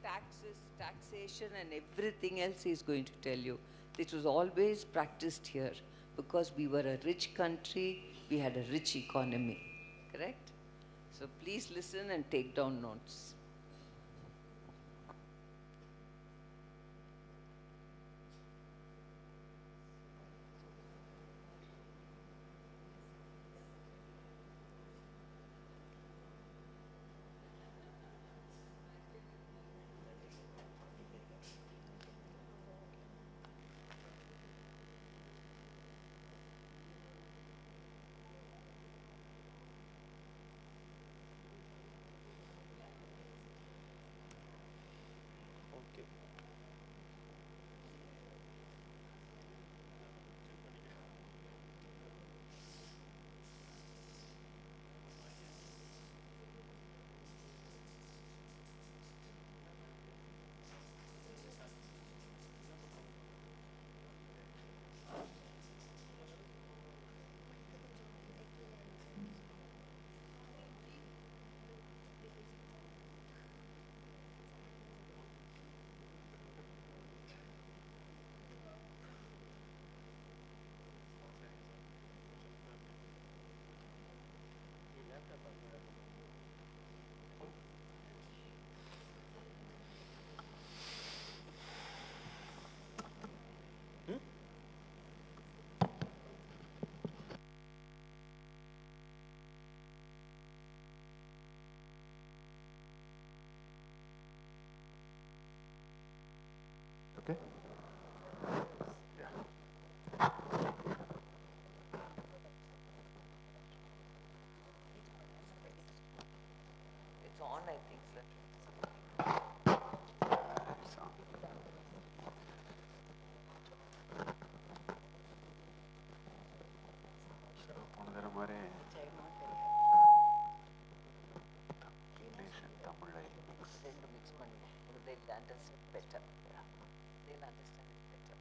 taxes, taxation and everything else he is going to tell you. This was always practiced here because we were a rich country, we had a rich economy, correct? So please listen and take down notes. Okay? Yeah. It's on, I think, sir. It's on. போனதர மாதிரி English and Tamil mix. ரெண்டு mix பண்ணுவோம். They'll understand better. They'll understand it better.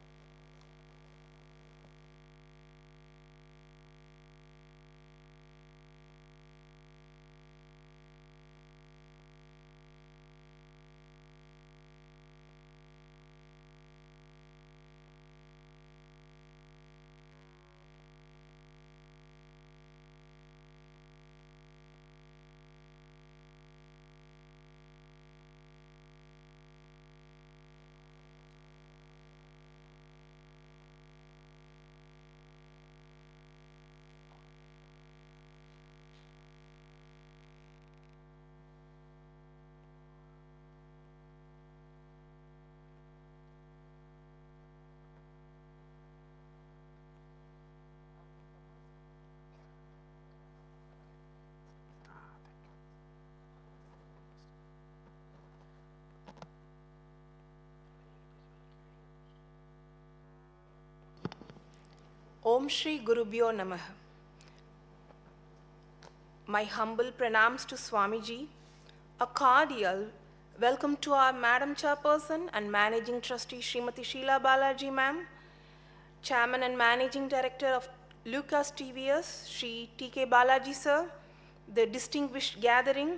Om Shri Gurubhyo Namaha. My humble pranams to Swamiji, a cordial welcome to our Madam Chairperson and Managing Trustee Srimati Sheila Balaji Ma'am, Chairman and Managing Director of Lucas TVS, Shri T.K. Balaji Sir, the distinguished gathering,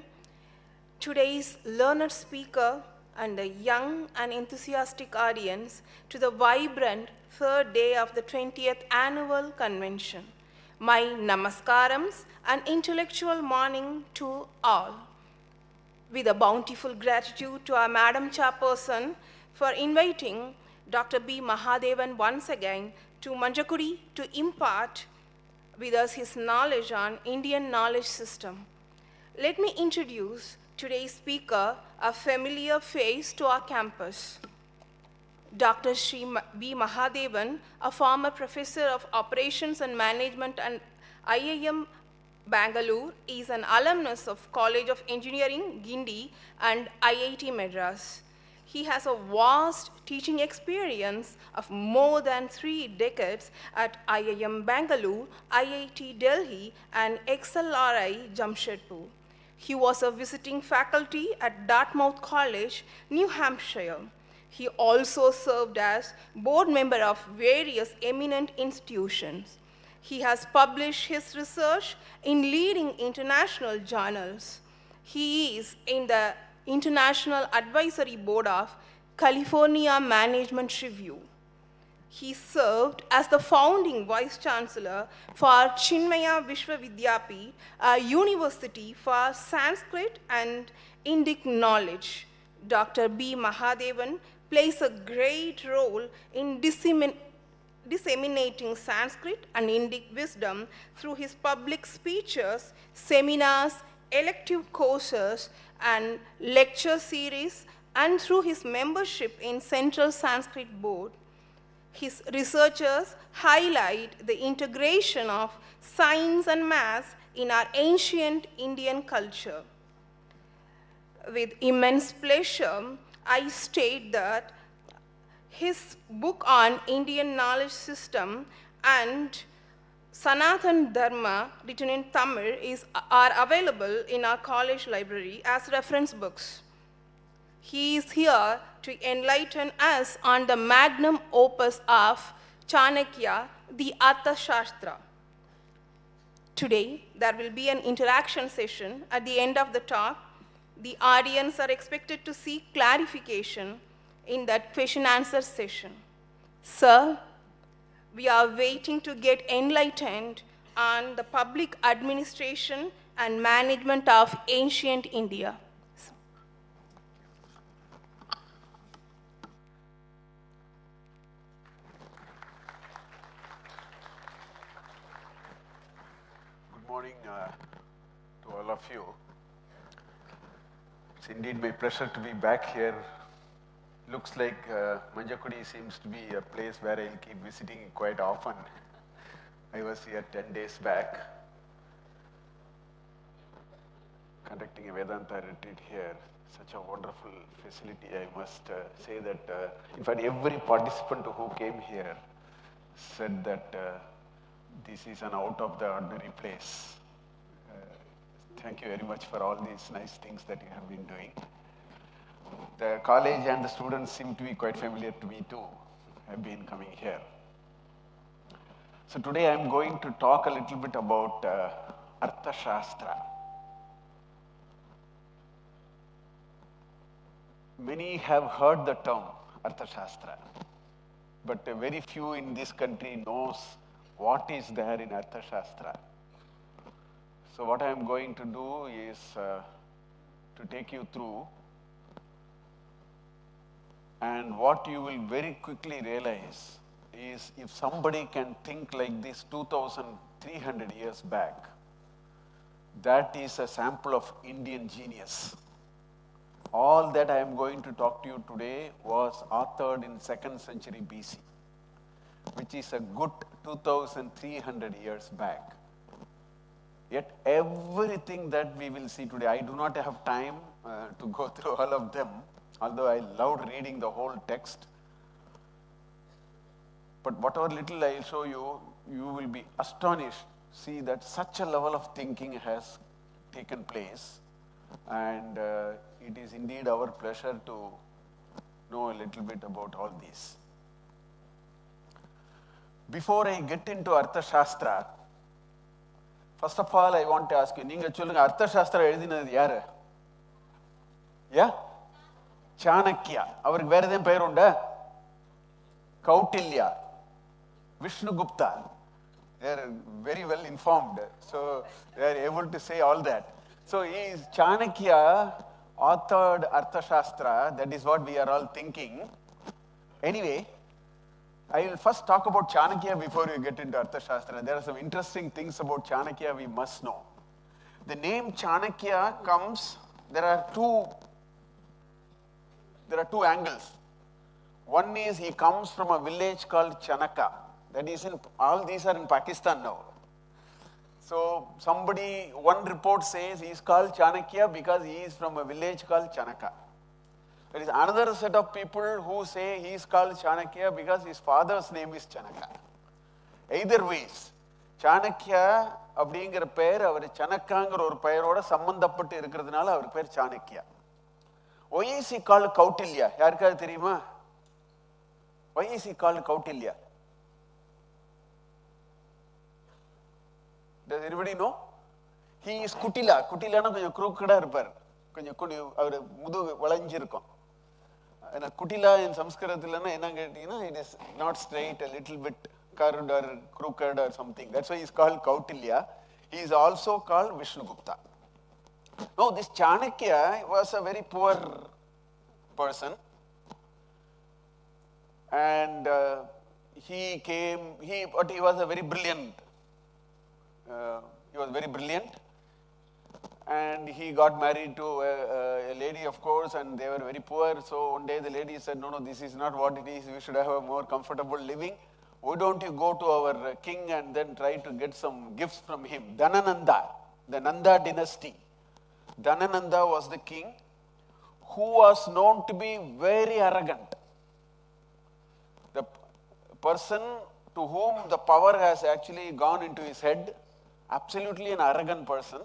today's learned speaker, and a young and enthusiastic audience to the vibrant third day of the 20th Annual Convention. My namaskarams and intellectual morning to all. With a bountiful gratitude to our Madam Chairperson for inviting Dr. B. Mahadevan once again to Manjakudi to impart with us his knowledge on Indian knowledge system. Let me introduce today's speaker, a familiar face to our campus. Dr. Sri B. Mahadevan, a former professor of operations and management at IIM Bangalore, is an alumnus of College of Engineering, Guindy, and IIT Madras. He has a vast teaching experience of more than 3 decades at IIM Bangalore, IIT Delhi, and XLRI Jamshedpur. He was a visiting faculty at Dartmouth College, New Hampshire. He also served as board member of various eminent institutions. He has published his research in leading international journals. He is in the International Advisory Board of California Management Review. He served as the founding Vice Chancellor for Chinmaya Vishwavidyapith, a university for Sanskrit and Indic knowledge. Dr. B. Mahadevan plays a great role in disseminating Sanskrit and Indic wisdom through his public speeches, seminars, elective courses, and lecture series, and through his membership in Central Sanskrit Board. His researchers highlight the integration of science and math in our ancient Indian culture. With immense pleasure, I state that his book on Indian knowledge system and Sanatana Dharma, written in Tamil, are available in our college library as reference books. He is here to enlighten us on the Magnum Opus of Chanakya, the Arthasastra. Today, there will be an interaction session at the end of the talk. The audience are expected to seek clarification in that question-answer session. Sir, we are waiting to get enlightened on the public administration and management of ancient India. Good morning to all of you. It's indeed my pleasure to be back here. Looks like Manjakudi seems to be a place where I'll keep visiting quite often. I was here 10 days back, conducting a Vedanta retreat here. Such a wonderful facility, I must say that, in fact, every participant who came here said that this is an out of the ordinary place. Thank you very much for all these nice things that you have been doing. The college and the students seem to be quite familiar to me too. I've been coming here. So today I'm going to talk a little bit about Arthashastra. Many have heard the term Arthashastra, but very few in this country knows what is there in Arthashastra. So what I am going to do is to take you through, and what you will very quickly realize is if somebody can think like this 2,300 years back, that is a sample of Indian genius. All that I am going to talk to you today was authored in 2nd century BC, which is a good 2,300 years back. Yet everything that we will see today, I do not have time to go through all of them, although I loved reading the whole text. But whatever little I show you, you will be astonished. See that such a level of thinking has taken place, and it is indeed our pleasure to know a little bit about all these. Before I get into Arthashastra, first of all, I want to ask you, நீங்க சொல்லுங்க Arthashastra எழுதினது யாரு? Yeah? Chanakya. அவருக்கு வேற எதுவும் பெயர் உண்டா? Kautilya. Vishnugupta. They are very well informed, so they are able to say all that. So Chanakya authored Arthashastra, that is what we are all thinking. Anyway, I will first talk about Chanakya before we get into Arthashastra. There are some interesting things about Chanakya we must know. The name Chanakya comes, there are two angles. One is he comes from a village called Chanakya. That is all these are in Pakistan now. So one report says he is called Chanakya because he is from a village called Chanakya. There is another set of people who say he is called Chanakya because his father's name is Chanakya. Either ways, Chanakya அப்படிங்கிற பெயர் அவர் சனக்காங்கிற ஒரு பெயரோட சம்பந்தப்பட்டு இருக்கிறதுனால அவர் பேர் Chanakya. Why is he called Kautilya? யாருக்காவது தெரியுமா? Why is he called Kautilya? Does anybody know? He is Kutila. Kutilana கொஞ்சம் crooked-ஆ இருப்பார். கொஞ்சம் அவர் முதுகு வளைஞ்சிருக்கும். Kutila in Sanskritil it is not straight, a little bit curved or crooked or something. That's why he is called Kautilya. He is also called Vishnugupta. Now this Chanakya was a very poor person, and but he was a very brilliant. He was very brilliant, and he got married to a lady, of course, and they were very poor. So one day the lady said, no, this is not what it is. We should have a more comfortable living. Why don't you go to our king and then try to get some gifts from him? Dhanananda, the Nanda dynasty. Dhanananda was the king who was known to be very arrogant. The person to whom the power has actually gone into his head, absolutely an arrogant person.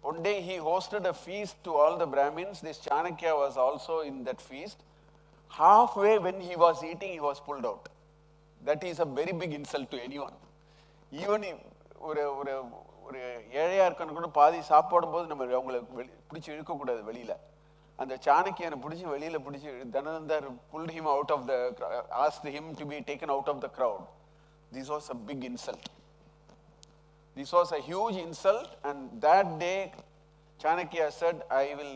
One day he hosted a feast to all the Brahmins. This Chanakya was also in that feast. Halfway when he was eating, he was pulled out. That is a very big insult to anyone. Even if ஒரு ஏழையா இருக்கணும் கூட பாதி சாப்பிடும் போது நம்ம அவங்களை பிடிச்சி இழுக்கக்கூடாது வெளியில. அந்த சாணக்கியனை பிடிச்சி வெளியில பிடிச்சி தனந்தர் pulled him out of the, asked him to be taken out of the crowd. This was a big insult. This was a huge insult, and that day Chanakya said, I will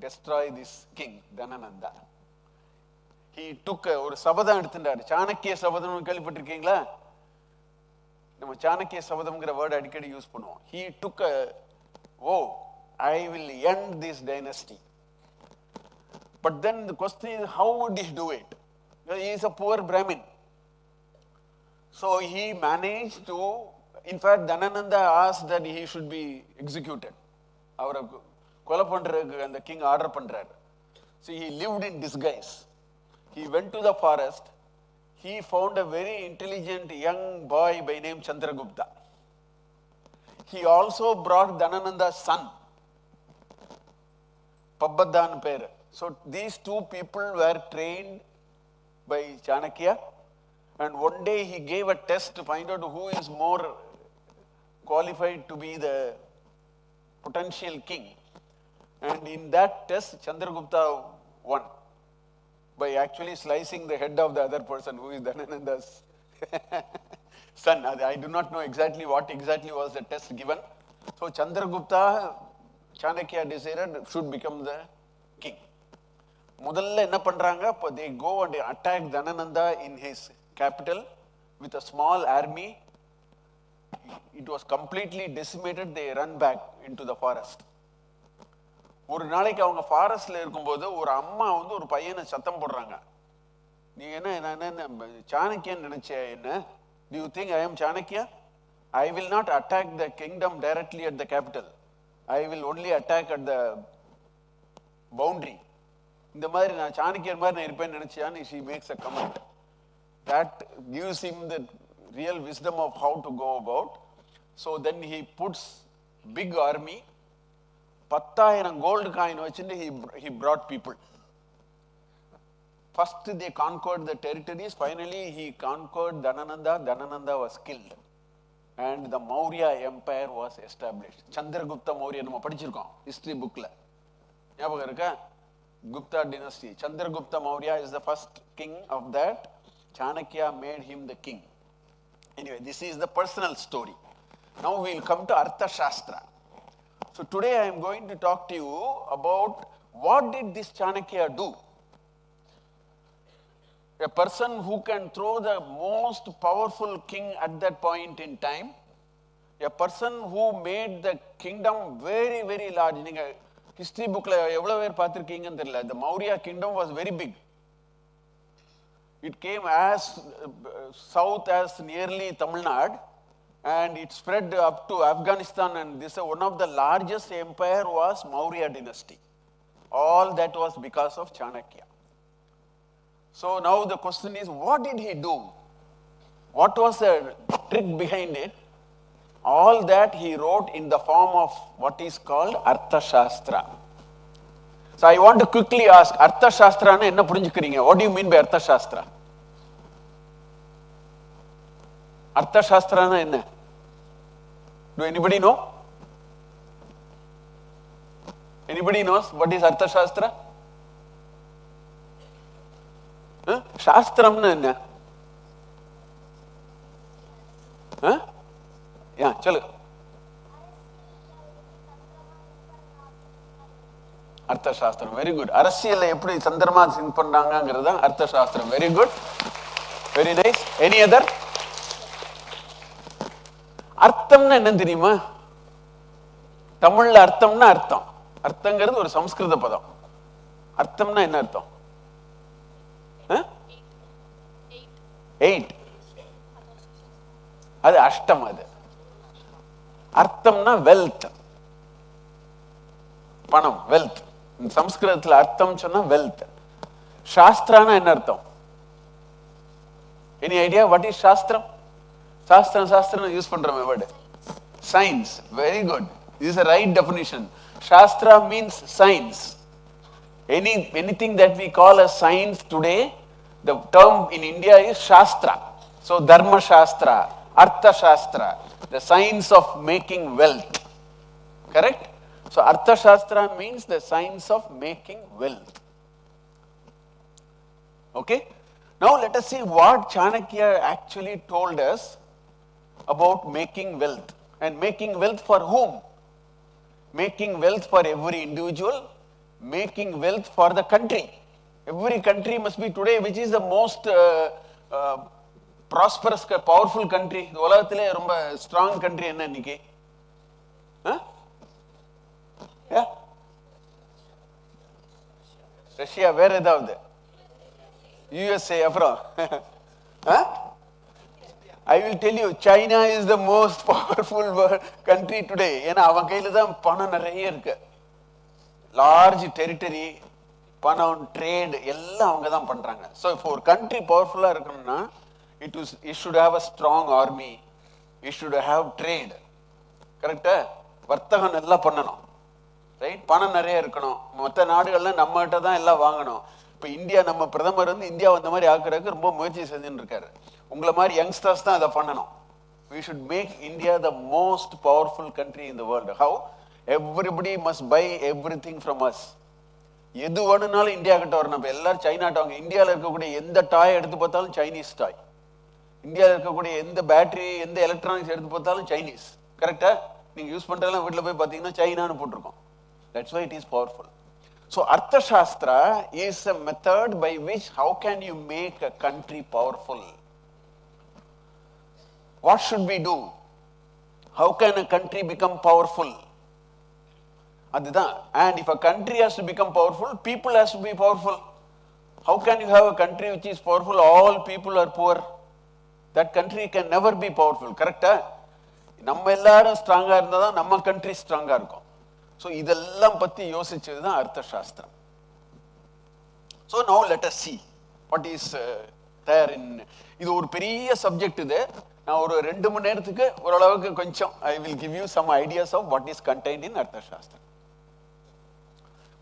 destroy this king, Dhanananda. He took ஒரு சபதம் எடுத்துட்டார். சாணக்கிய சபதம் கேள்விப்பட்டிருக்கீங்களா? நம்ம Chanakya சபதம்ங்கிற word அடிக்கடி use பண்ணுவோம். He took I will end this dynasty. But then the question is, how would he do it? He is a poor Brahmin. So he managed to, in fact, Dhanananda asked that he should be executed. அவரை கொலை பண்றதுக்கு அந்த king order பண்றாரு. So he lived in disguise. He went to the forest. He found a very intelligent young boy by name Chandragupta. He also brought Dhanananda's son, Pabbadan Pere. So these two people were trained by Chanakya, and one day he gave a test to find out who is more qualified to be the potential king. And in that test, Chandragupta won by actually slicing the head of the other person, who is Dhanananda's son. I do not know exactly what exactly was the test given. So Chandragupta, Chanakya decided, should become the king. முதல்ல என்ன பண்றாங்க? They go and they attack Dhanananda in his capital with a small army. It was completely decimated. They run back into the forest. ஒரு நாளைக்கு அவங்க ஃபாரஸ்ட்ல இருக்கும்போது ஒரு அம்மா ஒரு பையனை சத்தம் போடுறாங்க. நீ என்ன சாணக்கியன் நினைச்ச என்ன? Do you think I am Chanakya? I will not attack the kingdom directly at the capital. I will only attack at the boundary. இந்த மாதிரி நான் சாணக்கியர் மாதிரி நான் இருப்பேன்னு நினைச்சியான்னு she makes a comment. That gives him the real wisdom of how to go about. So then he puts big army, 10,000 gold coin வச்சுட்டு he brought people. First they conquered the territories. Finally he conquered Dhanananda. Dhanananda was killed, and the Maurya empire was established. Chandragupta Maurya நம்ம படிச்சிருக்கோம் history bookல. ஞாபகம் இருக்கா? Gupta dynasty. Chandragupta Maurya is the first king of that. Chanakya made him the king. Anyway, this is the personal story. Now we will come to Arthashastra. So today I am going to talk to you about what did this Chanakya do. A person who can throw the most powerful king at that point in time, a person who made the kingdom very, very large. நீங்க history bookல எவ்வளவு பேர் பார்த்திருக்கீங்கன்னு தெரியல. The Maurya kingdom was very big. It came as south as nearly Tamil Nadu, and it spread up to Afghanistan, and this one of the largest empire was Maurya dynasty. All that was because of Chanakya. So now the question is, what did he do? What was the trick behind it? All that he wrote in the form of what is called Arthasastra. So I want to quickly ask, Arthashastra na enna purinjukkreenga? What do you mean by Arthashastra? Arthashastra na enna? Do anybody know? Anybody knows what is Arthashastra? Shastram na enna? Yeah, chalo. Arthashastra, very good. அரசியல்ல எப்படி சந்திரமா சிந்த் பண்ணாங்கங்கிறது தான் Arthashastra. Very good. Very nice. Any other? அர்த்தம்னா என்ன தெரியுமா? தமிழ்ல அர்த்தம்னா அர்த்தம். அர்த்தங்கிறது ஒரு சமஸ்கிருத பதம். அர்த்தம்னா என்ன அர்த்தம்? 8. அது அஷ்டம். அது அர்த்தம்னா வெல்த், பணம், வெல்த். சமஸ்கிருதத்துல அர்த்தம் சொன்னா வெல்த். சாஸ்திரானா என்ன அர்த்தம்? Any idea what is சாஸ்திரம்? சாஸ்திரம் யூஸ் பண்றோம் word science. Very good. This is a right definition. Shastra means science. Anything that we call as science today, the term in India is Shastra. So Dharma Shastra, Arthashastra, the science of making wealth. Correct? So Arthashastra means the science of making wealth. Okay? Now let us see what Chanakya actually told us about making wealth. And making wealth for whom? Making wealth for every individual, making wealth for the country. Every country must be today, which is the most prosperous, powerful country. உலகத்திலே ரொம்ப strong country என்ன இன்னைக்கு? Yeah. Russia, வேற ஏதாவது? USA, அப்புறம் I will tell you, China is the most powerful country today. ஏன்னா அவன் கையில தான் பணம் நிறைய இருக்கு. லார்ஜ் டெரிட்டரி, பணம், ட்ரேட் எல்லாம் அவங்க தான் பண்றாங்க. ஸோ இப்போ ஒரு கண்ட்ரி பவர்ஃபுல்லா இருக்கணும்னா it should have a strong army, it should have trade. கரெக்டா? வர்த்தகம் நல்லா பண்ணணும், ரைட்? பணம் நிறைய இருக்கணும். மற்ற நாடுகள்ல நம்ம கிட்ட தான் எல்லாம் வாங்கணும். இப்போ இந்தியா, நம்ம பிரதமர் வந்து இந்தியா வந்த மாதிரி ஆக்குறதுக்கு ரொம்ப முயற்சி செஞ்சுன்னு இருக்காரு. உங்களை மாதிரி யங்ஸ்டர்ஸ் தான் அதை பண்ணணும். We should make India the most powerful country in the world. How? Everybody must buy everything from us. எது வேணும்னாலும் இந்தியா கிட்ட வரணும். இப்போ எல்லாரும் சைனாட்ட வாங்க. இந்தியாவில் இருக்கக்கூடிய எந்த டாய் எடுத்து பார்த்தாலும் சைனீஸ் டாய். இந்தியாவில் இருக்கக்கூடிய எந்த பேட்டரி, எந்த எலக்ட்ரானிக்ஸ் எடுத்து பார்த்தாலும் சைனீஸ். கரெக்டா? நீங்க யூஸ் பண்றதெல்லாம் வீட்டில் போய் பார்த்தீங்கன்னா சைனான்னு போட்டிருக்கோம். That's why it is powerful. So Arthashastra is a method by which how can you make a country powerful? What should we do? How can a country become powerful? அதுதான். And if a country has to become powerful, people has to be powerful. How can you have a country which is powerful, all people are poor? That country can never be powerful. கரெக்டா? நம்ம எல்லாரும் ஸ்ட்ராங்கா இருந்தா தான் நம்ம country ஸ்ட்ராங்கா இருக்கும். So இதெல்லாம் பத்தி யோசிச்சது தான் Arthashastra. So now let us see what is there in. இது ஒரு பெரிய சப்ஜெக்ட். இது நான் ஒரு 2 மணி நேரத்துக்கு ஓரளவுக்கு கொஞ்சம் I will give you some ideas of what is contained in அர்த்தசாஸ்திரம்.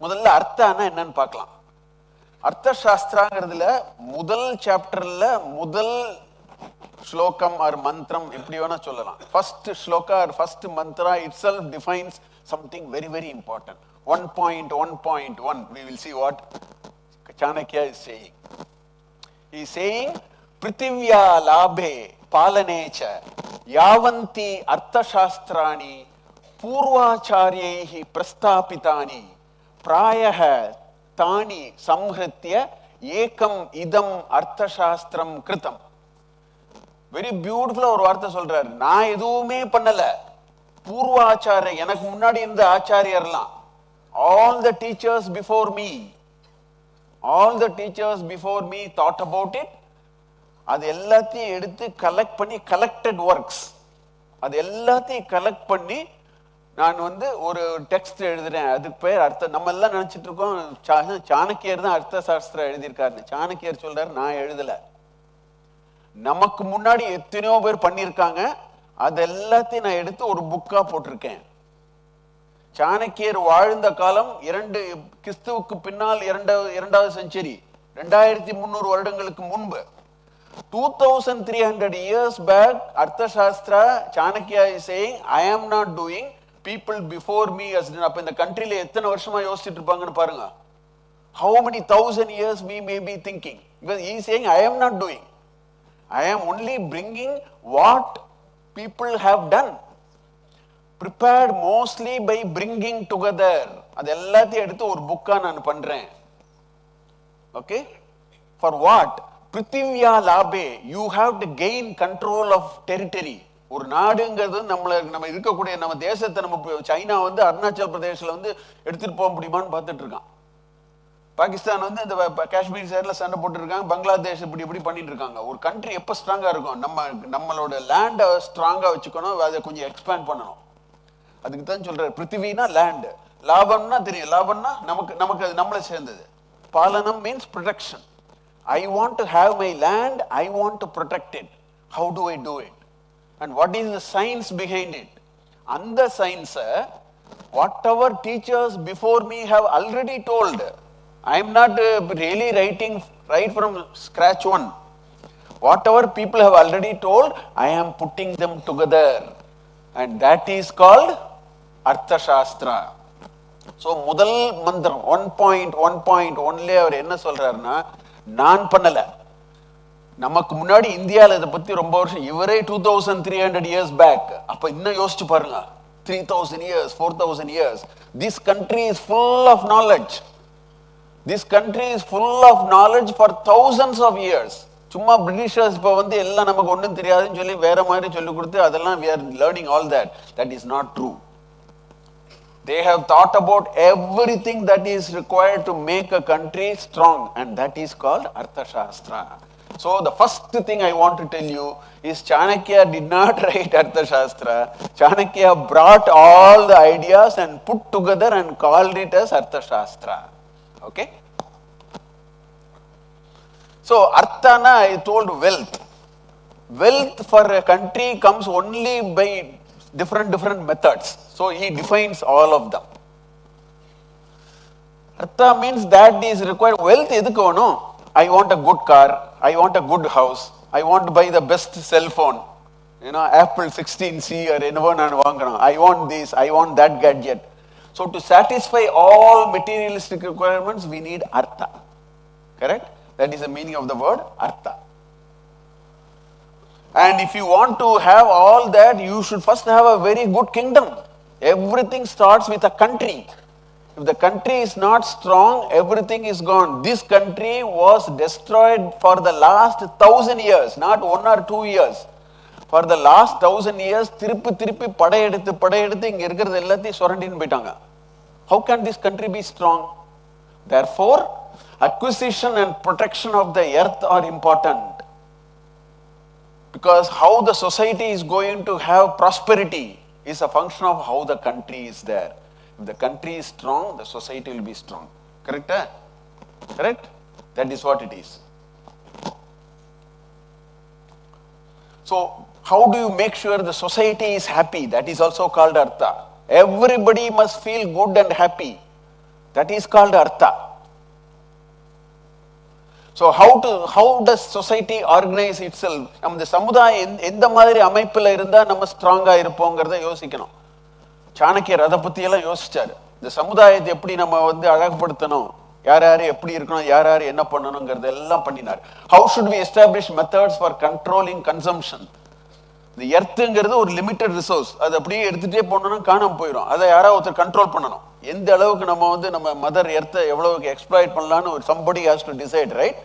முதல்ல அர்த்தம்னா என்னன்னு பார்க்கலாம். அர்த்தசாஸ்திரங்கிறதுல முதல் சாப்டர்ல முதல் ஸ்லோகம் ஆர் மந்திரம் எப்படி வேணா சொல்லலாம். First shloka or first mantra itself defines something very very important. 1.1.1 we will see what Chanakya is saying. He is saying prithivya labhe palanecha yavanti arthashastrani purvacharyaih prastapitani prayah tani samhritya ekam idam arthashastram kritam. Very பியூட்டிஃபுல்லா ஒரு வார்த்தை சொல்றாரு. நான் எதுவுமே பண்ணல, பூர்வாச்சாரிய, எனக்கு முன்னாடி இருந்த ஆச்சாரியர்லாம், all the teachers before me thought about it. அது எல்லாத்தையும் எடுத்து கலெக்ட் பண்ணி, கலெக்டட் ஒர்க்ஸ், அது எல்லாத்தையும் கலெக்ட் பண்ணி நான் ஒரு டெக்ஸ்ட் எழுதுறேன். அதுக்கு பேர் அர்த்தம். நம்ம எல்லாம் நினைச்சிட்டு இருக்கோம் சாணக்கியர் தான் அர்த்தசாஸ்திரம் எழுதியிருக்காரு. சாணக்கியர் சொல்றாரு, நான் எழுதல, நமக்கு முன்னாடி எத்தனையோ பேர் பண்ணியிருக்காங்க, அது எல்லாத்தையும் நான் எடுத்து ஒரு புக்கா போட்டிருக்கேன். சாணக்கியர் வாழ்ந்த காலம் கிறிஸ்துவுக்கு பின்னால் 2வது செஞ்சுரி, 2300 வருடங்களுக்கு முன்பு. 2300 years back, Arthashastra, Chanakya is saying, I am not doing, people before me has done. அப்ப இந்த கண்ட்ரில எத்தனை வருஷமா யோசிச்சுட்டு இருப்பாங்கன்னு பாருங்க. How many thousand years we may be thinking? Because he is saying, I am not doing. I am only bringing what people have done. Prepared mostly by bringing together. அது எல்லாத்தையும் எடுத்து ஒரு புக்கா நான் பண்றேன். Okay? For what? Prithivya Labhe. You have to gain control of territory. ஒரு நாடுங்கிறது நம்ம இருக்கக்கூடிய நம்ம தேசத்தை நம்ம சைனா வந்து அருணாச்சல் பிரதேசில் வந்து எடுத்துட்டு போக முடியுமான்னு பார்த்துட்டு இருக்கான். பாகிஸ்தான் வந்து இந்த காஷ்மீர் சைட்ல சண்டை போட்டு இருக்காங்க, பங்களாதேஷ் இப்படி பண்ணிட்டு இருக்காங்க. ஒரு கண்ட்ரி எப்போ ஸ்ட்ராங்கா இருக்கும்? நம்மளோட லேண்டை ஸ்ட்ராங்கா வச்சுக்கணும், அதை கொஞ்சம் எக்ஸ்பேண்ட் பண்ணணும். அதுக்கு தான் சொல்றாரு பிருத்திவினா லேண்ட், லாபம்னா தெரியும், லாபம்னா நமக்கு அது நம்மளை சேர்ந்தது. பாலனம் means protection. I want to have my land, I want to protect it. How do I do it? And what is the science behind it? And the science, whatever teachers before me have already told, I am not really writing right from scratch one. Whatever people have already told, I am putting them together. And that is called Arthashastra. So, முதல் மந்திரம் 1.1.1 அவர் என்ன சொல்றாருன்னா, நான் பண்ணல, நமக்கு முன்னாடி இந்தியாவில் இதை பத்தி ரொம்ப வருஷம், இவரே 2300 years back. அப்ப இன்னும் யோசிச்சு பாருங்க, 3000 years, 4000 years. This country is full of knowledge. This country is full of knowledge for thousands of years. சும்மா பிரிட்டிஷர்ஸ் இப்போ வந்து எல்லாம் நமக்கு ஒன்றும் தெரியாதுன்னு சொல்லி வேற மாதிரி சொல்லி கொடுத்து அதெல்லாம் we are learning all that. That is not true. They have thought about everything that is required to make a country strong, and that is called Arthashastra. So the first thing I want to tell you is Chanakya did not write Arthashastra. Chanakya brought all the ideas and put together and called it as Arthashastra. Okay? So Arthana, I told wealth. Wealth for a country comes only by different methods. So he defines all of them. Artha means that is required. Wealth edukku no? I want a good car, I want a good house, I want to buy the best cell phone, Apple 16C or anyone and vaanganom. I want this, I want that gadget. So to satisfy all materialistic requirements, we need Artha. Correct? That is the meaning of the word Artha. And if you want to have all that, you should first have a very good kingdom. Everything starts with a country. If the country is not strong, everything is gone. This country was destroyed for the last 1000 years, not 1 or 2 years. For the last 1000 years, திருப்பி படையெடுத்து இங்க இருக்கிறது எல்லாத்தையும் சுரண்டின்னு போயிட்டாங்க. How can this country be strong? Therefore, acquisition and protection of the earth are important. Because how the society is going to have prosperity is a function of how the country is there. If the country is strong, the society will be strong. Correct? Correct? That is what it is. So, how do you make sure the society is happy? That is also called Artha. Everybody must feel good and happy. That is called Artha. So, how does society organize itself? நம்ம சமுதாயம் எந்த மாதிரி அமைப்பில் இருந்தா நம்ம ஸ்ட்ராங்கா இருப்போங்கிறத யோசிக்கணும். சாணக்கியர் அதை பத்தி எல்லாம் யோசிச்சாரு. இந்த சமுதாயத்தை எப்படி நம்ம வந்து அழகுபடுத்தணும், யார் எப்படி இருக்கணும், யார் என்ன பண்ணணுங்கிறது எல்லாம் பண்ணினார். How should we establish methods for controlling consumption? இந்த எர்த்துங்கிறது ஒரு லிமிட்டட் ரிசோர்ஸ், அது அப்படியே எடுத்துட்டே போனோம்னா காணாம போயிடும். அதை யாராவது ஒருத்தர் கண்ட்ரோல் பண்ணணும். எந்த அளவுக்கு நம்ம வந்து நம்ம மதர் எர்த்தை எவ்வளவுக்கு எக்ஸ்ப்ளாய்ட் பண்ணலாம்னு ஒரு somebody has to decide, right?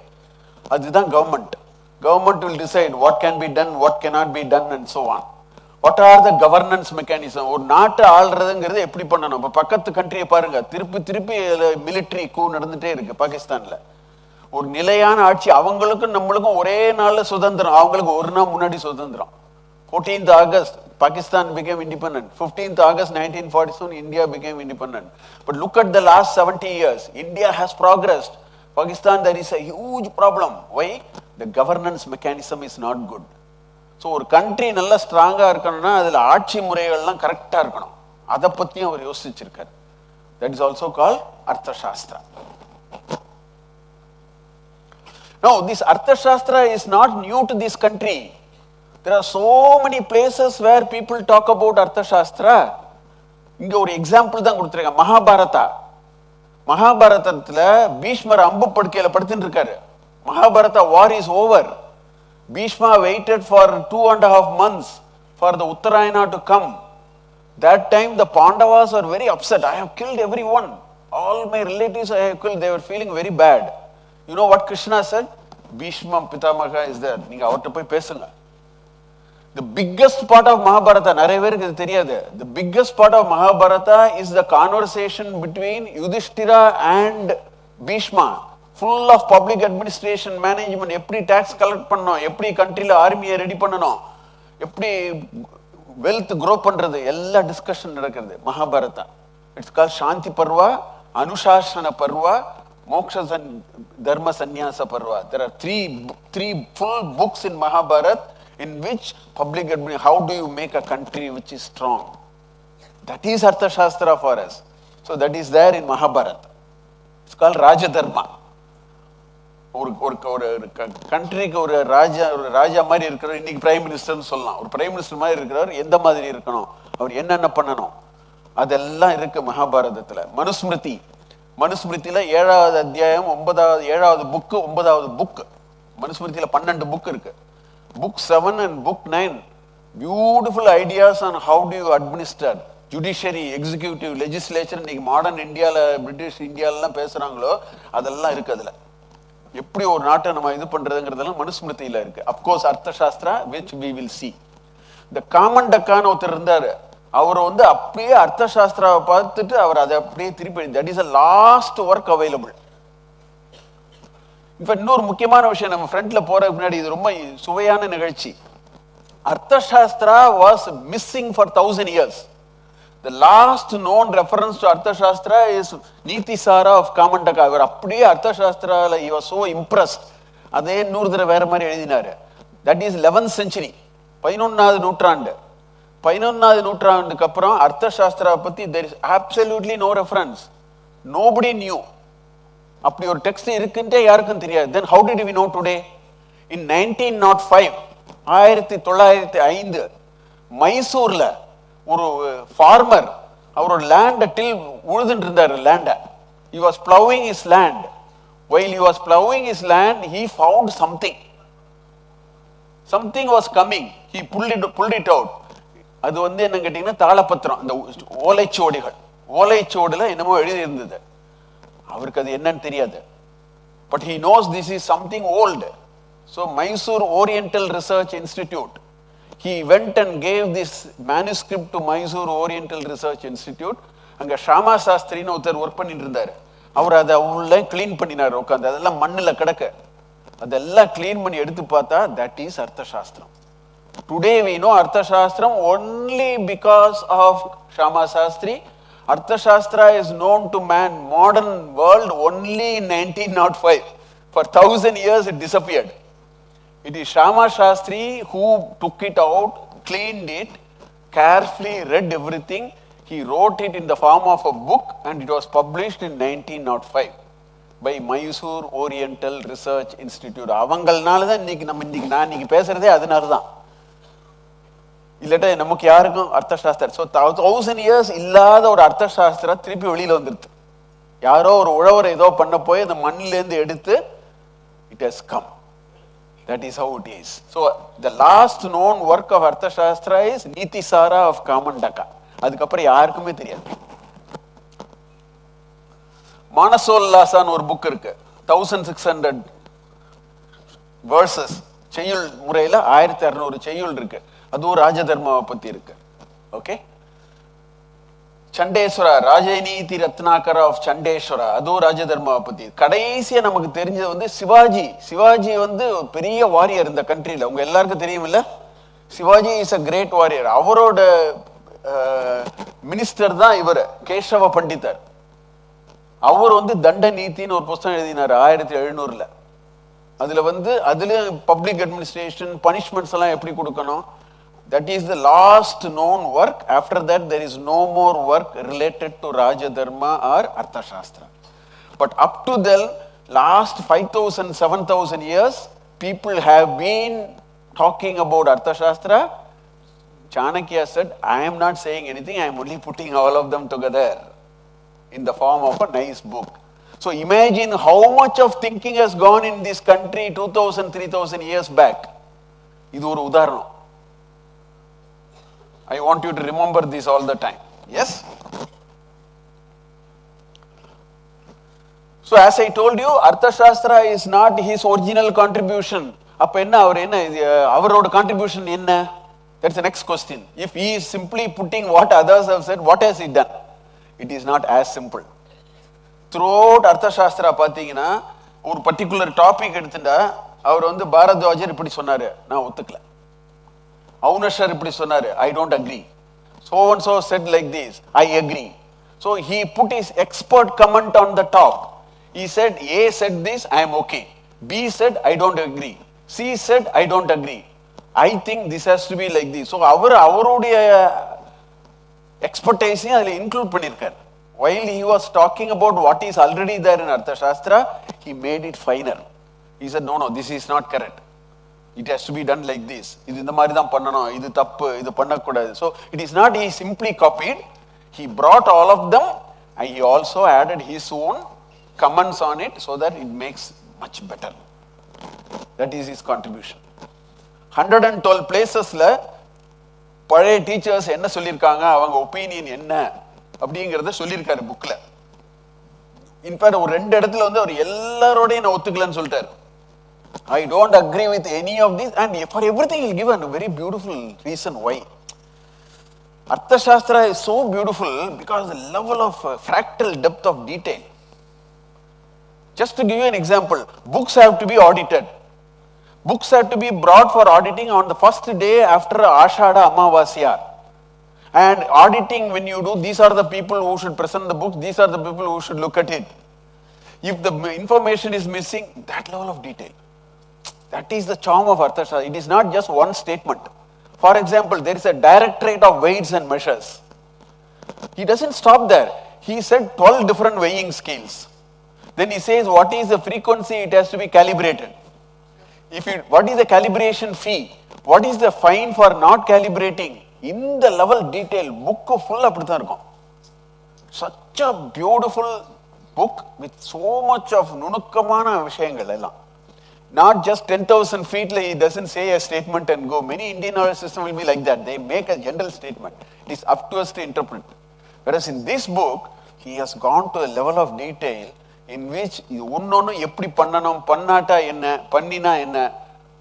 அதுதான் government. Government will decide what can be done, what cannot be done and so on. What are the governance mechanism? ஒரு நாட்டை ஆள்றதுங்கிறது எப்படி பண்ணணும்? இப்போ பக்கத்து கண்ட்ரியை பாருங்க, திருப்பி மிலிட்டரி கூ நடந்துட்டே இருக்கு பாகிஸ்தான்ல. ஒரு நிலையான ஆட்சி, அவங்களுக்கும் நம்மளுக்கும் ஒரே நாள்ல சுதந்திரம், அவங்களுக்கு ஒரு நாள் முன்னாடி சுதந்திரம். 14th August, Pakistan became independent. 15th August 1947, India became independent. But look at the last 70 years. India has progressed. Pakistan, there is a huge problem. Why? The governance mechanism is not good. So ஒரு country நல்லா ஸ்ட்ராங்காக இருக்கணும்னா அதில் ஆட்சி முறைகள்லாம் கரெக்டாக இருக்கணும். அதை பற்றியும் அவர் யோசிச்சிருக்கார். That is also call Arthashastra. No, this Arthashastra is not new to this country. There are so many places where people talk about Arthashastra. இங்க ஒரு எக்ஸாம்பிள் தான் கொடுத்துருக்காங்க. மகாபாரதா, மகாபாரதத்துல பீஷ்மர் அம்பு படுக்கையில படுத்துட்டு இருக்காரு. Mahabharata war is over. Bhishma waited for 2.5 months for the Uttarayana to come. That time the Pandavas were very upset. I have killed everyone. All my relatives I have killed. They were feeling very bad. You know what Krishna said? Bhishma Pitamaha is there. Neenga avarta poi pesunga. The biggest part of Mahabharata, நிறைய பேருக்கு இது தெரியாது. The biggest part of Mahabharata is the conversation between Yudhishthira and Bhishma. Full of public administration, management, எப்படி tax collect பண்ணணும், எப்படி கண்ட்ரியில் ஆர்மியை ready பண்ணணும், எப்படி வெல்த் க்ரோ பண்றது, எல்லா டிஸ்கஷன் நடக்கிறது மகாபாரதா. இட்ஸ் கால் சாந்தி பர்வா, அனுசாசன பர்வா, மோக்ஷ தர்ம சந்நியாச Parba. There are three full books in Mahabharata in which public administration, how do you make a country which is strong. That is Arthashastra for us. So that is there in Mahabharata. It's called Rajadharma. ஒரு கண்ட்ரிக்கு ஒரு ராஜா மாதிரி இருக்கிறார். இன்னைக்கு prime மினிஸ்டர்னு சொல்லலாம். ஒரு prime minister மாதிரி இருக்கிறார். எந்த மாதிரி இருக்கணும், அவர் என்னென்ன பண்ணணும், அதெல்லாம் இருக்கு மகாபாரதத்துல. மனுஸ்மிருதி, மனுஸ்மிருதியில 7வது அத்தியாயம் 7வது புக்கு 9வது புக். மனுஸ்மிருதியில 12 புக் இருக்கு. Book 7 and book 9 beautiful ideas on how to you administer judiciary, executive, legislature. இன்னைக்கு மாடர்ன் இந்தியாவில், பிரிட்டிஷ் இந்தியாவிலாம் பேசுறாங்களோ அதெல்லாம் இருக்கு. அதுல எப்படி ஒரு நாட்டை நம்ம இது பண்றதுங்கிறதெல்லாம் மனுஸ்மிருதியில இருக்கு. Of course Arthashastra which we will see. இந்த காமண்டக்கான ஒருத்தர் இருந்தாரு. அவர் அப்படியே அர்த்தசாஸ்திராவை பார்த்துட்டு அவர் அதை அப்படியே திருப்பி, that is a last work available. இப்ப இன்னொரு முக்கியமான விஷயம், நம்ம ஃப்ரண்ட்ல போறதுக்கு முன்னாடி இது ரொம்ப சுவையான நிகழ்ச்சி. Arthasastra was missing for 1000 years. The last known reference to Arthashastra is Niti Sara of Kamandaka. அவர் அப்படியே அர்த்தசாஸ்திரால he was so impressed. அதே இன்னொரு தடவை வேற மாதிரி எழுதினாரு. That is 11th century, 11வது நூற்றாண்டு. 11வது நூற்றாண்டுக்கு அப்புறம் அர்த்தசாஸ்திரா பத்தி there is absolutely no reference. Nobody knew. அப்படி ஒரு டெக்ஸ்ட் இருக்குன்றே யாருக்கும் தெரியாது. Then how did we know today? In 1905, 1905 மைசூர்ல ஒரு ஃபார்மர் அவரோட லேண்ட டில் உழுதுட்டு இருந்தாரு. லேண்ட he was plowing his land. While he was plowing his land, he found something was coming. He pulled it out. அது என்ன கேட்டீங்கன்னா தாளபத்திரம், இந்த ஓலைச்சுவடிகள் என்னமோ எழுதி இருந்தது. அவருக்கு அது என்னன்னு தெரியாது. But he knows this is something old. So Mysore Oriental Research Institute, he went and gave this manuscript to Mysore Oriental Research Institute. அங்க ஷாமா சாஸ்திரின்னு ஒருத்தர் ஒர்க் பண்ணிட்டு இருந்தாரு. அவர் அதை உள்ள கிளீன் பண்ணினார். உட்காந்து அதெல்லாம் மண்ணில் கிடக்க, அதெல்லாம் கிளீன் பண்ணி எடுத்து பார்த்தா that is Arthashastra. Today we know Arthashastra only because of Shama Sastri. Arthashastra is known to man, modern world, only in 1905. For 1000 years it disappeared. It is Shama Shastri who took it out, cleaned it, carefully read everything. He wrote it in the form of a book and it was published in 1905 by Mysore Oriental Research Institute. அவங்கள்னால தான் நான் இன்னைக்கு பேசுறதே அதனால தான். இல்லட்டா நமக்கு யாருக்கும் அர்த்தசாஸ்திரம். So 1000 years இல்லாத ஒரு அர்த்தசாஸ்திரம் திருப்பி வெளியில வந்துருது. யாரோ ஒரு உழவர் ஏதோ பண்ண போய் அந்த மண்ணிலேருந்து எடுத்து it has come. That is how it is. So the last known work of Arthashastra is Niti Sara of Kamandaka. அதுக்கப்புறம் யாருக்குமே தெரியாது. மானசோல்லாசான்னு ஒரு புக் இருக்கு. 1600 verses செய்யுள் முறையில 1600 செய்யுள் இருக்கு. அதுவும் ராஜதர்மாவை பத்தி இருக்கு. ஓகே, சண்டேஸ்வரா, ராஜநீதி ரத்னாகர ஆஃப் சண்டேஸ்வரா, அதுவும் ராஜதர்மாவை பத்தி. கடைசியா நமக்கு தெரிஞ்சது சிவாஜி பெரிய வாரியர் இந்த கண்ட்ரியில. உங்க எல்லாருக்கும் தெரியும் இல்ல, Shivaji is a great warrior. அவரோட மினிஸ்டர் தான் இவர் கேசவ பண்டிதர். அவர் தண்ட நீதினு ஒரு புத்தகம் எழுதினார் 1700. அதுல பப்ளிக் அட்மினிஸ்ட்ரேஷன் பனிஷ்மெண்ட்ஸ் எல்லாம் எப்படி கொடுக்கணும். That is the last known work. After that there is no more work related to Rajadharma or Arthashastra. But up to the last 5000-7000 years, people have been talking about Arthashastra. Chanakya said, I am not saying anything, I am only putting all of them together in the form of a nice book. So imagine how much of thinking has gone in this country 2000, 3000 years back. Idu oru udaranam. I want you to remember this all the time. Yes? So as I told you, Arthashastra is not his original contribution. Appa enna avaroda contribution enna? That's the next question. If he is simply putting what others have said, what has he done? It is not as simple. Throughout Arthashastra pathina, ஒரு particular topic எடுத்துட்டா அவர் வந்து பாரத்வாஜர் இப்படி சொன்னாரு, நான் ஒத்துக்கல. அவுனஷர் இப்படி சொன்னாரு, I don't agree. So and so said like this, I agree. So he put his expert comment on the top. He said, A said this, I am okay. B said, I don't agree. C said, I don't agree. I think this has to be like this. So அவருடைய expertise அதில் include பண்ணிருக்கார். While he was talking about what is already there in Arthashastra, he made it finer. He said, no, this is not correct. It has to be done like this. இது இந்த மாதிரி தான் பண்ணணும், இது தப்பு, இது பண்ணக்கூடாது. So it is not he simply copied. He brought all of them and he also added his own comments on it so that it makes much better. That is his contribution. 112 places-ல பழைய teachers என்ன சொல்லியிருக்காங்க, அவங்க opinion என்ன அப்படிங்கிறத சொல்லியிருக்காரு புக்ல. In fact ஒரு 2 இடத்துல வந்து அவர் எல்லாரோடையும் நான் ஒத்துக்கலன்னு சொல்லிட்டாரு. I don't agree with any of these, and for everything he'll give a very beautiful reason why. Arthashastra is so beautiful because the level of fractal depth of detail. Just to give you an example, books have to be audited. Books have to be brought for auditing on the first day after Ashada Amavasya. And auditing, when you do, these are the people who should present the book, these are the people who should look at it. If the information is missing, that level of detail. That is the charm of Arthashastra. It is not just one statement. For example, there is a directorate of weights and measures. He doesn't stop there. He said 12 different weighing scales. Then he says, what is the frequency? It has to be calibrated. What is the calibration fee? What is the fine for not calibrating? In the level detail, book full அப்படிதான் இருக்கும். Such a beautiful book with so much of நுணுக்கமான விஷயங்கள் எல்லாம். Not just 10,000 feet, he doesn't say a statement and go. Many Indian oil system will be like that. They make a general statement. It is up to us to interpret. Whereas in this book, he has gone to a level of detail in which ஒன்னொன்னு எப்படி பண்ணணும், பண்ணாட்டா என்ன, பண்ணினா என்ன,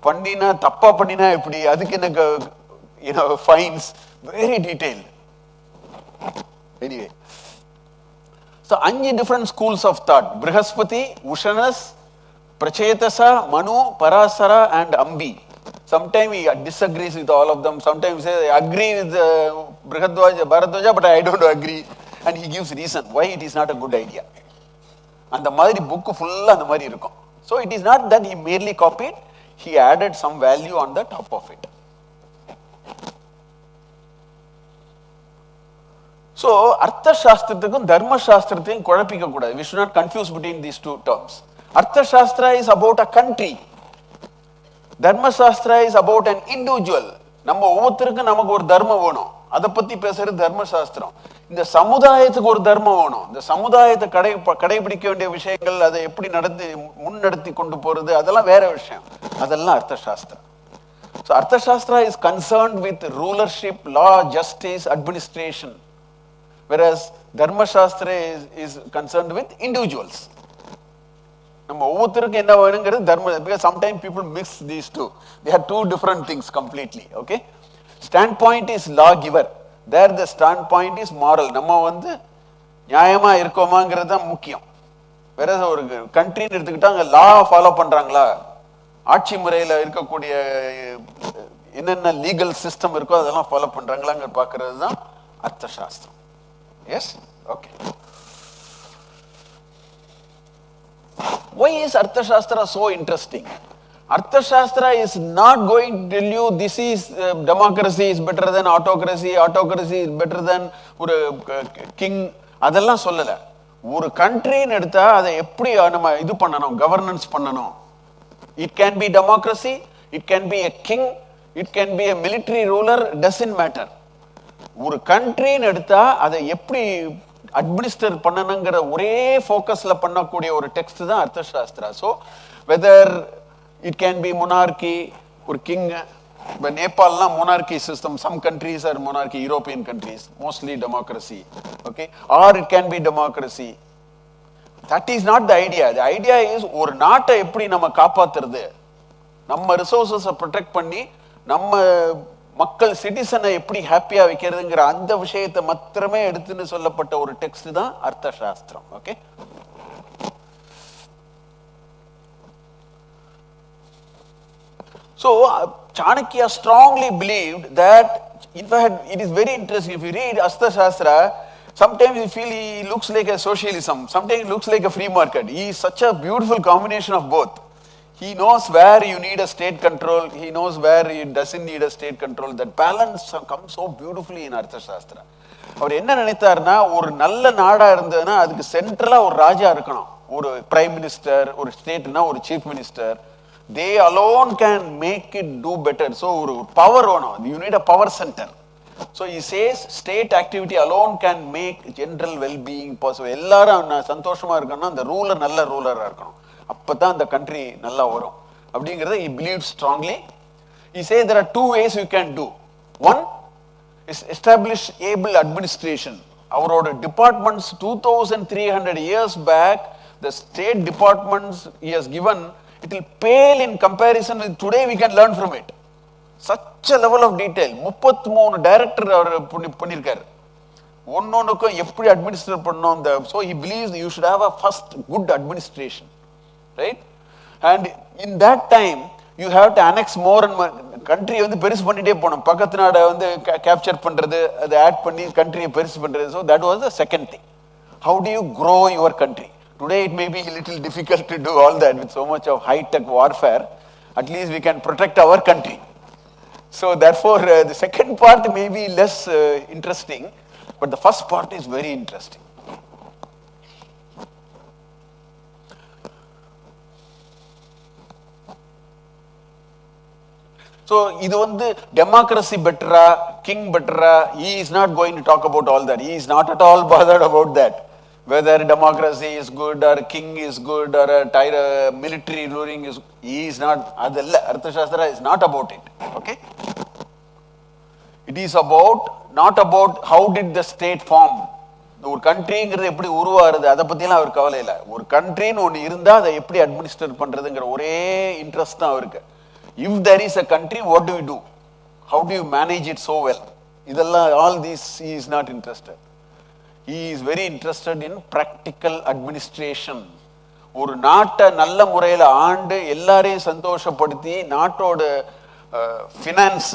பண்ணினா தப்பா பண்ணினா எப்படி, அதுக்கு என்ன fines, very detailed. Anyway, so 5 different schools of thought: Brihaspati, Ushanas, Prachetasa, Manu, Parasara and Ambi. Sometimes he disagrees with all of them. Sometimes he says, I agree with Bharadwaja, but I don't agree. And he gives reason why it is not a good idea. And the மாதிரி book full அந்த மாதிரி இருக்கும். So it is not that he merely copied, he added some value on the top of it. So Arthashastrathukkum Dharmashastrathayum குழப்பிக்க கூடாது. We should not confuse between these two terms. Arthashastra is about a country. Dharmasastra is about an individual. நம்ம ஒவ்வொருத்தருக்கும் நமக்கு ஒரு தர்மம் வேணும். அதை பத்தி பேசுறது தர்மசாஸ்திரம். இந்த சமுதாயத்துக்கு ஒரு தர்மம் வேணும். இந்த சமுதாயத்தை கடைபிடிக்க வேண்டிய விஷயங்கள், அதை எப்படி முன்னெடுத்தி கொண்டு போறது, அதெல்லாம் வேற விஷயம். அதெல்லாம் Arthashastra. So Arthashastra is concerned with rulership, law, justice, administration. Whereas Dharmasastra is concerned with individuals. நம்ம ஒவ்வொருத்தருக்கு என்ன வேணுங்கிறது தர்ம, because sometimes people mix these two. They are two different things completely. Okay? Standpoint is lawgiver. There the standpoint is moral. நம்ம வந்து நியாயமா இருக்கோமாங்கிறது தான் முக்கியம். வேற ஒரு கண்ட்ரின்னு எடுத்துக்கிட்டா அங்கே லா ஃபாலோ பண்றாங்களா, ஆட்சி முறையில் இருக்கக்கூடிய என்னென்ன லீகல் சிஸ்டம் இருக்கோ அதெல்லாம் ஃபாலோ பண்றாங்களாங்க பார்க்கறது தான் Arthashastra. Yes, okay. Why is Arthashastra so interesting? Arthashastra is not going to tell you this is democracy is better than autocracy, autocracy is better than ஒரு king. அதெல்லாம் சொல்லல. ஒரு கண்ட்ரின்னு எடுத்தா அதை எப்படி நம்ம இது பண்ணணும், கவர்னன்ஸ் பண்ணணும். It can be democracy, it can be a king, It can be a military ruler, doesn't matter. ஒரு கண்ட்ரின்னு எடுத்தா அதை எப்படி அட்மினிஸ்டர் பண்ணணுங்கிற ஒரே ஃபோக்கஸ்ல பண்ணக்கூடிய ஒரு டெக்ஸ்ட் தான் Arthashastra. So whether it can be monarchy, ஒரு கிங். இப்போ நேபாள்லாம் monarchy system, some countries are monarchy, European countries, mostly democracy, okay, or it can be democracy. That is not the idea. The idea is ஒரு நாட்டை எப்படி நம்ம காப்பாத்துறது, நம்ம ரிசோர்ஸஸை protect பண்ணி நம்ம மக்கள் சிட்டிசனை எப்படி ஹாப்பியா வைக்கிறதுங்கிற அந்த விஷயத்தை மாத்திரமே எடுத்துன்னு சொல்லப்பட்ட ஒரு டெக்ஸ்ட் தான் Arthashastra. Okay, so Chanakya strongly believed that, in fact it is very interesting, if you read Arthasastra, sometimes you feel he looks like a socialism, sometimes he looks like a free market. He is such a beautiful combination of both. He knows where you need a state control, he knows where he doesn't need a state control. That balance comes so beautifully in Arthashastra. அவர் என்ன நினைத்தார்னா, ஒரு நல்ல நாடா இருந்ததுன்னா அதுக்கு சென்ட்ரலா ஒரு ராஜா இருக்கணும், ஒரு prime minister, ஒரு ஸ்டேட்னா ஒரு chief minister. They alone can make it do better. So ஒரு பவர் வேணும், you need a power center. So he says state activity alone can make general well-being possible. எல்லாரும் சந்தோஷமா இருக்கணும்னா அந்த ரூலர் நல்ல ரூலரா இருக்கணும், அப்பதான் அந்த கண்ட்ரி நல்லா வரும் அப்படிங்கறத he believed strongly. He says there are two ways you can do. One is establish able administration. அவரோட departments 2300 years back, the state departments he has given, it will pale in comparison with today. We can learn from it. Such a level of detail. 33 director அவர் பண்ணிருக்காரு, ஒன்னொன்னுக்கும் எப்படி administrate பண்ணணும். So he believes you should have a first good administration, right? And in that time you have to annex more and more. Country வந்து பெருசு பண்ணிட்டே போனோம், பக்கத்து நாடை வந்து கேப்சர் பண்றது, அதை ஆட் பண்ணி கண்ட்ரியை பெருசு பண்றது. So that was the second thing. How do you grow your country? Today it may be a little difficult to do all that with so much of high-tech warfare. At least we can protect our country. So therefore the second part may be less interesting, but the first part is very interesting. So இது வந்து democracy better, king better, he is not going to talk about all that. He is not at all bothered about that, whether democracy is good or king is good or a military ruling is, he is not. adalla Arthashastra is not about it. Okay, it is about, not about how did the state form. ஒரு கண்ட்ரிங்கிறது எப்படி உருவாருது அதை பத்திலாம் அவர் கவலை இல்லை. ஒரு கண்ட்ரின்னு ஒன்று இருந்தா அதை எப்படி அட்மினிஸ்ட்ரேட் பண்றதுங்கிற ஒரே இன்ட்ரெஸ்ட் தான் அவருக்கு. If there is a country, what do you do? How do you manage it so well? இதெல்லாம் all these he is not interested. He is very interested in practical administration. ஒரு நாட்டை நல்ல முறையில் ஆண்டு எல்லாரையும் சந்தோஷப்படுத்தி நாட்டோட ஃபினான்ஸ்,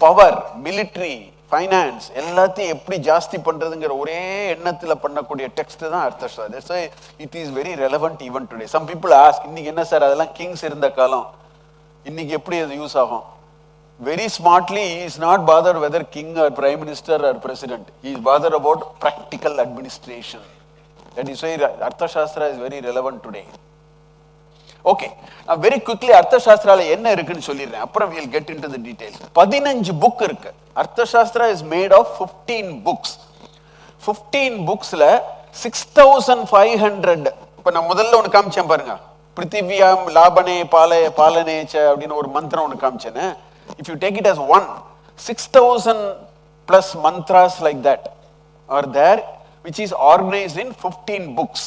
பவர், மிலிட்ரி, ஃபைனான்ஸ் எல்லாத்தையும் எப்படி ஜாஸ்தி பண்றதுங்கிற ஒரே எண்ணத்தில் பண்ணக்கூடிய டெக்ஸ்ட் தான் அர்த்தசாஸ்திரம். So it is very relevant even today. Some people ask, இன்னைக்கு என்ன சார் அதெல்லாம் கிங்ஸ் இருந்த காலம், இன்னைக்கு எப்படி அது யூஸ் ஆகும்? Very smartly, he is not bothered whether king or prime minister or president. He is bothered about practical administration. That is why Arthashastra is very relevant today. Okay, now very quickly Arthashastra என்ன இருக்குன்னு சொல்லிடுறேன், அப்புறம் we will get into the details. 15 book இருக்கு. Arthashastra is made of 15 books. 15 booksல 6500. இப்போ நான் முதல்ல ஒன்று காமிச்சேன் பாருங்க, பிருத்திவியாம் லாபனே பாலனேச்ச அப்படின்னு ஒரு மந்திரம் ஒன்று காமிச்சேன்னு. If you take it as one, 6,000 plus mantras like that are there, which is organized in 15 books,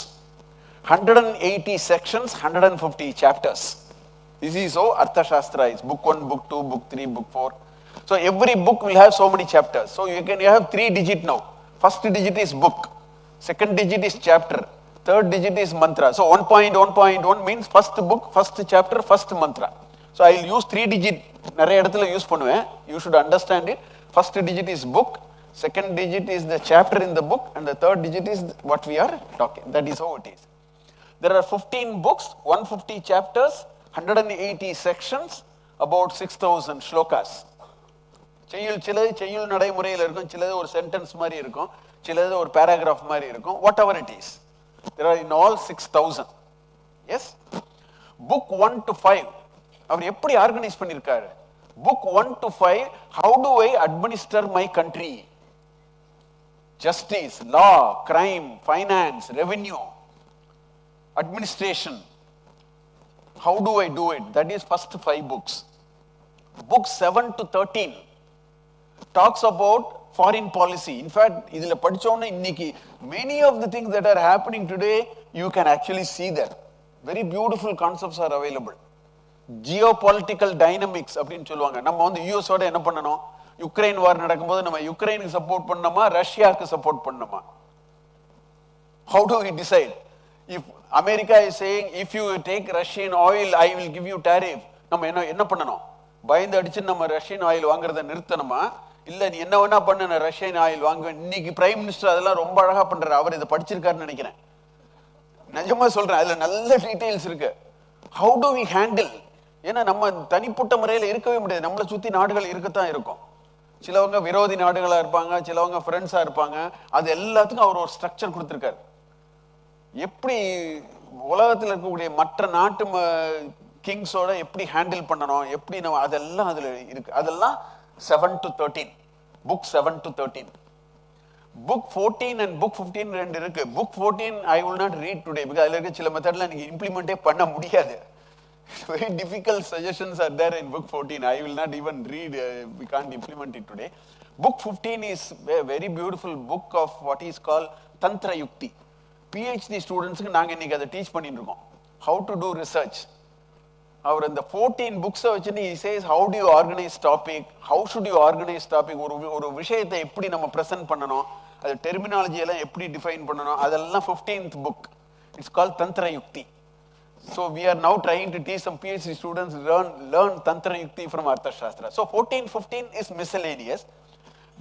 180 sections, 150 chapters. This is how Arthashastra is. Book 1, book 2, book 3, book 4. So every book will have so many chapters. So you have 3 digit now. First digit is book, second digit is chapter, third digit is mantra. So 1.1.1 means first book, first chapter, first mantra. So I will use 3 digit. நிறைய இடத்துல use பண்ணுவேன். You should understand it. First digit is book, second digit is the chapter in the book, and the third digit is what we are talking. That is how it is. There are 15 books, 150 chapters, 180 sections, about 6,000 shlokas. சிலது செய்யுள் நடைமுறையில் இருக்கும், சிலது ஒரு sentence மாதிரி இருக்கும், சிலது ஒரு பேராகிராஃப் மாதிரி இருக்கும். Whatever it is, there are in all 6,000. Yes. Book 1 to 5 அவர் எப்படி ஆர்கனைஸ் பண்ணிருக்காரு? Book 1 to 5, how do I administer my country? Justice, law, crime, finance, revenue, administration. How do I do it? That is first 5 books. Book 7 to 13 talks about foreign policy. In fact, idhila padichona inniki many of the things that are happening today, you can actually see that. Very beautiful concepts are available. Geopolitical dynamics அப்படினு சொல்லுவாங்க. நம்ம வந்து US ஓட என்ன பண்ணனும்? Ukraine வார் நடக்கும்போது நம்ம யுக்ரைனுக்கு support பண்ணணுமா, ரஷ்யாக்கு சப்போர்ட் பண்ணணுமா? How do we decide? If America is saying, if you take Russian oil, I will give you tariff. நம்ம என்ன பண்ணணும்? பயந்து அடிச்சு நம்ம ரஷ்யன் ஆயில் வாங்குறத நிறுத்தணுமா? இல்ல நீ என்ன வேணா பண்ணு, நான் ரஷ்யன் ஆயில் வாங்குவேன். இன்னைக்கு பிரைம் மினிஸ்டர் அதெல்லாம் ரொம்ப அழகா பண்றாரு. அவர் இதை படிச்சிருக்காருன்னு நினைக்கிறேன். நிஜமா சொல்றேன், அதுல நல்ல டீடைல்ஸ் இருக்கு. How do we handle? ஏன்னா நம்ம தனிப்பட்ட முறையில் இருக்கவே முடியாது. நம்மளை சுத்தி நாடுகள் இருக்கத்தான் இருக்கும். சிலவங்க விரோதி நாடுகளா இருப்பாங்க, சிலவங்க ஃப்ரெண்ட்ஸா இருப்பாங்க. அது எல்லாத்துக்கும் அவர் ஒரு ஸ்ட்ரக்சர் கொடுத்திருக்காரு. எப்படி உலகத்தில் இருக்கக்கூடிய மற்ற நாட்டு கிங்ஸோட எப்படி ஹேண்டில் பண்ணணும், எப்படி நம்ம அதெல்லாம் அதுல இருக்கு. அதெல்லாம் 7 to 13, book 7 to 13. book 14 and book 15 ரெண்டு இருக்கு. book 14 I will not read today because அதுல இருக்க சில மெத்தட்ல நீங்க இம்ப்ளிமெண்டே பண்ண முடியாது. Very difficult suggestions are there in book 14. I will not even read, we can't implement it today. book 15 is a very beautiful book of what is called Tantra Yukti. PhD students-க்கு நாங்க இன்னைக்கு அதை டீச் பண்ணிட்டு இருக்கோம். How to do research. அவர் இந்த 14 books வச்சுட்டு he says how do you organize topic, how should you organize topic, ஒரு விஷயத்தை எப்படி நம்ம பிரசன்ட் பண்ணணும், அது டெர்மினாலஜி எல்லாம் எப்படி டிஃபைன் பண்ணணும், அதெல்லாம் 15th book. It's called Tantra Yukti. So we are now trying to teach some PhD students learn Tantra Yukti from Arthashastra. So 14, 15 is miscellaneous.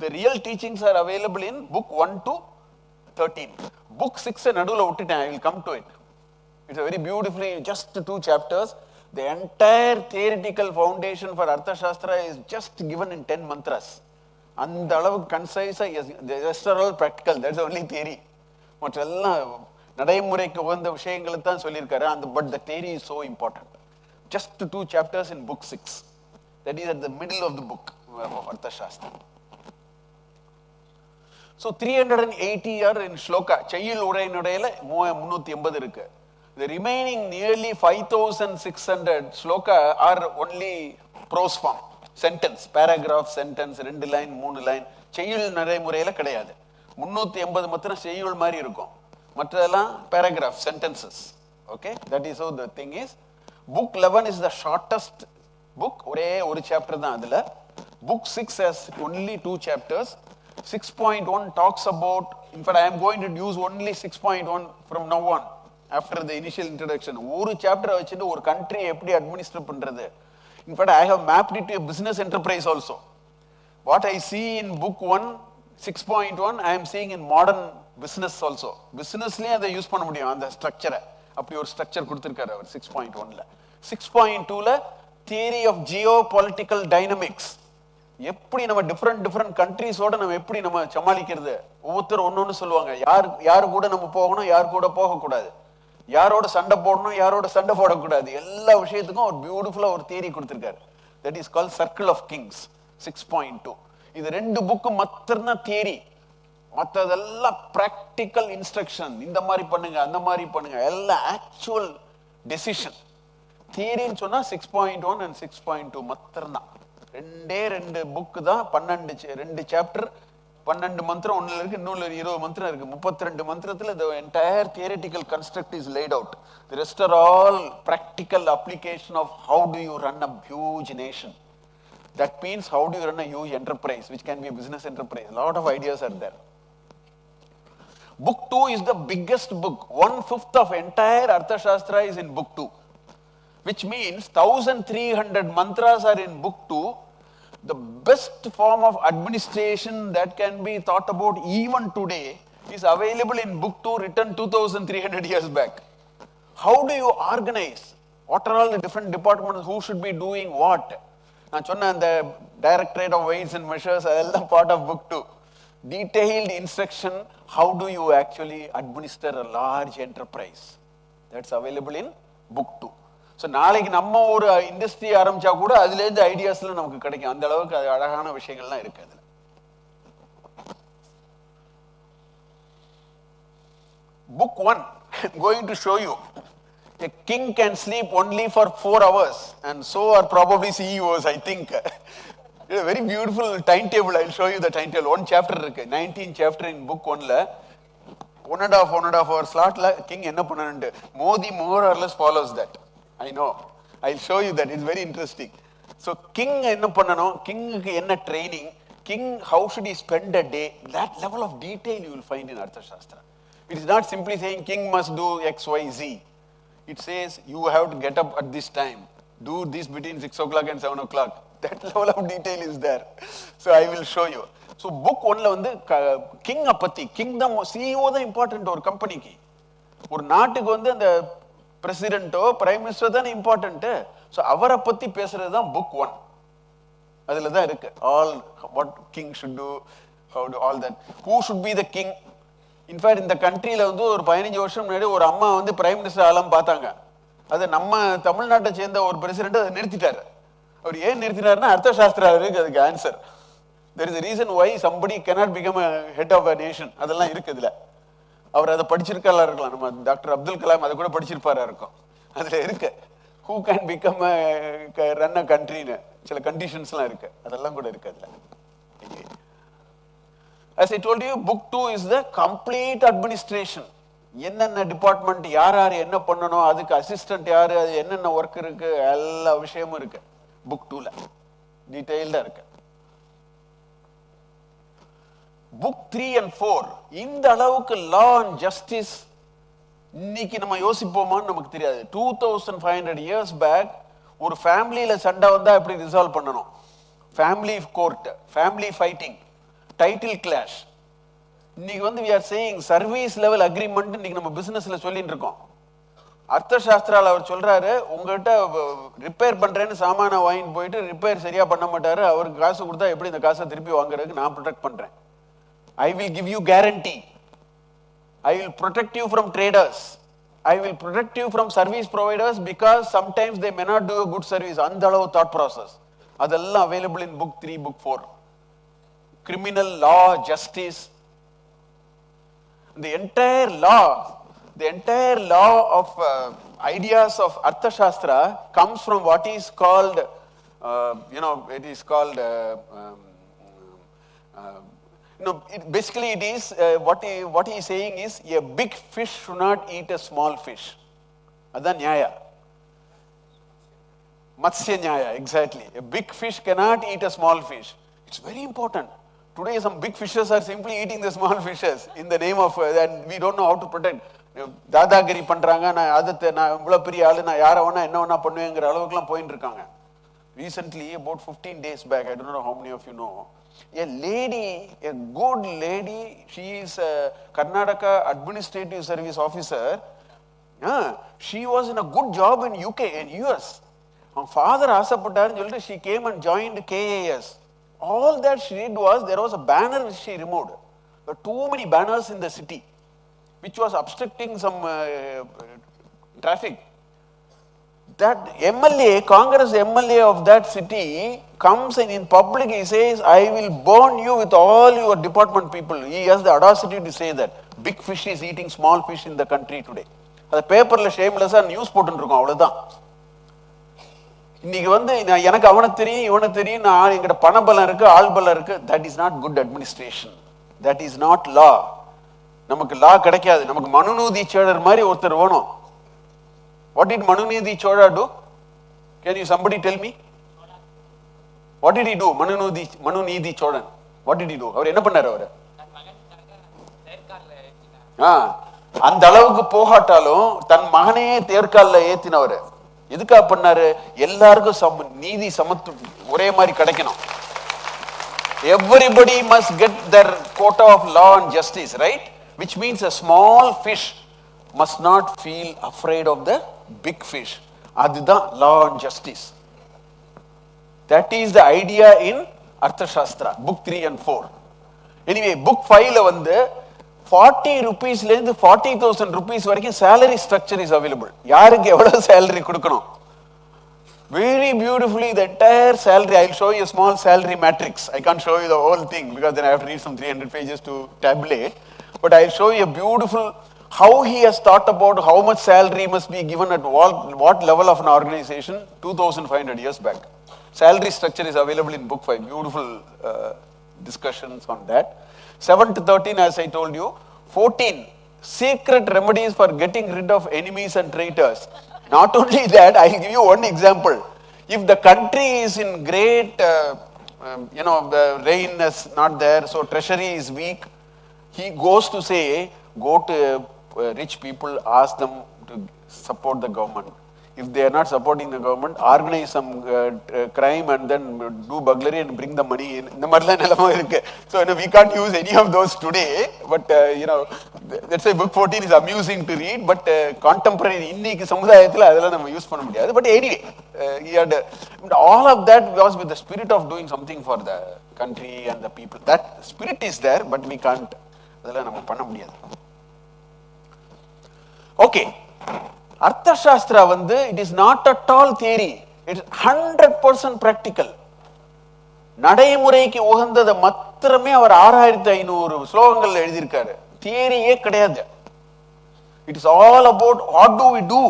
The real teachings are available in book 1 to 13. Book 6 nadula vittiten, I will come to it. It's a very beautifully, just 2 chapters. The entire theoretical foundation for Arthashastra is just given in 10 mantras. And the concise, the rest are all practical. That's only theory. நடைமுறைக்கு உகந்த விஷயங்களை தான் சொல்லியிருக்காரு. But the theory is so important. Just 2 chapters in book 6. That is at the middle of the book of Arthashastra. So 380 are in shloka. Chayil உரையினுடையில 380 இருக்கு. The remaining nearly 5600 shloka are only prose form, sentence, paragraph, sentence, 2 line, 3 line. செய்யுள் நடைமுறையில கிடையாது. 380 மாத்திரம் செய்யுள் மாதிரி இருக்கும். மற்றதெல்லாம் paragraph, sentences. Okay, that is how the thing is. Book 11 is the shortest book. ஒரே ஒரு chapter தான் அதுல. Book 6 has only 2 chapters. 6.1 talks about, in fact I am going to use only 6.1 from now on. After the initial introduction, ஒரு chapter வச்சுட்டு ஒரு country எப்படி administer பண்றது. In fact, I have mapped it to a business enterprise also. What I see in book 1, 6.1, I am seeing in modern business also. Businessலயே அதை use பண்ண முடியும் அந்த ஸ்ட்ரக்சரை. அப்படி ஒரு ஸ்ட்ரக்சர் கொடுத்திருக்காரு அவர் 6.1ல. 6.2ல தியரி ஆஃப் ஜியோபாலிட்டிக்கல் டைனமிக்ஸ். எப்படி நம்ம டிஃபரெண்ட் கண்ட்ரீஸோட நம்ம எப்படி நம்ம சமாளிக்கிறது. ஒவ்வொருத்தர் ஒன்னொன்னு சொல்லுவாங்க. யாரு கூட நம்ம போகணும், யார் கூட போகக்கூடாது, யாரோட சண்டை போடணும், யாரோட சண்டை போடக்கூடாது, எல்லா விஷயத்துக்கும் ஒரு பியூட்டிஃபுல்லா ஒரு தியரி கொடுத்திருக்காரு. That is called circle of kings 6.2. இது 2 புக்கு மாத்திரம் தியரி, மற்றதெல்லாம் பிராக்டிக்கல் இன்ஸ்ட்ரக்ஷன். இந்த மாதிரி பண்ணுங்க, அந்த மாதிரி பண்ணுங்க, எல்லாம் ஆக்சுவல் டெசிஷன். தியரின்னு சொன்னா 6.1 and 6.2 மாத்திரம் தான். 2 புக்கு தான். 2 சாப்டர், 12 மந்திரம் ஒண்ணுல இருக்கு, இன்னொரு 20 மந்திரம் இருக்கு. 32 மந்திரத்துல the entire theoretical construct is laid out. The rest are all practical application of how do you run a huge nation. That means how do you run a huge enterprise, which can be a business enterprise. A lot of ideas are there. Book 2 is the biggest book. 1/5 of entire Arthashastra is in book 2. Which means 1300 mantras are in book 2. The best form of administration that can be thought about even today is available in book 2, written 2300 years back. How do you organize? What are all the different departments? Who should be doing what? நான் சொன்ன அந்த Directorate of Weights and Measures, அதெல்லாம் part of book 2. Detailed instruction, how do you actually administer a large enterprise? That's available in book 2. So நாளைக்கு நம்ம ஒரு industry ஆரம்பிச்சா கூட அதுலேருந்து ஐடியாஸ்லாம் நமக்கு கிடைக்கும். அந்த அளவுக்கு அது அழகான விஷயங்கள்லாம் இருக்கு அதுல. Book 1, I'm going to show you. A king can sleep only for 4 hours, and so are probably CEOs, I think. It's a very beautiful timetable. I'll show you the timetable. One chapter இருக்கு, 19 chapter in book 1ல 1.5 hour slotல king என்ன பண்ணாரு. Modi more or less follows that. I know. I'll show you that. It's very interesting. So king என்ன பண்ணணும், kingக்கு என்ன training, king how should he spend a day, that level of detail you will find in Arthashastra. It is not simply saying king must do X, Y, Z. It says you have to get up at this time, do this between 6 o'clock and 7 o'clock. That level of detail is there. So I will show you. So book 1ல வந்து king பத்தி, kingdom CEO தான் important ஒரு கம்பெனிக்கு. ஒரு நாட்டுக்கு வந்து அந்த பிரசிடென்ட்டோ பிரைம் மினிஸ்டர் தான் இம்பார்ட்டன்ட். ஸோ அவரை பத்தி பேசுறது தான் புக் 1. அதுல தான் இருக்கு all what king should do, how to all that, who should be the king. In fact இந்த கண்ட்ரியில வந்து ஒரு 15 வருஷம் முன்னாடி ஒரு அம்மா வந்து பிரைம் மினிஸ்டர் ஆலாம் பார்த்தாங்க. அது நம்ம தமிழ்நாட்டை சேர்ந்த ஒரு பிரசிடென்ட் அதை நிறுத்திட்டாரு. அவர் ஏன் நிறுத்தினாருன்னா அர்த்தசாஸ்திரா இருக்கு அதுக்கு answer. There is a reason why somebody cannot become a head of a nation. அதெல்லாம் இருக்கு இதுல. அவர் அதை படிச்சிருக்கலாம் இருக்கலாம். நம்ம டாக்டர் அப்துல் கலாம் அதை கூட படிச்சிருப்பாரா இருக்கும். அதுல இருக்கு who can become a run a countryன்னு சில கண்டிஷன்ஸ்லாம் இருக்கு. அதெல்லாம் கூட இருக்கு அதுல. As I told you, book 2 is the complete administration. என்னென்ன டிபார்ட்மெண்ட் யார் யார் என்ன பண்ணணும், அதுக்கு அசிஸ்டன்ட் யாரு, அது என்னென்ன ஒர்க் இருக்கு, எல்லா விஷயமும் இருக்கு புக் 2ல டீடைல்டா இருக்கு. புக் 3 and 4 இந்த அளவுக்கு லா அண்ட் ஜஸ்டிஸ் இன்னைக்கு நம்ம யோசிப்போமான்னு நமக்கு தெரியாது. 2500 years பேக் ஒரு ஃபேமிலியில சண்டை வந்தா எப்படி ரிசால்வ் பண்ணணும், family court, family fighting, title clash. இன்னைக்கு வந்து we are saying service level agreement இன்னைக்கு நம்ம பிசினஸ்ல சொல்லிட்டு இருக்கோம். அர்த்தசாஸ்திரால அவர் சொல்றாரு, உங்ககிட்ட ரிப்பேர் பண்றேன்னு சாமான வாங்கிட்டு போயிட்டு ரிப்பேர் சரியா பண்ண மாட்டாரு, அவருக்கு காசு கொடுத்தா எப்படி இந்த காசை திருப்பி வாங்குறதுக்கு நான் ப்ரொடெக்ட் பண்றேன். I will give you guarantee. I will protect you from traders. I will protect you from service providers because sometimes they may not do a good service. அந்த அளவு thought process. அதெல்லாம் available in book 3, book 4. Criminal law, justice. The entire law of ideas of Arthashastra comes from what is called, it is called, basically it is, what he is saying is, a big fish should not eat a small fish. Adha nyaya. Matsya nyaya, exactly. A big fish cannot eat a small fish. It's very important. Today some big fishes are simply eating the small fishes in the name of, and we don't know how to protect. தாதாகிரி பண்றாங்க, நான் இவ்வளவு பெரிய ஆளு, நான் யாரை வேணா என்ன வேணா பண்ணுவேங்கிற அளவுக்குலாம் போயிட்டு இருக்காங்க. Recently, about 15 days back, I don't know how many of you know, a lady, a good lady, she is a Karnataka Administrative Service Officer. She was in a good job in UK, in US. Her father ஆசைப்பட்டாருன்னு சொல்லிட்டு she came and joined KAS. All that she did was, there was a banner which she removed. There were too many banners in the city, which was obstructing some traffic. That MLA, Congress MLA of that city comes and in public he says, I will burn you with all your department people. He has the audacity to say that. Big fish is eating small fish in the country today. அது பேப்பர்ல ஷேம்லெஸ்ஸா news போட்டுட்டு இருக்கோம், அவ்வளவுதான். இன்னைக்கு வந்து எனக்கு அவனை தெரியும் இவனை தெரியும், நான் எங்கிட்ட பணபலம் இருக்கு ஆள் பலம் இருக்கு. That is not good administration. That is not லா. நமக்கு லா கிடைக்காது. நமக்கு மனுநீதி சோழர் மாதிரி ஒருத்தர் வேணும். What did Manunidhi Choda do? Can you somebody tell me? What did he do? Manunidhi Chodan. What did he do? அவர் என்ன பண்ணாரு? அவரு அந்த அளவுக்கு போகாட்டாலும் தன் மகனையே தேர்கால்ல ஏத்தினவர். எதுக்காக பண்ணாரு? எல்லாருக்கும் நீதி சமத்து ஒரே மாதிரி கிடைக்கணும். Everybody must get their quota of law and justice, right? Which means a small fish must not feel afraid of the big fish. அதுதான் law and justice. That is the idea in Arthashastra, book 3 and 4. Anyway, book 5ல வந்து 40 rupeesல இருந்து 40,000 rupees வரைக்கும் salary structure is available. யாருக்கு எவ்வளவு salary கொடுக்கணும், Very beautifully, the entire salary, I'll show you a small salary matrix. I can't show you the whole thing because then I have to read some 300 pages to tabulate. But I'll show you a beautiful, how he has thought about how much salary must be given at what level of an organization 2,500 years back. Salary structure is available in book 5, beautiful discussions on that. 7 to 13, as I told you. 14, secret remedies for getting rid of enemies and traitors. Not only that, I'll give you one example. If the country is in great, the rain is not there, so treasury is weak, he goes to say, go to rich people, ask them to support the government. If they are not supporting the government, organize some crime and then do burglary and bring the money in. So we can't use any of those today, but that's why book 14 is amusing to read, but contemporary inniki samudayathila adala nama use panna mudiyadhu. But anyway, he had all of that was with the spirit of doing something for the country and the people. That spirit is there, but we can't adala nama panna mudiyadhu. Okay. Arthashastra, it is not at all theory. It is 100% practical. நடைமுறைக்கு உகந்தத மாத்திரமே அவர் 6500 ஸ்லோகங்கள் எழுதியிருக்காரு. தியரியே கிடையாது. It is all about what do we do.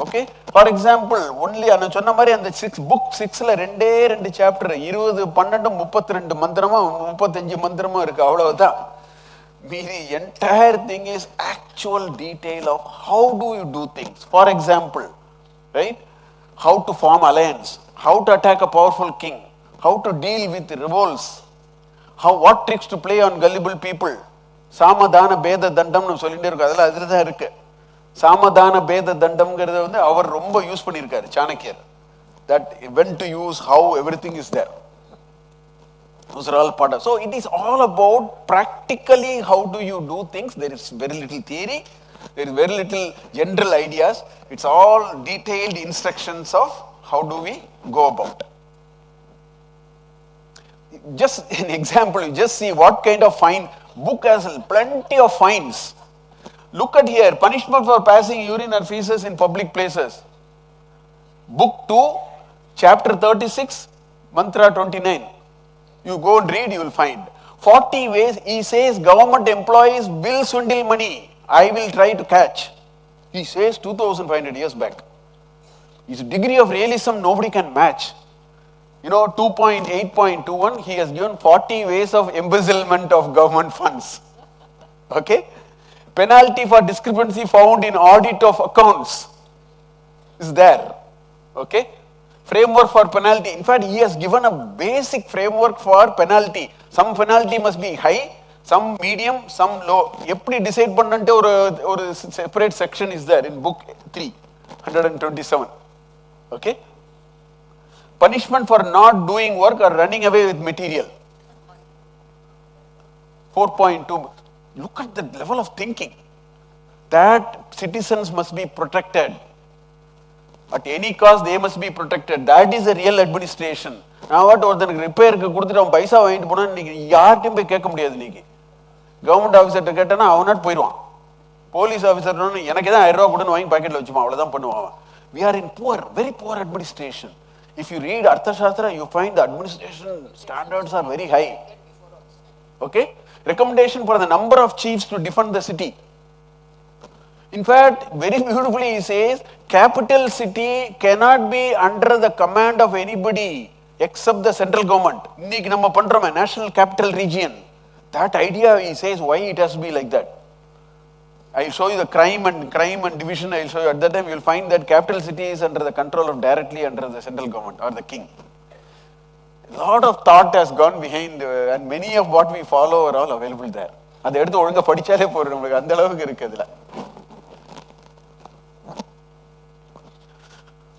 Okay? For example, only நான் சொன்ன மாதிரி அந்த book 6ல ரெண்டு சாப்டர் 20 12 32 மந்திரமா 35 மந்திரமா இருக்கு அவ்வளவுதான். The entire thing is actual detail of how do you do things. For example, right? How to form alliance, how to attack a powerful king, how to deal with revolts, what tricks to play on gullible people. Samadana Beda Dandam nu solinde irukku adala adha irukku. Samadana Beda Dandam gradha vandu avar romba use pannirukkaru Chanakya. That when to use, how everything is there. Those are all part of. So it is all about practically how do you do things. There is very little theory. There is very little general ideas. It's all detailed instructions of how do we go about. Just an example, you just see what kind of fine. Book has plenty of fines. Look at here, punishment for passing urine or feces in public places. Book 2, chapter 36, mantra 29. You go and read, you will find. 40 ways, he says government employees will swindle money. I will try to catch. He says 2500 years back. His degree of realism nobody can match. 2.8.21, he has given 40 ways of embezzlement of government funds. Okay? Penalty for discrepancy found in audit of accounts is there. Okay? Framework for penalty. In fact, he has given a basic framework for penalty. Some penalty must be high, some medium, some low. Eppadi decide pannante or separate section is there in book 3, 127. Okay? Punishment for not doing work or running away with material. 4.2. Look at the level of thinking. That citizens must be protected. At any cost, they must be protected. That is a real administration. Now, what or the repair kuduthu paisa vaangittu pona neenga yaartiyum poi kekka mudiyadhu neenga. Government officer ta kettana avanat poiruvan. Police officer nu enakku edha 1000 rupees kudunu vaangi packet la vechupa avladhaan pannuvan. We are in poor, very poor administration. If you read Arthasastra, you find the administration standards are very high. Okay? Recommendation for the number of chiefs to defend the city. In fact, very beautifully he says, capital city cannot be under the command of anybody except the central government. Inniki nama pandrome national capital region. That idea, he says, why it has to be like that. I will show you the crime and division. I will show you at that time. You will find that capital city is under the control of directly under the central government or the king. A lot of thought has gone behind, and many of what we follow are all available there. அது எடுத்து ஒழுங்கா படிச்சாலே போறோம், நமக்கு அந்த அளவுக்கு இருக்கு அதுல.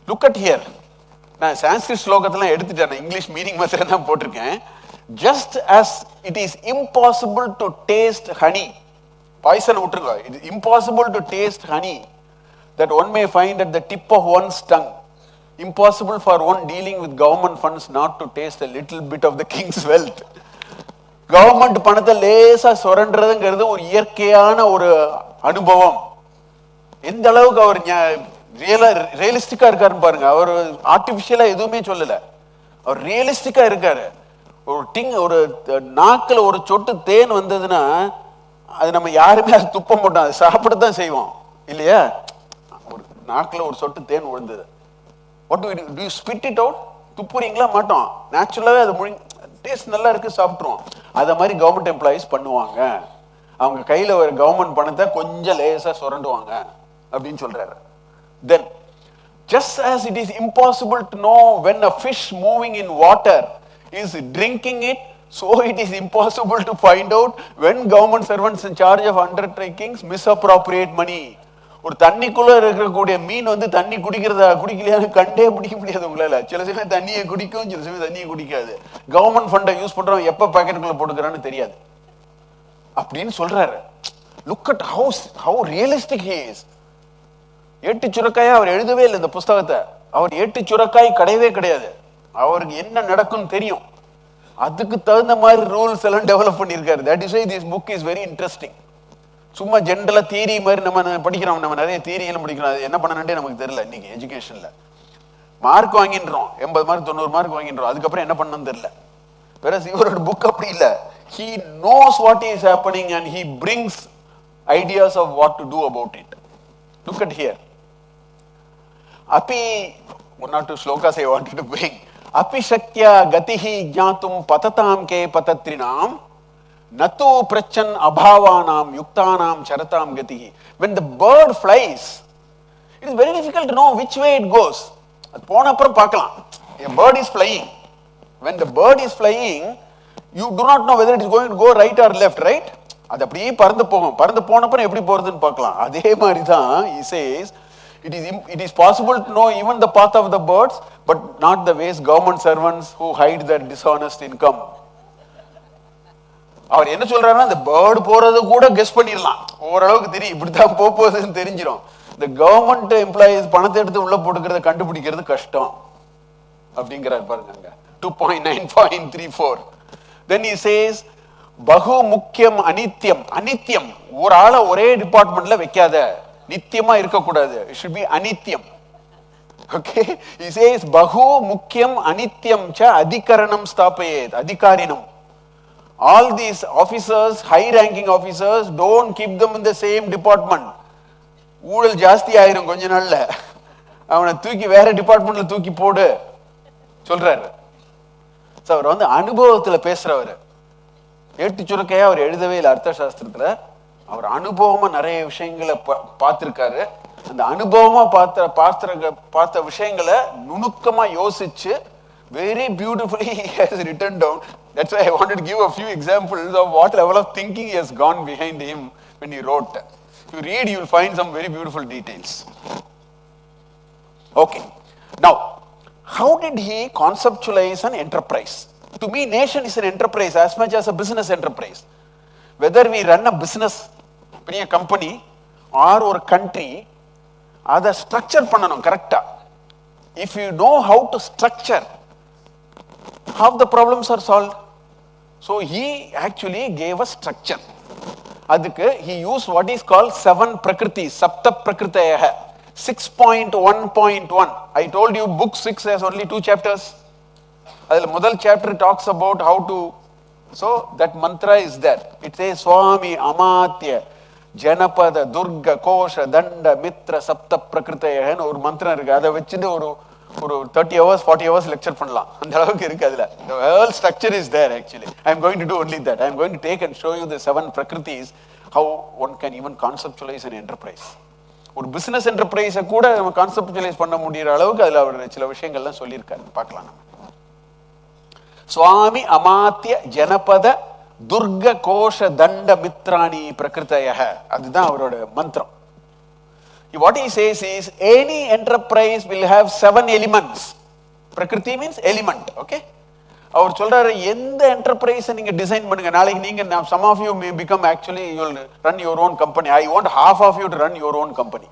Look at here. நான் சான்ஸ்கிரிட் ஸ்லோகத்தெல்லாம் எடுத்துட்டேன், இங்கிலீஷ் மீனிங் மாத்திரம் தான் போட்டிருக்கேன். Just as it is impossible to taste honey, poison விட்டுருங்க, it is impossible to taste honey that one may find at the tip of one's tongue. Impossible for one dealing with government funds not to taste a little bit of the king's wealth. Government பணத்தை லேசா சுரண்டுறதுங்கிறது ஒரு இயற்கையான ஒரு அனுபவம். எந்த அளவுக்கு அவர் ரியலிஸ்டிக்கா இருக்காருன்னு பாருங்க. அவர் ஆர்டிபிஷியலா எதுவுமே சொல்லல, அவர் ரியலிஸ்டிக்கா இருக்காரு. ஒரு நாக்குல ஒரு சொட்டு தேன் வந்ததுன்னா அது நம்ம யாருமே அது துப்ப மாட்டோம், அது சாப்பிடத்தான் செய்வோம் இல்லையா? ஒரு நாக்குல ஒரு சொட்டு தேன் விழுந்தது, what do you spit it out? துப்புறீங்களா? மாட்டோம். நேச்சுரலாவே அது டேஸ்ட் நல்லா இருக்கு, சாப்பிட்டுருவோம். அத மாதிரி கவர்மெண்ட் எம்ப்ளாயிஸ் பண்ணுவாங்க. அவங்க கையில ஒரு கவர்மெண்ட் பணத்தை கொஞ்சம் லேசா சுரண்டுவாங்க அப்படின்னு சொல்றாரு. Then just as it is impossible to know when a fish moving in water is drinking it, so it is impossible to find out when government servants in charge of undertakings misappropriate money. ஒரு தண்ணிக்குள்ள இருக்கக்கூடிய மீன் வந்து தண்ணி குடிக்கலையான்னு கண்டே பிடிக்க முடியாது உங்களால. சில சமயம் தண்ணியை குடிக்கும், சில சமயம் தண்ணியை குடிக்காது. கவர்மெண்ட் ஃபண்டை யூஸ் பண்றவன் எப்ப பாக்கெட்டுக்குள்ள போட்டுக்கிறான்னு தெரியாது அப்படின்னு சொல்றாரு. Look at how realistic he is. ஏட்டு சுரக்காயா அவர் எழுதவே இல்லை இந்த புஸ்தகத்தை. அவர் ஏட்டு சுரக்காய் கிடையவே கிடையாது. அவருக்கு என்ன நடக்கும்னு தெரியும், அதுக்கு தகுந்த மாதிரி ரூல்ஸ் எல்லாம் டெவலப் பண்ணியிருக்காரு. That is why this book is very interesting. சும்மா ஜென்ரலா தியரி மாதிரி நம்ம படிக்கிறோம், நம்ம நிறைய தியரியெல்லாம் படிக்கிறோம், அது என்ன பண்ணணும்னே நமக்கு தெரியல. இன்னைக்கு எஜுகேஷன்ல மார்க் வாங்கின்றோம், 80 மார்க் 90 மார்க் வாங்கின்றோம், அதுக்கப்புறம் என்ன பண்ணணும்னு தெரியல. வேற இவரோட புக் அப்படி இல்லை. He knows what is happening and he brings ideas of what to do about it. Look at here. Api, one or two slokas I wanted to bring. Api shakya gatihi jnatum patatam ke patatrinam natu prachan abhavanam yuktanam charatam gatihi. When the bird flies, it is very difficult to know which way it goes. அது போன அப்புறம் பார்க்கலாம். A bird is flying. When the bird is flying, you do not know whether it is going to go right or left, right? அது அப்படியே பறந்து போகும். பறந்து போன அப்புறம் எப்படி போறதுன்னு பார்க்கலாம். அதே மாதிரி தான் he says it is possible to know even the path of the birds, but not the ways government servants who hide their dishonest income. அவர் என்ன சொல்றாருன்னா, அந்த பேர்டு போறது கூட கெஸ் பண்ணிடலாம், ஓரளவுக்கு தெரியும், இப்படித்தான் போகுதுன்னு தெரிஞ்சிடும். இந்த கவர்மெண்ட் எம்ப்ளாயிஸ் பணத்தை எடுத்து உள்ள போட்டுக்கிறத கண்டுபிடிக்கிறது கஷ்டம் அப்படிங்கிறார் பாருங்க. 2.9.34. Then he says பகு முக்கியம் அனித்யம். அனித்யம், ஒரு ஆளை ஒரே டிபார்ட்மெண்ட்ல வைக்காத, நித்தியமா இருக்கக்கூடாது. It should be அனித்யம். Okay, he says பகு முக்கியம் அனித்யம் ச அதிகரணம் ஸ்தாபயேத். அதிகாரினம், all these officers, high ranking officers, don't keep them in the same department. ஊழல் ஜாஸ்தி ஆயிரும் கொஞ்ச நாள்ல, அவனை தூக்கி வேற டிபார்ட்மெண்ட்ல தூக்கி போடு சொல்றாரு. அவர் வந்து அனுபவத்துல பேசுறவர். ஏட்டு சுரக்கையா அவர் எழுதவே இல்லை அர்த்தசாஸ்திரத்துல, அவர் அனுபவமா நிறைய விஷயங்களை பார்த்திருக்காரு. அந்த அனுபவமா பார்த்த விஷயங்களை நுணுக்கமா யோசிச்சு very beautifully he has written down. That's why I wanted to give a few examples of what level of thinking he has gone behind him when he wrote. If you read, you will find some very beautiful details. Okay, now how did he conceptualize an enterprise? To me, nation is an enterprise as much as a business enterprise. Whether we run a business, a company or a country, அதை structure பண்ணணும் கரெக்டா. If you know how to structure, half the problems are solved. So he actually gave a structure. அதுக்கு he used what is called 7 prakriti, sapta prakritayah. 6.1.1. I told you book 6 has only 2 chapters. அதில் முதல் chapter talks about how to, so that mantra is there. It says Swami Amatya Janapada Durga Kosha Danda Mitra Sapta Prakritayah ஒரு மந்திரம் இருக்கு. அதை வச்சுட்டு ஒரு 30 hours 40 hours lecture பண்ணலாம், அந்த அளவுக்கு இருக்கு அதுல. The whole structure is there actually. I am going to do only that. I am going to take and show you the 7 prakritis, how one can even conceptualize an enterprise. ஒரு business என்டர்பிரைஸை கூட நம்ம conceptualise பண்ண முடியற அளவுக்கு அதுல அவர் சில விஷயங்கள்லாம் சொல்லியிருக்காரு, பார்க்கலாம் நம்ம. சுவாமி அமாத்திய ஜனபத துர்க கோஷ தண்ட மித்ராணி பிரகிருதயஹ, அதுதான் அவரோட மந்திரம். What he says is any enterprise will have 7 elements. Prakriti means element, okay? அவர் சொல்றாரு எந்த என்டர்பிரைஸ் நீங்க டிசைன் பண்ணுங்க, நாளைக்கு நீங்க some of you may become actually you will run your own company. I want half of you to run your own company.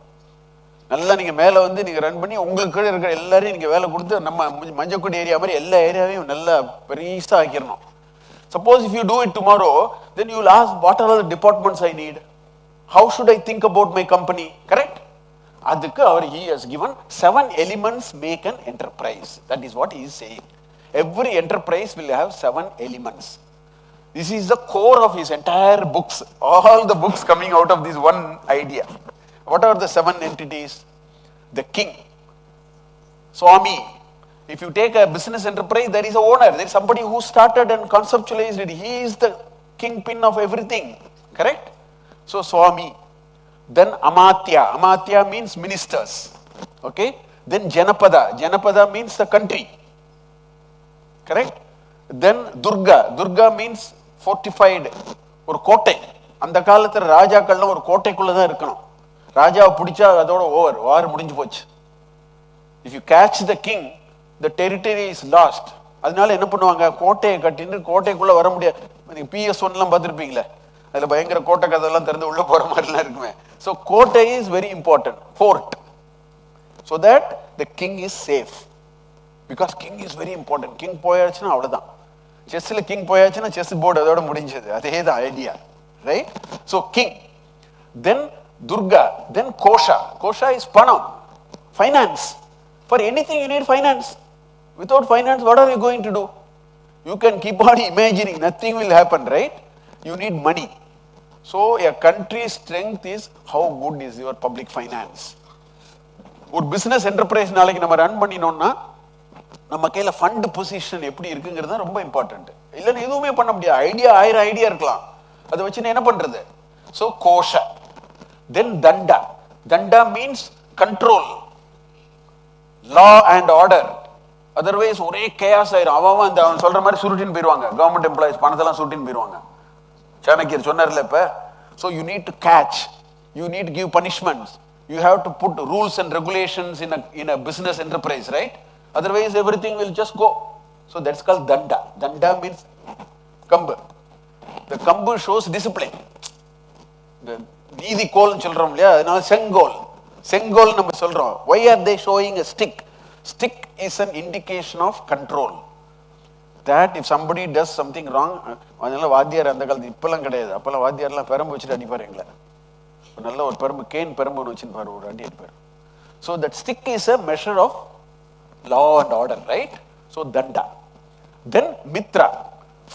நல்லா நீங்க மேல வந்து நீங்க ரன் பண்ணி உங்களுக்கு கீழ இருக்கிற எல்லாரையும் நீங்க வேலை கொடுத்து நம்ம மஞ்சக்குடி ஏரியா மாதிரி எல்லா ஏரியாவையும் நல்லா பெருசா ஆக்கிரணும். Suppose if you do it tomorrow, then you will ask what are all the departments I need? How should I think about my company? Correct? He has given 7 elements make an enterprise. That is what he is saying. Every enterprise will have 7 elements. This is the core of his entire books. All the books coming out of this one idea. What are the 7 entities? The king, Swami. If you take a business enterprise, there is a owner. There is somebody who started and conceptualized it. He is the kingpin of everything. Correct? So Swami. Then Amatya. Amatya means ministers. Okay? Then Janapada. Janapada means the country. Correct? Then Durga. Durga means fortified. Or kote. அந்த காலத்துல ராஜாக்கள்லாம் ஒரு கோட்டைக்குள்ள தான் இருக்கணும். ராஜாவை பிடிச்சா அதோட over, வார் முடிஞ்சு போச்சு. If you catch the king, the territory is lost. அதனால என்ன பண்ணுவாங்க, கோட்டையை கட்டின்னு கோட்டைக்குள்ள வர முடியாது. PS1 பார்த்துருப்பீங்களே, அதில் பயங்கர கோட்டை கதெல்லாம் திறந்து உள்ள போற மாதிரிலாம் இருக்குமே. ஸோ கோட்டை is very important, fort, so that the king is safe. Because king is very important. King போயாச்சுன்னா அவ்வளோதான். செஸ்ஸில் கிங் போயாச்சுன்னா செஸ் போர்டு அதோட முடிஞ்சது. அதே தான் idea, right? So king, then Durga, then Kosha. Kosha is Panam, finance. For anything you need finance. Without finance, what are you going to do? You can keep on imagining, nothing will happen, right? You need money. So a country's strength is how good is your public finance. ஒரு business enterprise நாளைக்கு நம்ம run பண்ணினோம்னா நம்ம கையில் fund position எப்படி இருக்குங்கிறது தான் ரொம்ப important. இல்லைன்னா எதுவுமே பண்ண முடியாது. ஐடியா 1000 ஐடியா இருக்கலாம், அதை வச்சு என்ன பண்றது? So Gosha. Then Danda. Danda means control, law and order. Otherwise ஒரே கேஸ் ஆயிரும். அவன் சொல்ற மாதிரி சுருட்டின்னு போயிடுவாங்க. கவர்மெண்ட் எம்ப்ளாயிஸ் பணத்தெல்லாம் சுருட்டின்னு போயிடுவாங்க. சாணக்கியர் சொன்னார்ல இப்ப. So you need to catch, you need to give punishments, you have to put rules and regulations in a business enterprise, right? Otherwise everything will just go. So that's called Danda. Danda means கம்பு. The கம்பு shows discipline. நீதி கோல்னு சொல்றோம் இல்லையா, அதனால செங்கோல். செங்கோல் நம்ம சொல்றோம். Why are they showing a stick? Stick is an indication of control. That if somebody does something wrong, அதனால வாத்தியார் அந்த காலத்து இப்பெல்லாம் கிடையாது. அப்பெல்லாம் வாத்தியார்லாம் பெரம்பு வச்சுட்டு அடிப்பாரு எங்களை. நல்ல ஒரு பெரம்பு, கேன் பெரம்பு வச்சுன்னு பாரு, ஒரு அடி அடிப்பாரு. So that stick is a measure of law and order, right? So Danda. Then Mitra.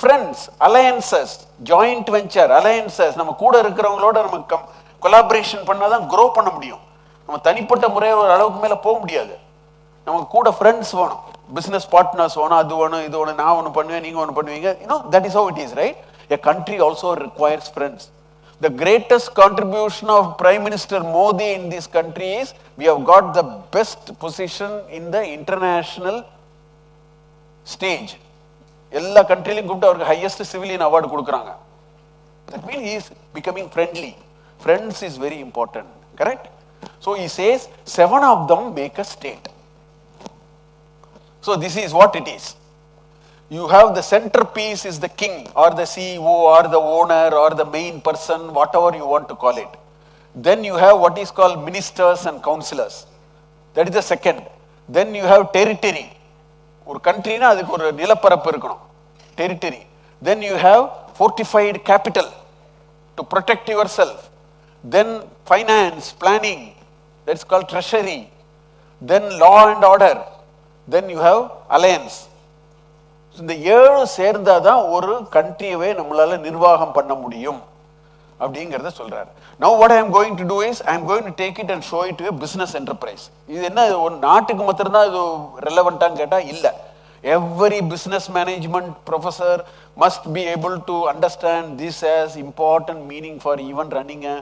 Friends, alliances, joint venture, alliances. நம்ம கூட இருக்கிறவங்களோட நம்ம கொலாபரேஷன் பண்ணாதான் க்ரோ பண்ண முடியும். நம்ம தனிப்பட்ட முறையில் ஒரு அளவுக்கு மேலே போக முடியாது. நமக்கு கூட ஃப்ரெண்ட்ஸ் வேணும், பிஸ்னஸ் பார்ட்னர்ஸ் வேணும், அது வேணும் இது வேணும். நான் ஒன்று பண்ணுவேன், நீங்கள் ஒன்று பண்ணுவீங்க. That is how it is, right? A country also requires friends. The greatest contribution of Prime Minister Modi in this country is we have got the best position in the international stage. எல்லா கண்ட்ரிலையும் கூப்பிட்டு அவருக்கு highest civilian award கொடுக்குறாங்க. That means he is becoming friendly. Friends is very important, correct? So he says 7 of them make a state. So this is what it is. You have the centerpiece is the king or the CEO or the owner or the main person, whatever you want to call it. Then you have what is called ministers and councillors. That is the second. Then you have territory. ஒரு கண்ட்ரினா அதுக்கு ஒரு நிலப்பரப்பு இருக்கணும், territory. Then you have fortified capital to protect your self. Then finance, planning, that's called treasury. Then law and order. Then you have alliance. இந்த 7 சேர்ந்தாதான் ஒரு கண்ட்ரியவே நம்மளால நிர்வாகம் பண்ண முடியும் அப்படிங்கிறத சொல்றாரு. Now what I am going to do is I am going to take it and show it to a business enterprise. இது என்ன ஒரு நாட்டுக்கு மாத்திரம் தான் இது ரெலவென்ட்டான்னு கேட்டா இல்ல. Every business management professor must be able to understand this as important meaning for even running a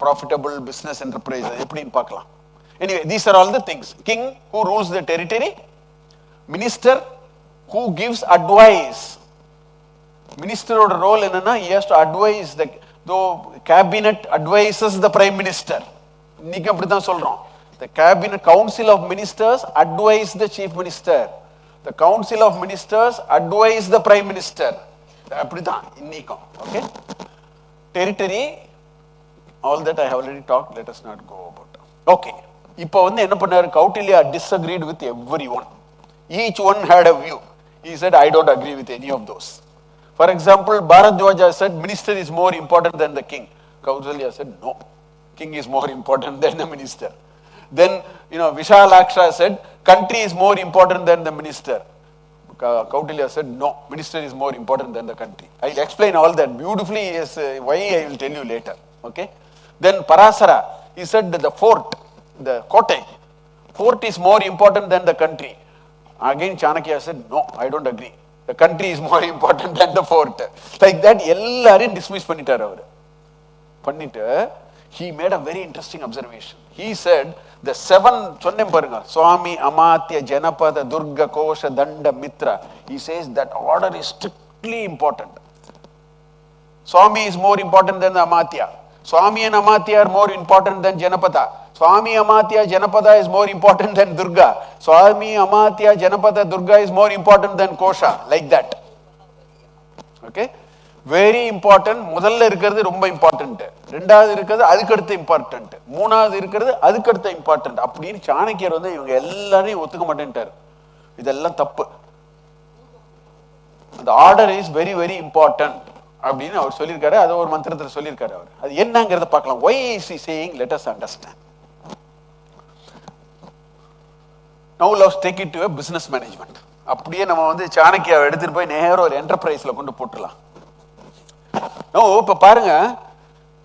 profitable business enterprise. எப்படின்னு பார்க்கலாம். Anyway, these are all the things. King who rules the territory, minister who gives advice. Minister ஓட role என்னன்னா he has to advise the though cabinet advises the prime minister. இன்னைக்கு அப்படிதான் சொல்றோம். The cabinet council of ministers advise the chief minister. The council of ministers advise the prime minister. அப்படிதான் இன்னைக்கும். Okay? Territory, all that I have already talked, let us not go about. Okay. இப்போ வந்து என்ன பண்ணாரு, Kautilya disagreed with everyone. Each one had a view. He said, I don't agree with any of those. For example, Bharadwaja said, minister is more important than the king. Kausalya said, no, king is more important than the minister. Then, Vishalaksha said, country is more important than the minister. Kautilya said, no, minister is more important than the country. I'll explain all that beautifully, yes, why I will tell you later. Okay. Then Parasara, he said that the fort, the fort is more important than the country. Again Chanakya said, no, I don't agree. The country is more important than the fort. Like that, ellarum dismiss பண்ணிட்டார் அவர். பண்ணிட்டு, he made a very interesting observation. He said, the 7, சொன்னேன் பாருங்க, Swami, Amatya, Janapada, Durga, Kosha, Danda, Mitra. He says that order is strictly important. Swami is more important than the Amatya. Swami and Amatya are more important than Janapada. Swami, Amatya, Janapada is more important than Durga. Swami, Amatya, Janapada, Durga is more important than Kosha. Like that. Okay? Very important. முதல்ல இருக்கிறது ரொம்ப important, ரெண்டாவது இருக்கிறது அதுக்கடுத்து important, மூணாவது இருக்கிறது அதுக்கடுத்து important அப்படின்னு சாணக்கியர் வந்து இவங்க எல்லாரையும் ஒத்துக்க மாட்டேன்ட்டார். இதெல்லாம் தப்பு. The order is very very important அப்படின்னு அவர் சொல்லியிருக்காரு. அதை ஒரு மந்திரத்தில் சொல்லியிருக்காரு அவர். அது என்னங்கிறத பார்க்கலாம். Why is he saying? Let us understand. Now let's take it to a business management. அப்படியே நம்ம வந்து சாணக்கியாவை எடுத்துட்டு போய் நேரம் ஒரு என்டர்பிரைஸ்ல கொண்டு போட்டுடலாம். இப்போ பாருங்க,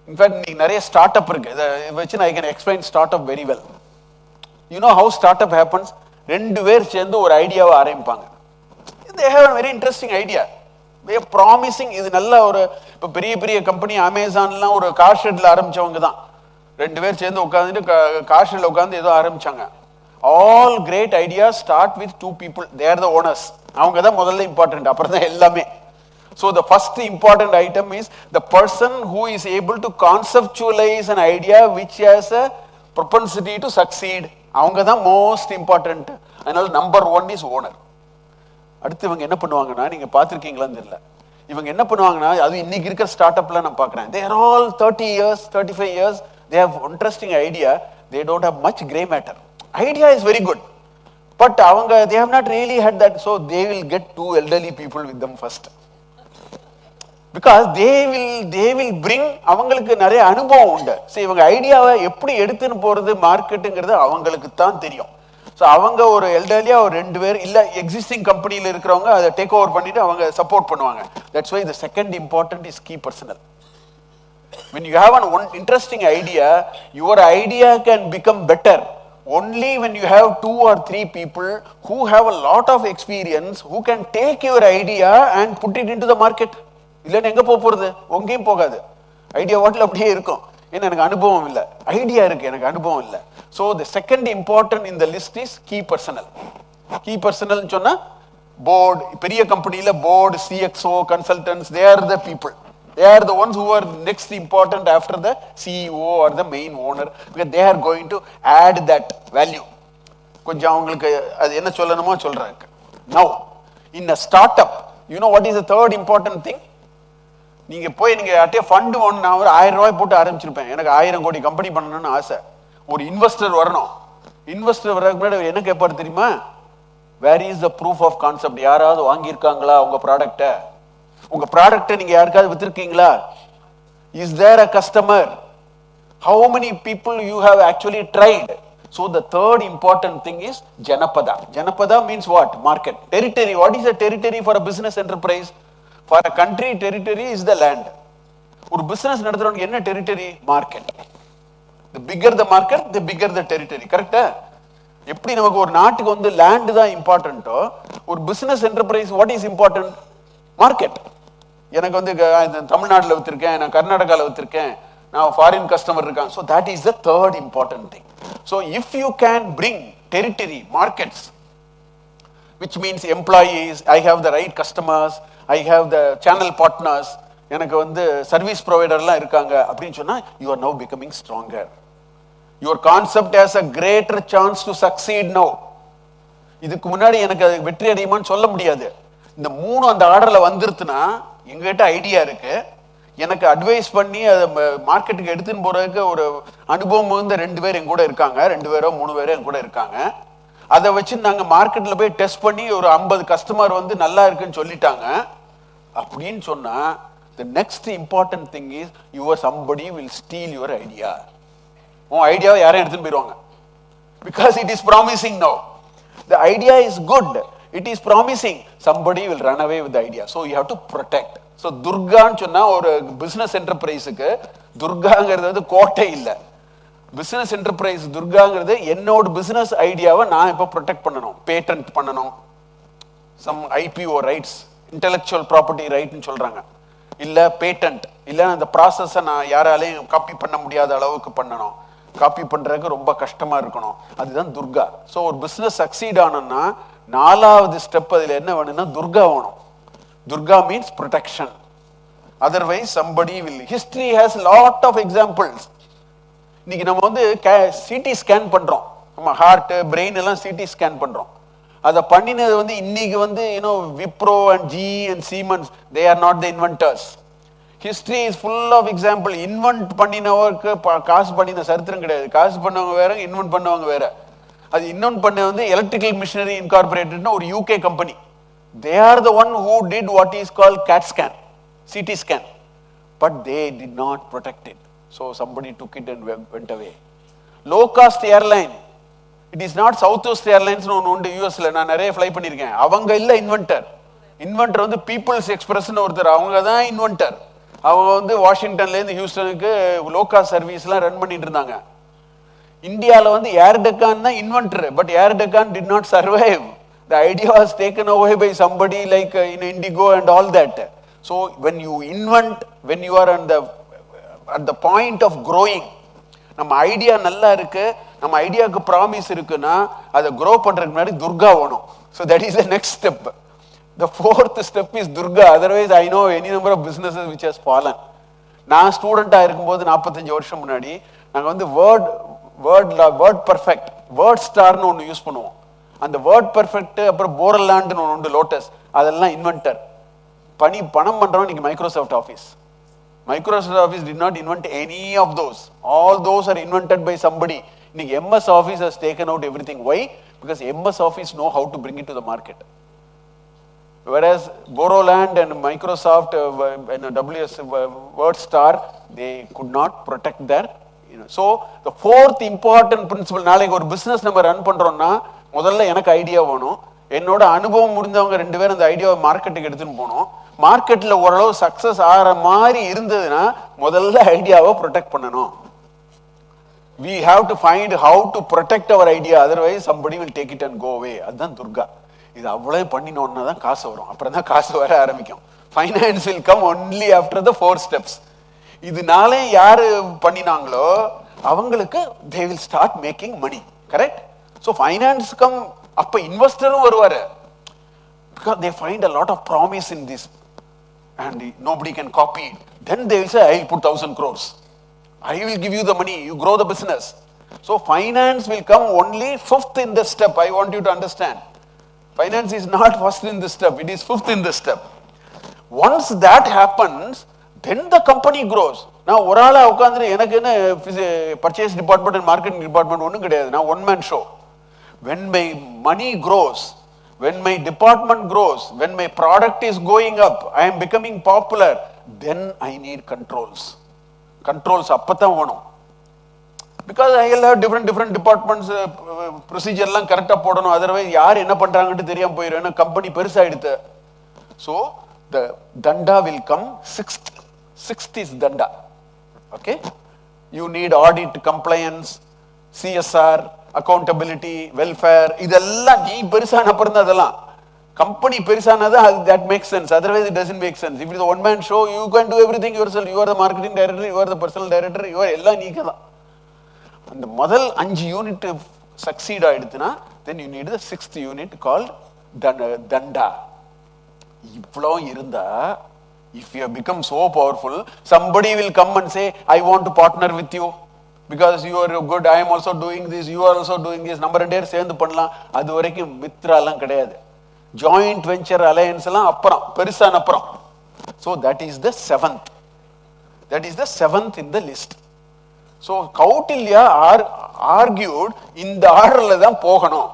இன்ஃபேக்ட் இன்னைக்கு நிறைய ஸ்டார்ட் அப் இருக்கு. இதை வச்சு I can explain start up very well. You know how start up happens? 2 பேர் சேர்ந்து ஒரு ஐடியாவை ஆரம்பிப்பாங்க. they have a very interesting idea. they are promising. இது நல்ல ஒரு இப்போ பெரிய பெரிய கம்பெனி அமேசான்லாம் ஒரு கார் ஷெட்ல ஆரம்பிச்சவங்க தான். 2 பேர் சேர்ந்து உட்காந்துட்டு கார் ஷெட்ல உட்காந்து ஏதோ ஆரம்பிச்சாங்க. All great ideas start with 2 people. they are the owners. அவங்க தான் முதல்ல இம்பார்ட்டன்ட், அப்புறம் தான் எல்லாமே. So the first important item is the person who is able to conceptualize an idea which has a propensity to succeed. அவங்க தான் most important. அதனால number 1 is owner. அடுத்து இவங்க என்ன பண்ணுவாங்கன்னா, நீங்க பார்த்திருக்கீங்களான்னு தெரியல, இவங்க என்ன பண்ணுவாங்கன்னா, அது இன்னைக்கு இருக்கிற ஸ்டார்ட் அப்ல நான் பார்க்குறேன், they are all 30 years 35 years, they have interesting idea, they don't have much gray matter. Idea is very good, but அவங்க they have not really had that, so they will get 2 elderly people with them first. Because they will bring, அவங்களுக்கு நிறைய அனுபவம் உண்டு. So இவங்க ஐடியாவை எப்படி எடுத்துன்னு போறது மார்க்கெட்டுங்கிறது அவங்களுக்கு தான் தெரியும். ஸோ அவங்க ஒரு எல்டர்லியா ஒரு 2 பேர் இல்ல எக்ஸிஸ்டிங் கம்பெனியில் இருக்கிறவங்க அதை டேக் ஓவர் பண்ணிட்டு அவங்க சப்போர்ட் பண்ணுவாங்க. That's why the second important is key personnel. when you have an interesting idea, your idea can become better only when you have 2 or 3 people who have a lot of experience, who can take your idea and put it into the market. இல்லைன்னு எங்க போறது? ஒங்கேயும் போகாது. Idea வாட்டில் அப்படியே இருக்கும். ஏன்னா எனக்கு அனுபவம் இல்லை, ஐடியா இருக்கு, எனக்கு அனுபவம் இல்லை. So the second important in the list is key personnel. Key பர்சனல்னு சொன்னா போர்டு, பெரிய கம்பெனியில board, CXO, consultants, they are the people. They are the ones who are next important after the CEO or the main owner, because they are going to add that value. கொஞ்சம் அவங்களுக்கு அது என்ன சொல்லணுமோ சொல்றாங்க. Now in a startup, you know what is the third important thing? நீங்க போய் நீங்க அட்டே fund ஒன்று, நான் ஒரு 1000 ரூபாய் போட்டு ஆரம்பிச்சிருப்பேன், எனக்கு 1000 கோடி கம்பெனி பண்ணணும்னு ஆசை. ஒரு இன்வெஸ்டர் வரணும். இன்வெஸ்டர் வர்றதுக்கு முன்னாடி என்ன கேட்பாரு தெரியுமா? Where is the proof of concept? யாராவது வாங்கியிருக்காங்களா உங்க ப்ராடக்டை? உங்க ப்ராடக்டை நீங்க யாருக்காவது வித்திருக்கீங்களா? Is there a customer? How many people you have actually tried? So the third important thing is Janapada. Janapada means what? Market. Territory. What is a territory for a business enterprise? For a country, territory is the land. ஒரு business நடத்துறவங்க என்ன territory? Market. The bigger the market, the bigger the territory. கரெக்டா? எப்படி நமக்கு ஒரு நாட்டுக்கு வந்து land தான் இம்பார்ட்டன்ட்டோ, ஒரு business enterprise what is important? Market. எனக்கு வந்து தமிழ்நாட்டில் வித்திருக்கேன், நான் கர்நாடகாவில் வித்திருக்கேன், நான் ஃபாரின் கஸ்டமர் இருக்காங்க. So that is the third important thing. So if you can bring territory, markets, which means employees, I have the right customers, I have the channel partners, எனக்கு வந்து service ப்ரொவைடர்லாம் இருக்காங்க அப்படின்னு சொன்னா, you are now becoming stronger. Your concept has a greater chance to succeed now. இதுக்கு முன்னாடி எனக்கு அது வெற்றி அடையுமான்னு சொல்ல முடியாது. இந்த 3 அந்த ஆர்டர்ல வந்துருச்சுன்னா, எங்ககிட்ட ஐடியா இருக்கு, எனக்கு அட்வைஸ் பண்ணி அதை மார்க்கெட்டுக்கு எடுத்துன்னு போறதுக்கு ஒரு அனுபவம் வந்து 2 பேர் என் கூட இருக்காங்க, 2 பேரோ 3 பேரோ என் கூட இருக்காங்க. அதை வச்சு நாங்க மார்க்கெட்ல போய் டெஸ்ட் பண்ணி ஒரு 50 கஸ்டமர் வந்து நல்லா இருக்குன்னு சொல்லிட்டாங்க அப்படின்னு சொன்னா, the next important thing is somebody will steal your idea. உன் ஐடியாவை யாரும் எடுத்துன்னு போயிடுவாங்க. Because it is promising now. The idea is good. It is promising. Somebody will run away with the idea. So you have to protect. So Durgaன்னு சொன்னா ஒரு business enterpriseக்கு துர்காங்கிறது வந்து கோட்டை இல்லை. பிசினஸ் என்டர்பிரைஸ் துர்காங்கிறது என்னோட பிசினஸ் ஐடியாவை நான் இப்போ ப்ரொடெக்ட் பண்ணணும், பேட்டன்ட் பண்ணணும், some IPO rights, intellectual property ரைட்னு சொல்றாங்க, இல்ல பேட்டன்ட், இல்ல அந்த ப்ராசஸை நான் யாராலையும் காப்பி பண்ண முடியாத அளவுக்கு பண்ணணும், காப்பி பண்றதுக்கு ரொம்ப கஷ்டமா இருக்கணும், அதுதான் துர்கா. ஸோ ஒரு பிசினஸ் சக்சீட் ஆனோம்னா 4வது ஸ்டெப் அதில் என்ன வேணும்னா துர்கா வேணும். Durga means protection. Otherwise somebody will. History has lot of examples. இன்னைக்கு நம்ம வந்து சிடி ஸ்கேன் பண்றோம், நம்ம ஹார்ட் பிரெயின் எல்லாம் சிடி ஸ்கேன் பண்றோம். அதை பண்ணினது வந்து இன்னைக்கு வந்து Wipro and GE and Siemens, they are not the inventors. History is full of example. Invent பண்ணினவருக்கு காசு பண்ணின சரித்திரம் கிடையாது. காசு பண்ணவங்க வேற, இன்வென்ட் பண்ணவங்க வேற. அது இன்வென்ட் பண்ண வந்து எலக்ட்ரிக்கல் மிஷினரி இன்கார்பரேட்டட்னு ஒரு UK company. They are the one who did what is called CAT scan, CT scan, but they did not protect it. So somebody took it and went away. Low cost airline, it is not Southwest Airlines no உண்டு யூஎஸ்ல. நான் நிறைய fly பண்ணியிருக்கேன். அவங்க இல்ல inventor. Inventor வந்து peoples எக்ஸ்பிரஸ்னு ஒருத்தர், அவங்க தான் இன்வென்டர். அவங்க வந்து வாஷிங்டன்ல இருந்து ஹியூஸ்டனுக்கு லோ காஸ்ட் சர்வீஸ்லாம் ரன் பண்ணிட்டு இருந்தாங்க. இந்தியாவில் வந்து ஏர் டெக்கான் தான் inventor, but air Deccan did not survive. The idea was taken away by somebody like in Indigo and all that. So when you invent, when you are at the point of growing, நம்ம idea நல்லா இருக்கு, நம்ம ஐடியாவுக்கு promise இருக்குன்னா அதை grow பண்றதுக்கு முன்னாடி துர்கா வேணும். So that is the next step. The 4th step is Durga. Otherwise I know any number of businesses which has fallen. நான் ஸ்டூடெண்டாக இருக்கும்போது 45 வருஷம் முன்னாடி நாங்கள் வந்து வேர்ட் பர்ஃபெக்ட், வேர்ட் ஸ்டார்னு ஒன்று யூஸ் பண்ணுவோம். அந்த வேர்ட் பர்ஃபெக்ட் அப்புறம் போரல்லாண்டுன்னு ஒன்று உண்டு, லோட்டஸ், அதெல்லாம் இன்வென்டர். பணம் பண்றோம் இன்னைக்கு Microsoft office. Microsoft Office did not invent any of those. All those are invented by somebody. இன்னைக்கு MS Office has taken out everything. Why? Because MS Office know how to bring it to the market. Whereas Boroland and Microsoft and WS WordStar, they could not protect their, So the 4th important principle, நாளைக்கு ஒரு business நம்ம run பண்றோம்னா முதல்ல எனக்கு idea வேணும். என்னோட அனுபவம் முடிந்தவங்க 2 பேரும் அந்த ஐடியாவை மார்க்கெட்டுக்கு எடுத்துன்னு போகணும். மார்க்கெட்ல ஓரளவு சக்சஸ் ஆகிற மாதிரி இருந்ததுன்னா முதல்ல ஐடியாவை ப்ரொடெக்ட் பண்ணணும். We have to find how to protect our idea, otherwise somebody will take it and go away. அதுதான் துர்கா. இது அவ்வளவு பண்ணினோன்னா தான் காசு வரும், அப்புறம் தான் காசு வர ஆரம்பிக்கும். Finance will come only after the 4 steps. இதனாலே யாரு பண்ணினாங்களோ அவங்களுக்கு they will start making money. Correct? So finance come, அப்ப இன்வெஸ்டரும் வருவாரு. Because they find a lot of promise in this and nobody can copy it. Then they will say, I will put 1,000 crores. I will give you the money, you grow the business. So finance will come only 5th in the step. I want you to understand. Finance is not first in the step, it is 5th in the step. Once that happens, then the company grows. Now ஒரு ஆளா உட்கார்ந்து எனக்கு என்ன purchase department and marketing department ஒன்றும் கிடையாது. நான் one man show. When my money grows, when my department grows, when my product is going up, I am becoming popular, then I need controls. Controls அப்பதான் வேணும். Because I will have different departments, procedure எல்லாம் கரெக்டா போடணும். otherwise யார் என்ன பண்றாங்கன்னு தெரியாம போயிடும். ஏன்னா company பெருசாயிடுது. So the danda will come 6th. 6th is danda. Okay? You need audit, compliance, CSR, accountability, welfare, இதெல்லாம் நீ பெருசான அப்புறம் தான் அதெல்லாம். கம்பெனி பெருசானதா that makes sense, otherwise it doesn't make sense. If it is a one man show, you can do everything yourself. You are the marketing director, you are the personal director, you are எல்லாம் நீங்க தான். அந்த முதல் 5 unit succeed ஆயிடுச்சுன்னா then you need the 6th unit called danda. இவ்வளோ இருந்தா, if you have become so powerful, somebody will come and say, I want to partner with you because you are good, I am also doing this, you are also doing this. நம்ம 2 பேர் சேர்ந்து பண்ணலாம். அது வரைக்கும் மித்ராலாம் கிடையாது. Joint venture alliance எல்லாம் அப்புறம் பெருசான அப்புறம். So that is the 7th. That is the 7th in the list. So Kautilya argued இந்த ஆர்டர்ல தான் போகணும்.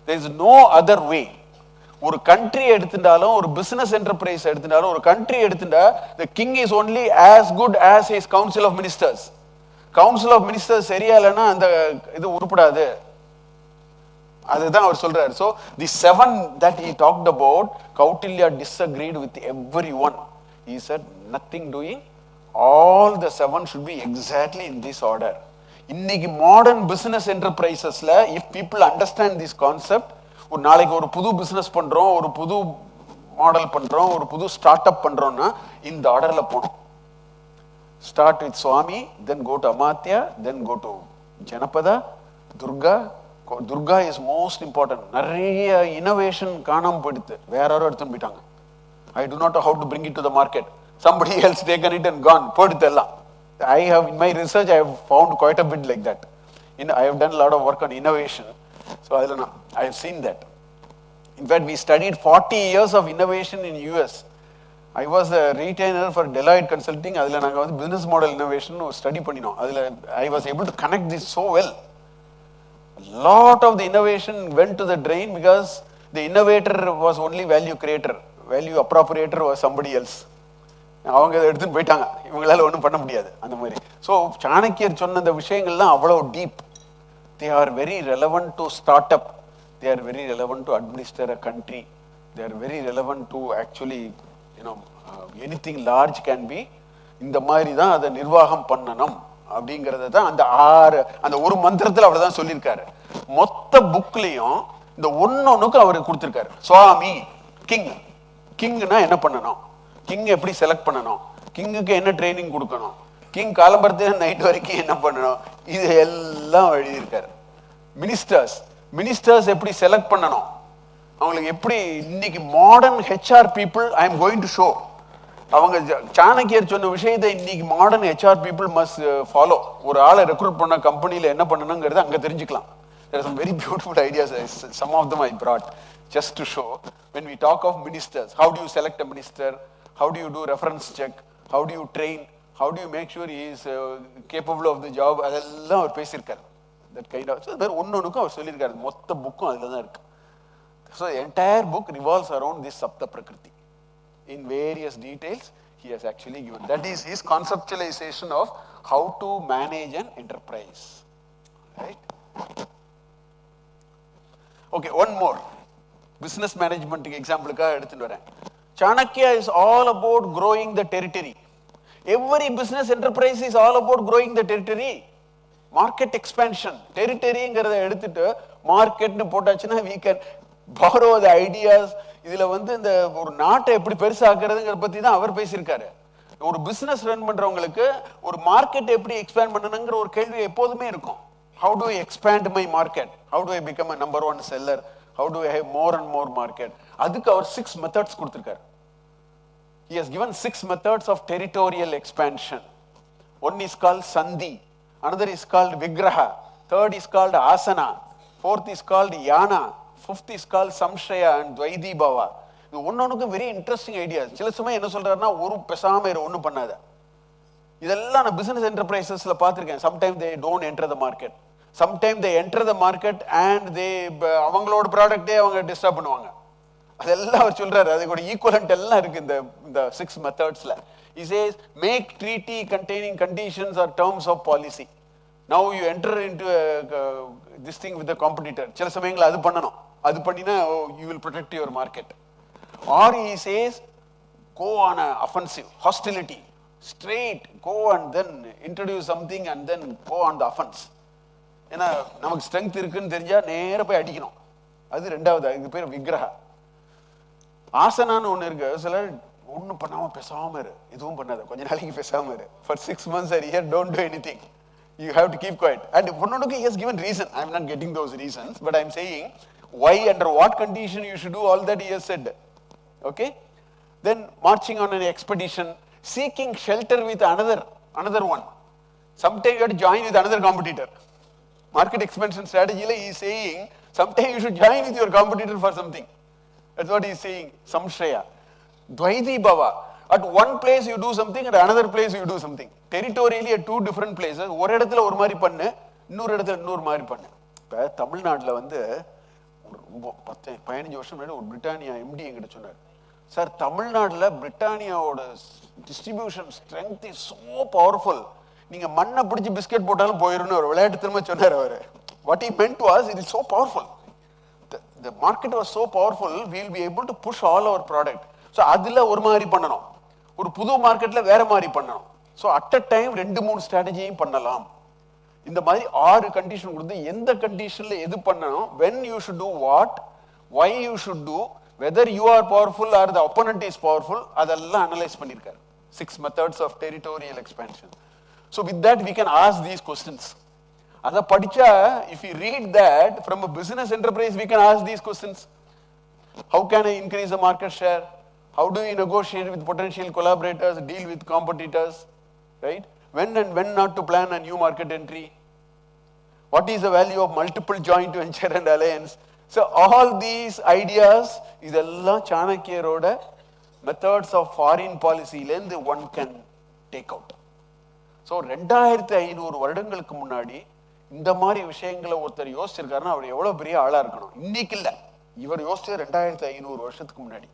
There is no other way. ஒரு கண்ட்ரி எடுத்துட்டாலும், ஒரு பிசினஸ் என்டர்பிரைஸ் எடுத்துட்டாலும், ஒரு கண்ட்ரி எடுத்துட்டா the king is only as good as his council of ministers. Council of ministers சரியா இல்லைன்னா அந்த இது உருப்படாது. அதுதான் அவர் சொல்றாரு. So the 7 that he talked about, Kautilya disagreed with everyone. He said nothing doing, all the 7 should be exactly in this order. இன்னைக்கு modern business என்டர்பிரைசஸ்ல if people understand this concept, ஒரு நாளைக்கு ஒரு புது பிசினஸ் பண்றோம், ஒரு புது மாடல் பண்றோம், ஒரு புது ஸ்டார்ட் அப் பண்றோம்னா இந்த ஆர்டர்ல போகணும். Start with swami, then go to amatya, then go to janapada, durga. Durga is most important. நிறைய இனோவேஷன் காணாம போயிடுது, வேற யாரோ எடுத்துன்னு போயிட்டாங்க. I do not know how to bring it to the market. Somebody else taken it and gone. போயிடுது எல்லாம். I have, in my research, I have found quite a bit like that. I have done a lot of work on innovation. So I have seen that. In fact, we studied 40 years of innovation in US. I was a retainer for Delegation Consulting. அதில் நாங்கள் வந்து business model innovation study பண்ணினோம். அதில் I was able to connect this so well. A lot of the innovation went to the drain because the innovator was only value creator. Value appropriator was somebody else. அவங்க இதை எடுத்துன்னு போயிட்டாங்க, இவங்களால ஒன்றும் பண்ண முடியாது அந்த மாதிரி. ஸோ சாணக்கியர் சொன்ன இந்த விஷயங்கள்லாம் அவ்வளோ deep. They are very relevant to start up, they are very relevant to administer a country, they are very relevant to actually anything large can be. இந்த மாதிரி தான் அதை நிர்வாகம் பண்ணணும் அப்படிங்கிறத தான் அந்த ஒரு மந்திரத்தில் அவர் தான் சொல்லியிருக்காரு. மொத்த புக்லையும் இந்த ஒன்னொன்னுக்கு அவர் கொடுத்துருக்காரு. சுவாமி, கிங், கிங்னா என்ன பண்ணணும், கிங் எப்படி செலக்ட் பண்ணணும், கிங்குக்கு என்ன ட்ரைனிங் கொடுக்கணும், கிங் காலம்பரத்துல நைட் வரைக்கும் என்ன பண்ணணும், இது எல்லாம் எழுதியிருக்காரு. மினிஸ்டர்ஸ், மினிஸ்டர்ஸ் எப்படி செலக்ட் பண்ணணும், அவங்களுக்கு எப்படி இன்னைக்கு modern HR people I am going to show. அவங்க சாணக்கியர் சொன்ன விஷயத்தை இன்னைக்கு modern HR people must follow. ஒரு ஆளை ரெக்ரூட் பண்ண கம்பெனியில் என்ன பண்ணணுங்கிறது அங்கே தெரிஞ்சுக்கலாம். There are some very beautiful ideas. Some of them I brought just to show. When we talk of ministers, how do you select a minister? How do you do reference check? How do you train? How do you make sure he is capable of the job? அதெல்லாம் அவர் பேசியிருக்காரு. That kind of, so ஒன்னொன்னுக்கும் அவர் சொல்லியிருக்காரு. மொத்த புக்கும் அதில் தான் இருக்கு. So the entire book revolves around this Sapta Prakriti. In various details, he has actually given. That is his conceptualization of how to manage an enterprise. Right? Okay, one more. Business management example எடுத்துட்டு வரேன். Chanakya is all about growing the territory. Every business enterprise is all about growing the territory. Market expansion. Territoryங்கிறத எடுத்துட்டு மார்க்கெட்னு போட்டாச்சுன்னா we can borrow the ideas. இதுல வந்து இந்த ஒரு நாட்டை எப்படி பெருசாக்குறதுங்கிற பத்தி தான் அவர் பேசியிருக்காரு. ஒரு பிசினஸ் ரன் பண்றவங்களுக்கு ஒரு மார்க்கெட் எப்படி எக்ஸ்பேண்ட் பண்ணணுங்கிற ஒரு கேள்வி எப்போதுமே இருக்கும். How do I expand my market? How do I become a number one seller? How do I have more and more market? அதுக்கு அவர் 6 methods கொடுத்திருக்காரு. He has given 6 methods of territorial expansion. One is called Sandhi, another is called Vigraha, third is called Asana, fourth is called Yana, fifth is called Samshaya and Dvaidi Bhava. இது ஒன்னொன்னுக்கு very interesting ideas. சில சமயம் என்ன சொல்றாருன்னா, ஒரு பெசாம ஒன்றும் பண்ணாத. இதெல்லாம் நான் பிசினஸ் என்டர்பிரைசஸ்ல பார்த்துருக்கேன். Sometime they don't enter the market, sometime they enter the market and they அவங்களோட ப்ராடக்டே அவங்க டிஸ்டர்ப் பண்ணுவாங்க. அதெல்லாம் அவர் சொல்றாரு. அதுக்கு ஈக்குவலண்ட் எல்லாம் இருக்கு இந்த 6 மெத்தட்ஸ்ல. He says make treaty containing conditions or terms of policy. Now you enter into this thing with the competitor. சில சமயங்கள் அது பண்ணணும், அது பண்ணினா you will protect your market. Or he says go on an offensive, hostility, straight go and then introduce something and then go on the offense. ஏன்னா நமக்கு strength இருக்குன்னு தெரிஞ்சா நேர போய் அடிக்கணும். அது ரெண்டாவது, இது பேர் விக்கிரகா. ஆசனான்னு ஒன்று இருக்கு. சிலர் ஒன்றும் பண்ணாமல் பேசாமல் இரு, எதுவும் பண்ணாத, கொஞ்ச நாளைக்கு பேசாமல் இரு. For 6 months or a year, don't do anything. You have to keep quiet. And he has given reason. I am not getting those reasons, but I am saying why, under what condition you should do all that he has said. Okay? Then marching on an expedition, seeking shelter with another one. Sometimes you have to join with another competitor. Market expansion strategy, he is saying sometimes you should join with your competitor for something. That's what he is saying. Samshaya. Dvaidi Bhava. At one place you do something, at another place you do something. Territorially at 2 different places. ஒரு இடத்துல ஒரு மாதிரி பண்ணு, இன்னொரு இடத்துல இன்னொரு மாதிரி பண்ணு. இப்போ தமிழ்நாட்டில் வந்து 10-15 வருஷம் முன்னாடி ஒரு பிரிட்டானியா எம்டி என்கிட்ட சொன்னார், சார் தமிழ்நாட்டில் பிரிட்டானியாவோட distribution strength is so powerful, நீங்க மண்ணை பிடிச்சி பிஸ்கெட் போட்டாலும் போயிருன்னு ஒரு விளையாட்டு திரும்ப சொன்னார் அவர். What he meant was it is so powerful. market was so powerful, we will be able to push all our product. So adilla ஒரு மாதிரி பண்ணணும், ஒரு புது மார்க்கெட்ல வேற மாதிரி பண்ணணும். ஸோ அட் அ டைம் 2-3 ஸ்ட்ராட்டஜியும் பண்ணலாம். இந்த மாதிரி 6 கண்டிஷன் கொடுத்து எந்த கண்டிஷன்ல எது பண்ணணும், when you should do what, why you should do, whether you are powerful or the opponent is powerful, அதெல்லாம் அனலைஸ் பண்ணியிருக்காரு. 6 methods of territorial expansion. So with that we can ask these questions. அதை படிச்சா, if you read that from a business enterprise, we can ask these questions. How can I increase the market share? How do we negotiate with potential collaborators, deal with competitors, right? When and when not to plan a new market entry? What is the value of multiple joint venture and alliance? So all these ideas இதெல்லாம் சாணக்கியரோட methods of foreign policy லேந்து one can take out. So 2500 வருடங்களுக்கு முன்னாடி இந்த மாதிரி விஷயங்களை ஒருத்தர் யோசிச்சிருக்காருன்னா அவர் எவ்வளவு பெரிய ஆளா இருக்கணும். இன்னைக்கு இல்ல, இவர் யோசிச்சது 2500 வருஷத்துக்கு முன்னாடி.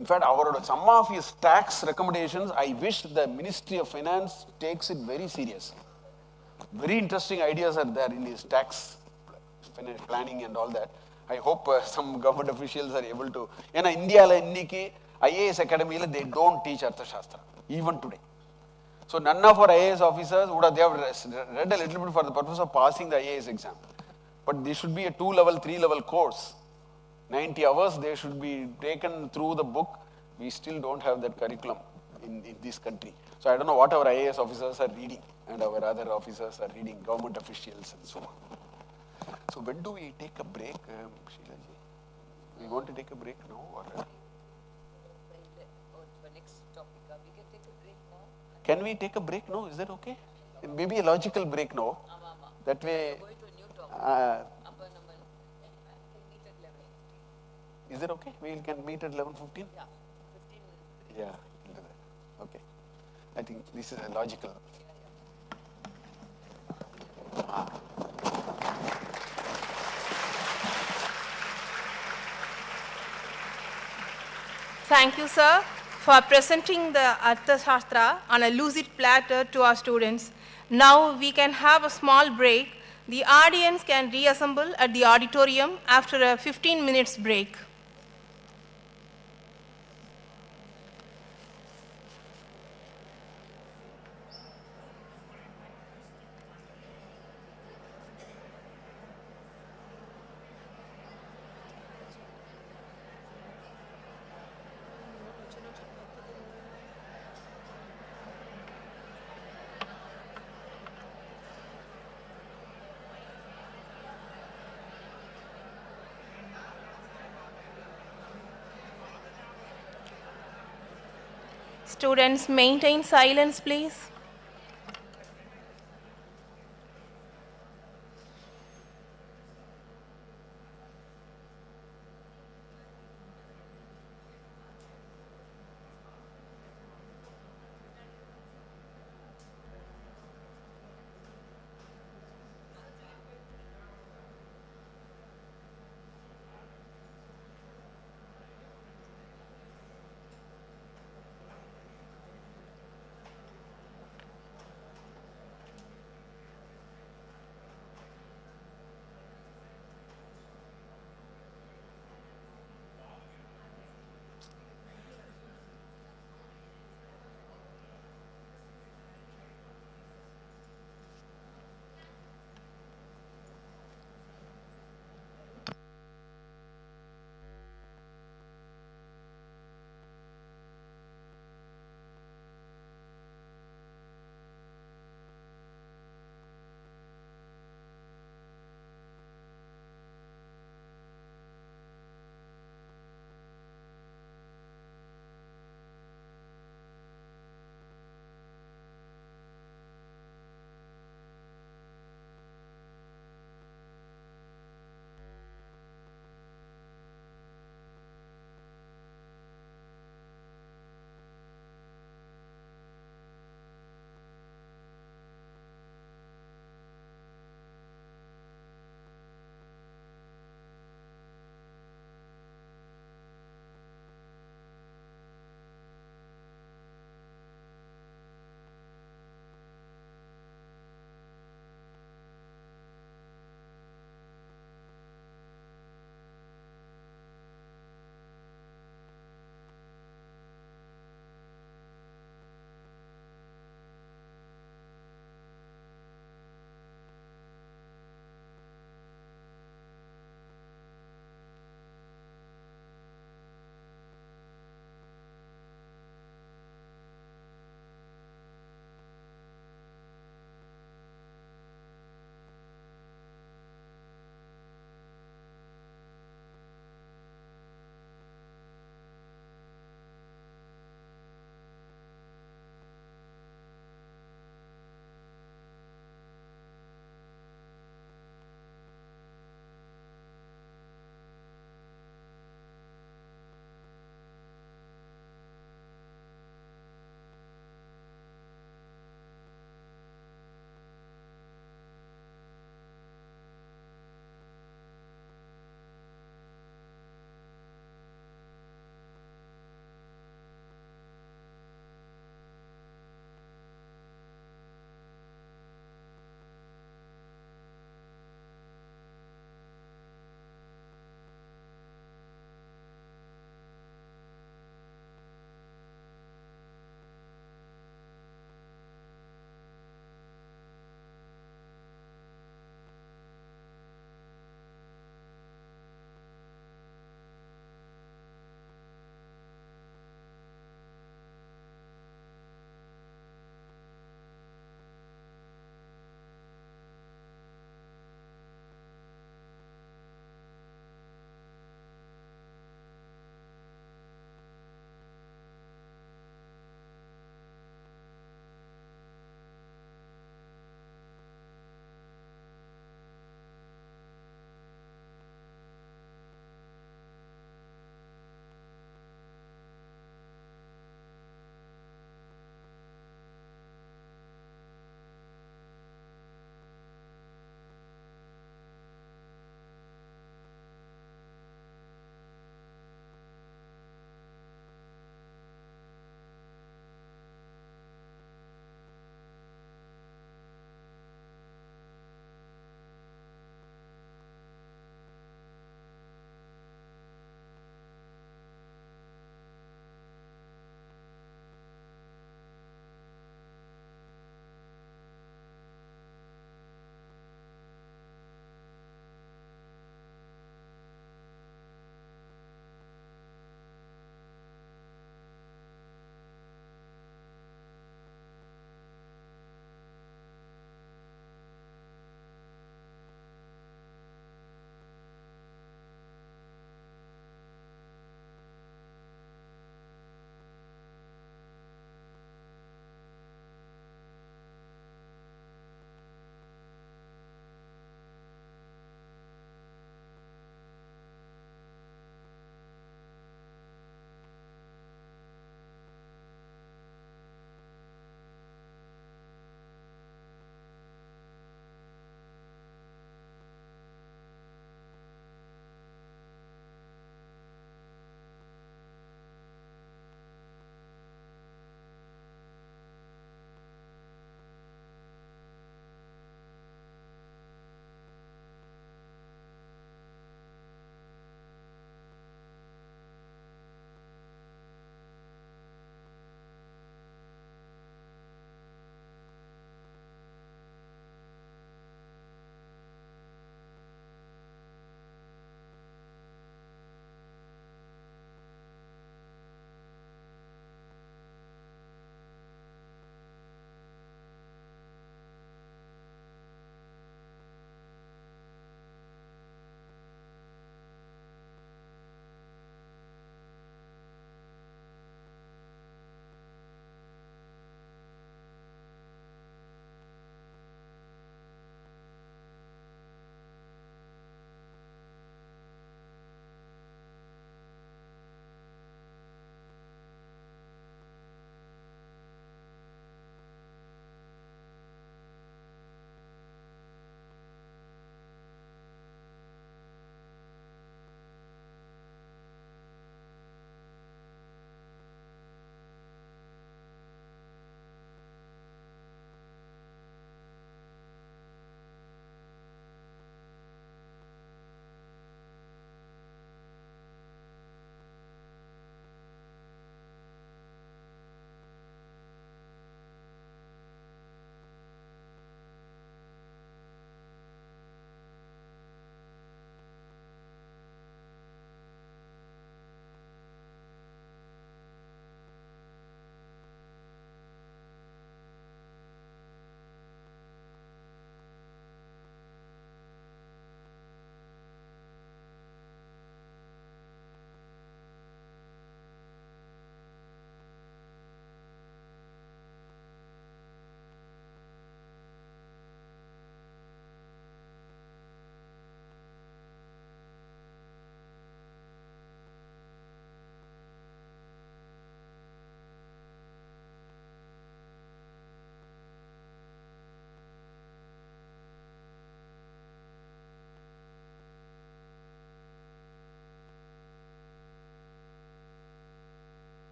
In fact, some of his tax recommendations, I wish the Ministry of Finance takes it very serious. Very interesting ideas are there in his tax planning and all that. I hope some government officials are able to. In India, IAS Academy, they don't teach Arthashastra, even today. So none of our IAS officers would have, they have read a little bit for the purpose of passing the IAS exam. But this should be a 2-level, 3-level course. 90 hours, they should be taken through the book. We still don't have that curriculum in this country. So I don't know what our IAS officers are reading and our other officers are reading, government officials and so on. So when do we take a break, Sheila ji? We want to take a break now or? For next topic, we can take a break now. Can we take a break now? Is that okay? Maybe a logical break now. That way. Going to a new topic. Is that okay? We can meet at 11:15? Yeah, 15 minutes. Yeah, okay. I think this is a logical. Thank you, sir, for presenting the Arthasastra on a lucid platter to our students. Now we can have a small break. The audience can reassemble at the auditorium after a 15 minutes break. Students, maintain silence, please.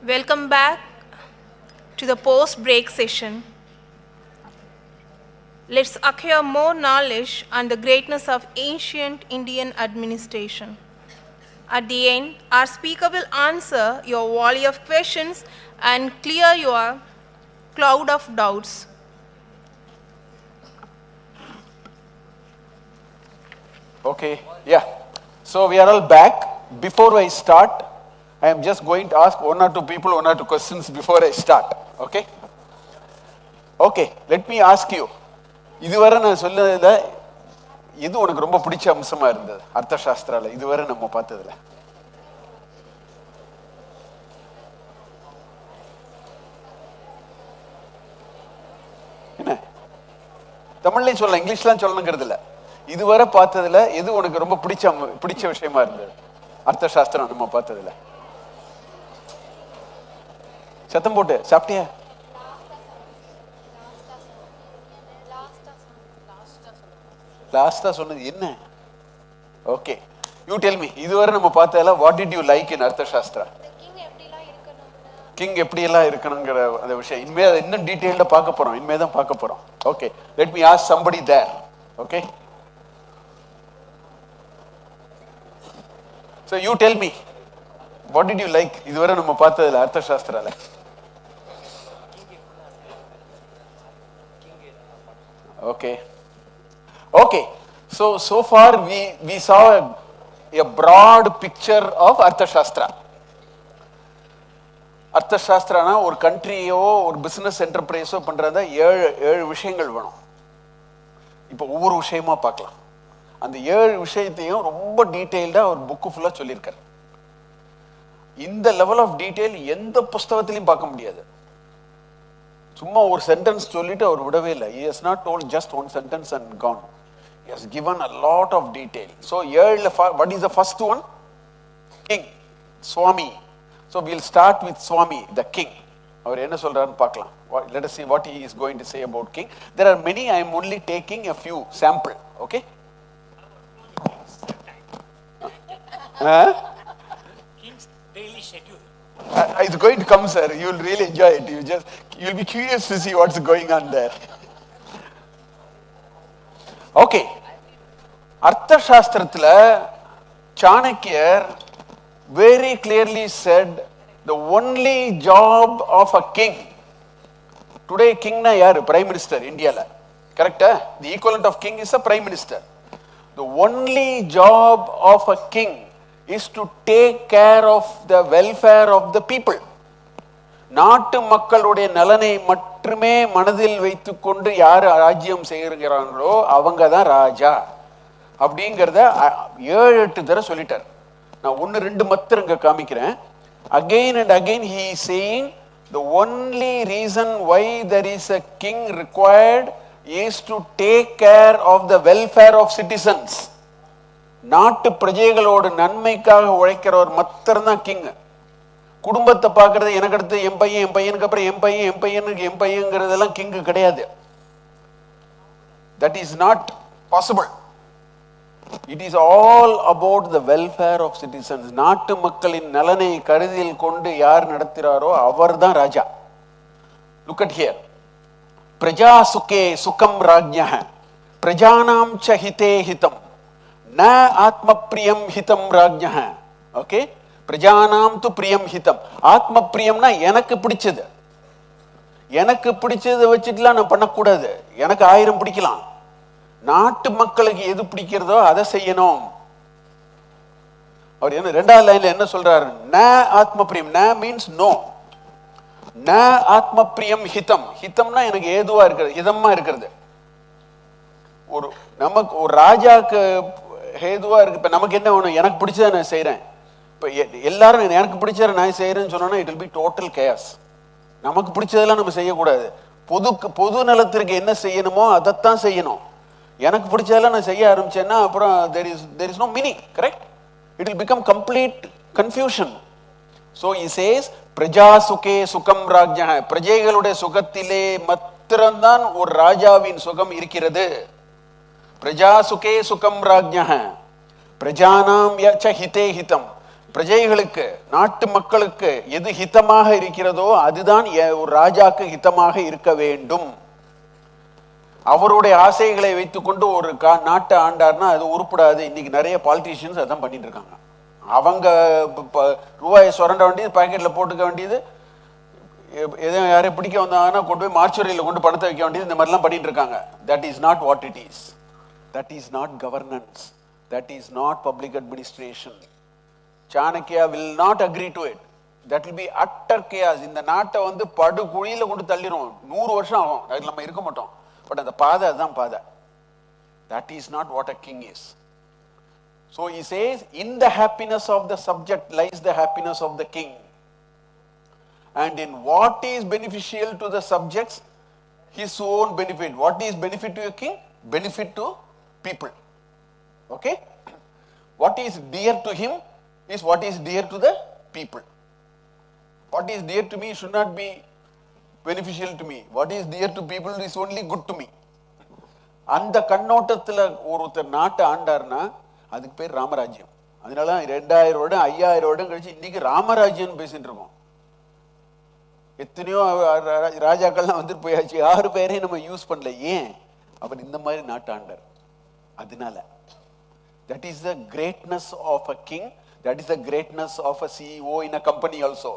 Welcome back to the post-break session. Let's acquire more knowledge on the greatness of ancient Indian administration. At the end, our speaker will answer your volley of questions and clear your cloud of doubts. Okay, yeah. So we are all back. Before I start, I am just going to ask one or two people one or two questions before I start. Okay? Okay, let me ask you. இதுவரை நான் சொன்னதுல இது உனக்கு ரொம்ப பிடிச்ச அம்சமா இருந்தது அர்த்தசாஸ்திரால இதுவரை நம்ம பார்த்ததுல? என்ன தமிழ்லையும் சொல்லலாம், இங்கிலீஷ்லாம் சொல்லணுங்கிறது இல்ல. இதுவரை பார்த்ததுல எது உனக்கு ரொம்ப பிடிச்ச விஷயமா இருந்தது அர்த்தசாஸ்திரம் நம்ம பார்த்ததுல? சத்தம் போட்டு சாப்பிட்டியா? லாஸ்டா சொன்னது என்ன? Okay, you tell me. இதுவரை நம்ம பார்த்ததுல what did you like in Arthashastra? King எப்படி எல்லாம் இருக்கணுங்கிற அந்த விஷயம் இனிமே அதை இன்னும் டீடைல்டா பார்க்க போறோம். இனிமே தான் பார்க்க போறோம். Okay, let me ask somebody there. Okay, so you tell me what did you like இதுவரை நம்ம பார்த்ததுல அர்த்தசாஸ்திரால? Okay. Okay, so far we saw a broad picture of Arthashastra. Arthashastrana ஒரு கண்ட்ரியோ ஒரு பிசினஸ் என்டர்பிரைஸோ பண்றத ஏழு விஷயங்கள் வேணும். இப்போ ஒவ்வொரு விஷயமா பார்க்கலாம். அந்த 7 விஷயத்தையும் ரொம்ப டீடைல்டா ஒரு புக்கு ஃபுல்லா சொல்லியிருக்காரு. இந்த லெவல் ஆஃப் டீடைல் எந்த புஸ்தகத்திலையும் பார்க்க முடியாது. சும்மா ஒரு சென்டென்ஸ் சொல்லிட்டு அவர் விடவே இல்லை. He has not told just one sentence and gone. He has given a lot of detail. So, what is the first one? King, Swami. So, we will start with Swami, the king. அவர் என்ன சொல்றாருன்னு பார்க்கலாம். Let us see what he is going to say about king. There are many, I am only taking a few sample. Okay? King's daily schedule. It's going to come, sir. You will really enjoy it. You will be curious to see what's going on there. Okay. Arthashastrathila Chanakya very clearly said the only job of a king. Today king na yaar? Prime Minister India la. Correct? The equivalent of king is a prime minister. The only job of a king is to take care of the welfare of the people. நாட்டு மக்களுடைய நலனை மட்டுமே மனதில் வைத்துக்கொண்டு யார் ராஜ்யம் செய்கிறாங்களோ அவங்க தான் ராஜா அப்படிங்கிறத 7-8 தடவை சொல்லிட்டார். நான் 1-2 மாத்திரம் இங்க காமிக்கிறேன். Again and again he is saying the only reason why there is a king required is to take care of the welfare of citizens. நாட்டு பிரஜைகளோட நன்மைக்காக உழைக்கிறவர் மாத்திரம் தான் கிங். குடும்பத்தை பார்க்கறது எனக்கு அடுத்து என் பையனுக்கு அப்புறம் என் பையன்ங்கிறதெல்லாம் கிங்கு கிடையாது. That is not possible. It is all about the welfare of citizens. நாட்டு மக்களின் நலனை கருதில் கொண்டு யார் நடத்துகிறாரோ அவர் தான் ராஜா. Look at here. பிரஜா சுகே சுகம் ராஜ்ஞः பிரஜானாம் ச ஹிதே ஹிதம் ந ஆத்ம பிரியம் ஹிதம் ராஜ்ஞः. ஓகே, பிரஜானாம் து பிரியம் ஹிதம். ஆத்ம பிரியம்னா எனக்கு பிடிச்சதை வச்சுட்டுலாம் நான் பண்ணக்கூடாது. எனக்கு 1000 பிடிக்கலாம். நாட்டு மக்களுக்கு எது பிடிக்கிறதோ அதை செய்யணும். அவர் என்ன 2வது லைன்ல என்ன சொல்றாரு? ந ஆத்ம பிரியம். ந மீன்ஸ் நோ. ந ஆத்ம பிரியம் ஹிதம். ஹிதம்னா எனக்கு ஏதுவா இருக்கிறது, ஹிதமா இருக்கிறது. நமக்கு ஒரு ராஜாக்கு ஹேதுவா இருக்கு. இப்ப நமக்கு என்ன வேணும்? எனக்கு பிடிச்சதை நான் செய்யறேன். இப்ப எல்லாரும் எனக்கு பிடிச்சதை நான் செய்யறேன்னு சொன்னோம்னா it will be total case. நமக்கு பிடிச்சதெல்லாம் நம்ம செய்யக்கூடாது. பொது நலத்திற்கு என்ன செய்யணுமோ அதைத்தான் செய்யணும். எனக்கு பிடிச்சதெல்லாம் நான் செய்ய ஆரம்பிச்சேன்னா அப்புறம் there is no meaning. Correct? It will become complete confusion. So he says பிரஜா சுகே சுகம் ராஜ்ஞः. பிரஜைகளுடைய சுகத்திலே மாத்திரம்தான் ஒரு ராஜாவின் சுகம் இருக்கிறது. பிரஜா சுகே சுகம் ராஜ்ஞः பிரஜானாம் ய ச ஹிதே ஹிதம். பிரஜைகளுக்கு நாட்டு மக்களுக்கு எது ஹிதமாக இருக்கிறதோ அதுதான் ஒரு ராஜாக்கு ஹிதமாக இருக்க வேண்டும். அவருடைய ஆசைகளை வைத்துக்கொண்டு ஒரு நாட்டை ஆண்டார்னா அது உருப்படாது. இன்னைக்கு நிறைய பாலிட்டிஷியன்ஸ் அதான் பண்ணிட்டு இருக்காங்க. அவங்க ரூபாயை சுரண்ட வேண்டியது, பாக்கெட்ல போட்டுக்க வேண்டியது, எதுவும் யாரையும் பிடிக்க வந்தாங்கன்னா கொண்டு போய் மார்ச்சுரியில் கொண்டு பணத்தை வைக்க வேண்டியது, இந்த மாதிரிலாம் பண்ணிட்டு இருக்காங்க. That is not what it is. That is not governance. That is not public administration. Chanakya will not agree to it. That will be utter chaos. இந்த நாட்டை வந்து படு குழியில கொண்டு தள்ளிரும். 100 வருஷம் ஆகும், அதுல நம்ம இருக்க மாட்டோம். பட் அந்த பாதை அதுதான் பாதை. That is not what a king is. So he says, in the happiness of the subject lies the happiness of the king. And in what is beneficial to the subjects, his own benefit. What is benefit to a king? Benefit to people. Okay? What is dear to him is what is dear to the people. What is dear to me should not be beneficial to me. What is dear to people is only good to me. அந்த கண்ணோட்டத்தில் ஒருத்தர் நாட்டை ஆண்டார்னா அதுக்கு பேர் ராமராஜ்யம். அதனால 2000 வருடம் 5000 வருடம் கழிச்சு இன்னைக்கு ராமராஜ்யம் பேசிட்டு இருக்கோம். எத்தனையோ ராஜாக்கள்லாம் வந்து போயாச்சு, 6 பேரையும் நம்ம யூஸ் பண்ணல. ஏன்? அவர் இந்த மாதிரி நாட்டை ஆண்டார். அதனால that is the greatness of a king. That is the greatness of a CEO in a company also.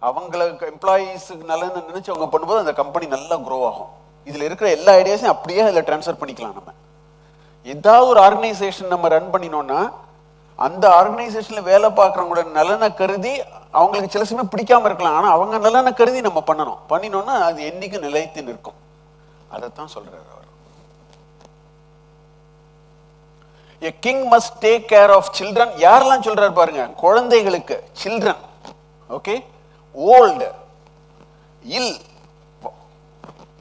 அவங்களுக்கு எம்ப்ளாயீஸுக்கு நல்லன்னு நினைச்சு அவங்க பண்ணும்போது அந்த கம்பெனி நல்லா க்ரோ ஆகும். இதுல இருக்கிற எல்லா ஐடியாஸையும் அப்படியே அதில் ட்ரான்ஸ்ஃபர் பண்ணிக்கலாம். நம்ம ஏதாவது ஒரு ஆர்கனைசேஷன் நம்ம ரன் பண்ணினோம்னா அந்த ஆர்கனைசேஷன்ல வேலை பார்க்குறவங்களோட நலனை கருதி, அவங்களுக்கு சில சமயம் பிடிக்காம இருக்கலாம், ஆனா அவங்க நலனை கருதி நம்ம பண்ணணும். பண்ணினோம்னா அது என்னைக்கு நிலைத்து நிற்கும். அதைத்தான் சொல்றாரு அவர். A king must take care of children. யாரெல்லாம் சொல்றாரு பாருங்க, குழந்தைகளுக்கு, children, okay, old, ill,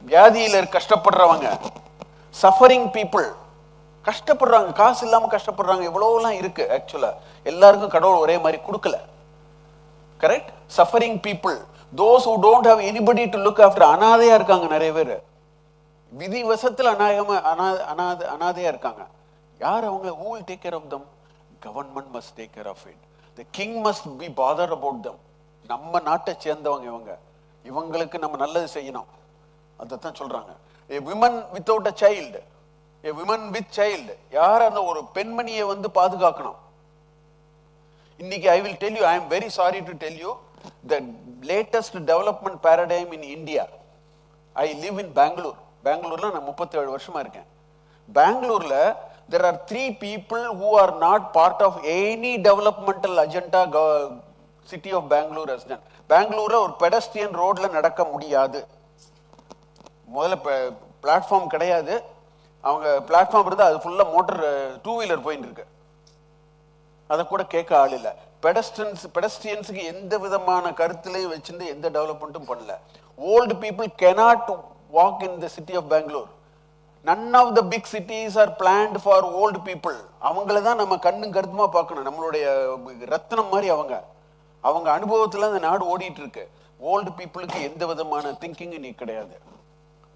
வியாதியில கஷ்டப்படுறவங்க, suffering people, கஷ்டப்படுறாங்க, காசு இல்லாம கஷ்டப்படுறாங்க, எவ்வளவுலாம் இருக்கு. ஆக்சுவலா எல்லாருக்கும் கடவுள் ஒரே மாதிரி கொடுக்கல. Correct? suffering people, those who don't have anybody to look after, அனாதையா இருக்காங்க நிறைய பேர். விதி வசத்துல அனாதையா இருக்காங்க. யார் அவங்க? who will take care of them? Government must take care of it. The king must be bothered about them. நம்ம நாட்டை சேர்ந்தவங்க இவங்க, இவங்களுக்கு நம்ம நல்லது செய்யணும். அதைத்தான் சொல்றாங்க. A woman without a child, a woman with child, யார் அந்த ஒரு பெண்மணியை வந்து பாதுகாக்கணும். இன்னைக்கு I will tell you, I am very sorry to tell you, the latest development paradigm in India. I live in Bangalore. பெங்களூர்ல நான் 37 வருஷமா இருக்கேன். பெங்களூர்ல there are 3 people who are not part of any developmental agenda city of Bangalore has done. பெங்களூர்ல ஒரு pedestrian ரோட்ல நடக்க முடியாது. முதல்ல பிளாட்ஃபார்ம் கிடையாது. அவங்க பிளாட்ஃபார்ம் இருந்தா அது ஃபுல்லா மோட்டார் 2 வீலர் போயிட்டு இருக்கு. அதை கூட கேட்க ஆள் இல்லை. பெடஸ்ட்ரியன்ஸுக்கு எந்த விதமான கருத்துலையும் வச்சுட்டு எந்த டெவலப்மெண்ட்டும் பண்ணல. Old people cannot walk in the city of Bangalore. None of the big cities are planned for old people. அவங்கள தான் நம்ம கண்ணும் கருத்துமா பார்க்கணும். நம்மளுடைய ரத்னம் மாதிரி அவங்க அனுபவத்துல அந்த நாடு ஓடிட்டு இருக்கு. ஓல்டு பீப்புளுக்கு எந்த விதமான திங்கிங் இன்னைக்கு கிடையாது.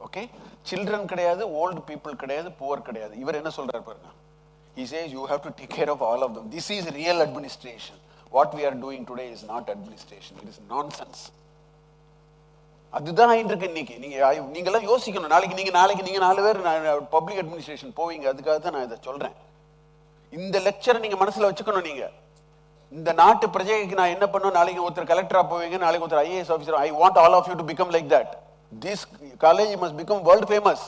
ஓகே, சில்ட்ரன் கிடையாது, ஓல்டு பீப்புள் கிடையாது, புவர் கிடையாது. இவர் என்ன சொல்றாரு பாருங்க. He says you have to take care of all of them. This is real administration. What we are doing today is not administration. It is nonsense. அதுதான் இருக்கு இன்னைக்கு. நீங்கெல்லாம் யோசிக்கணும். நாளைக்கு நீங்க 4 பேர் பப்ளிக் அட்மினிஸ்ட்ரேஷன் போவீங்க. அதுக்காக தான் நான் இதை சொல்றேன். இந்த லெக்சரை நீங்க மனசுல வச்சுக்கணும். நீங்க இந்த நாட்டு பிரஜைக்கு நான் என்ன பண்ணுவேன், நாளைக்கு ஒருத்தர் கலெக்டரா போவீங்க, நாளைக்கு ஒருத்தர் IAS officer. I want all of you to become like that. This college must become world famous.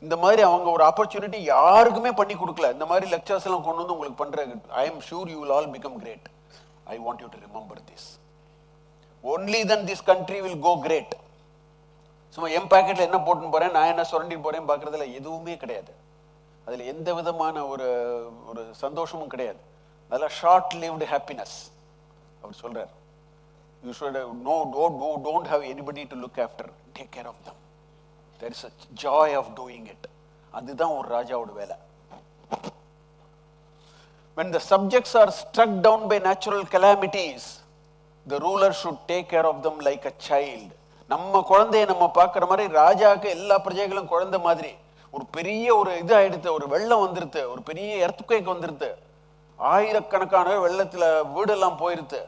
இந்த மாதிரி அவங்க ஒரு ஆப்பர்ச்சுனிட்டி யாருக்குமே பண்ணி கொடுக்கல. இந்த மாதிரி லெக்சர்ஸ் எல்லாம் கொண்டு வந்து உங்களுக்கு பண்றாங்க. I am sure you will all become great. I want you to remember this. Only then this country will go great. சும்மா எம் பாக்கெட்ல என்ன போட்டுன்னு போறேன், நான் என்ன சுரண்டிட்டு போறேன் பார்க்கறதுல எதுவுமே கிடையாது. அதுல எந்த விதமான ஒரு சந்தோஷமும் கிடையாது. அதெல்லாம் ஷார்ட் லிவ்டு ஹாப்பினஸ். அவர் சொல்றார், you should don't have anybody to look after. Take care of them. There is a joy of doing it. அதுதான் ஒரு ராஜாவோட வேலை. When the subjects are struck down by natural calamities, the ruler should take care of them like a child. நம்ம குழந்தைய நம்ம பார்க்குற மாதிரி ராஜாக்கு எல்லா பிரஜைகளும் குழந்தை மாதிரி. ஒரு பெரிய ஒரு இது ஆயிடுத்து, ஒரு வெள்ளம் வந்துருது, ஒரு பெரிய எர்த்குவேக் வந்துருது, ஆயிரக்கணக்கான வெள்ளத்துல வீடெல்லாம் போயிருது.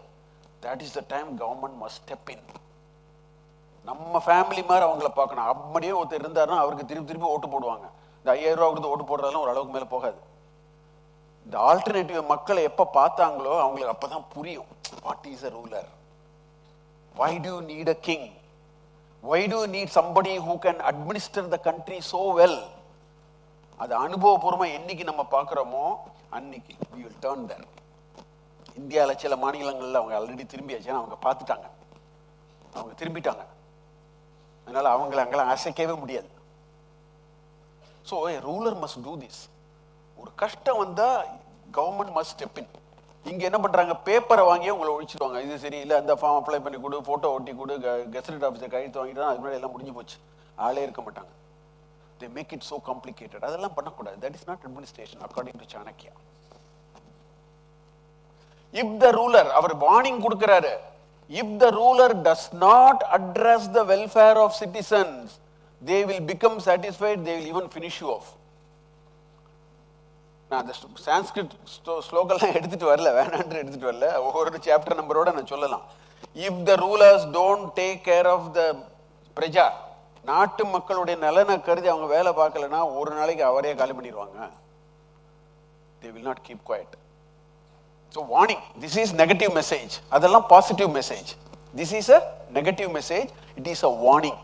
That is the time government must step in. நம்ம ஃபேமிலி மாதிரி அவங்கள பார்க்கணும். அப்படியே ஒருத்தர் இருந்தாருன்னா அவருக்கு திருப்பி திருப்பி ஓட்டு போடுவாங்க. இந்த 5000 ரூபா கொடுத்து ஓட்டு போடுறதெல்லாம் ஒரு அளவுக்கு மேலே போகாது. இந்த ஆல்டர்னேட்டிவ் மக்களை எப்போ பார்த்தாங்களோ அவங்களுக்கு அப்பதான் புரியும். What is a ruler? Why do you need a king? Why do you need somebody who can administer the country so well? அது அனுபவபூர்வமா என்னைக்கு நம்ம பார்க்குறோமோ அன்னைக்கு we will turn there. இந்தியாவில் சில மாநிலங்களில் அவங்க ஆல்ரெடி திரும்பியாச்சு, அவங்க பார்த்துட்டாங்க, அவங்க திரும்பிட்டாங்க. அதனால அவங்களை அங்கெல்லாம் அசைக்கவே முடியாது. So a ruler must do this. ஒரு கஷ்டம் வந்தா கவர்மெண்ட் மஸ்ட் ஸ்டெப் இன். இங்க என்ன பண்றாங்க, பேப்பரை வாங்கி உங்களை ஒழிச்சிடுவாங்க. இது சரியில்லை, அந்த ஃபார்ம் அப்ளை பண்ணி கொடு, போட்டோ ஒட்டி கொடு, கெசட் ஆஃபீஸர் கையெழுத்து வாங்கிட்டு அதுக்கு முன்னாடி எல்லாம் முடிஞ்சு போச்சு, ஆளே இருக்க மாட்டாங்க. they make it so complicated. அதெல்லாம் பண்ணக்கூடாது. that is not administration according to Chanakya. if the ruler, அவர் வார்னிங் கொடுக்கிறாரு, if the ruler does not address the welfare of citizens, they will become satisfied, they will even finish you off. நான் அந்த சான்ஸ்கிரிட் ஸ்லோகெல்லாம் எடுத்துட்டு வரல, வேணான்று எடுத்துட்டு வரல, ஒவ்வொரு chapter நம்பரோட நான் சொல்லலாம். if the rulers don't take care of the பிரஜா, நாட்டு மக்களுடைய நலனை கருதி அவங்க வேலை பார்க்கலன்னா ஒரு நாளைக்கு அவரே காலி பண்ணிடுவாங்க. they will not keep quiet. So warning, this is negative message. அதெல்லாம் positive message. This is a negative message. It is a warning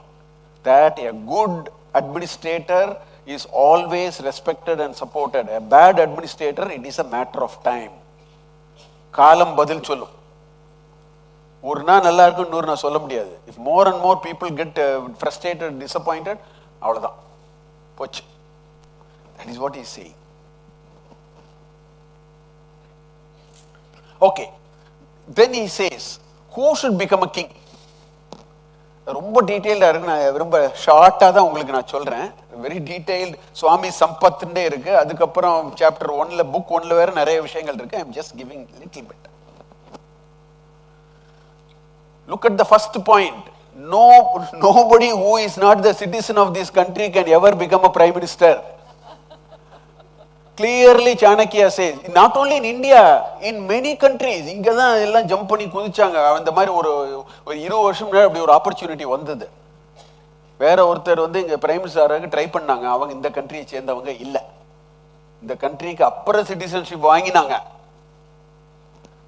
that a good administrator is always respected and supported. A bad administrator, it is a matter of time. காலம் பதில் சொல்லும். ஒரு நாள் நல்லா இருக்கும், இன்னொரு நாள் சொல்ல முடியாது. If more and more people get frustrated, disappointed, அவ்வளவுதான் போச்சு. That is what he is saying. Okay, then he says, who should become a king? ரொம்ப டீட்டெயில்டா இருக்கு, நான் ரொம்ப ஷார்ட்டா தான் உங்களுக்கு நான் சொல்றேன். வெரி டீடைல்டு சுவாமி சம்பத்ண்டே இருக்கு. அதுக்கப்புறம் சாப்டர் 1ல புக் 1ல வேற நிறைய விஷயங்கள் இருக்கு. I am just giving little bit. Look at the first point. Nobody who is not the citizen of this country can ever become a prime minister. Clearly Chanakya says, not only in India, in many countries, இங்க தான் எல்லாம் jump பண்ணி குதிச்சாங்க. அந்த மாதிரி ஒரு 20 வருஷம் முன்னாடி அப்படி ஒரு ஆப்பர்ச்சுனிட்டி வந்தது. வேற ஒருத்தர் இங்க பிரைம் மினிஸ்டருக்கு ட்ரை பண்ணாங்க. அவங்க இந்த கண்ட்ரியை சேர்ந்தவங்க இல்ல, இந்த கண்ட்ரிக்கு அப்புறம் சிட்டிசன்ஷிப் வாங்கினாங்க.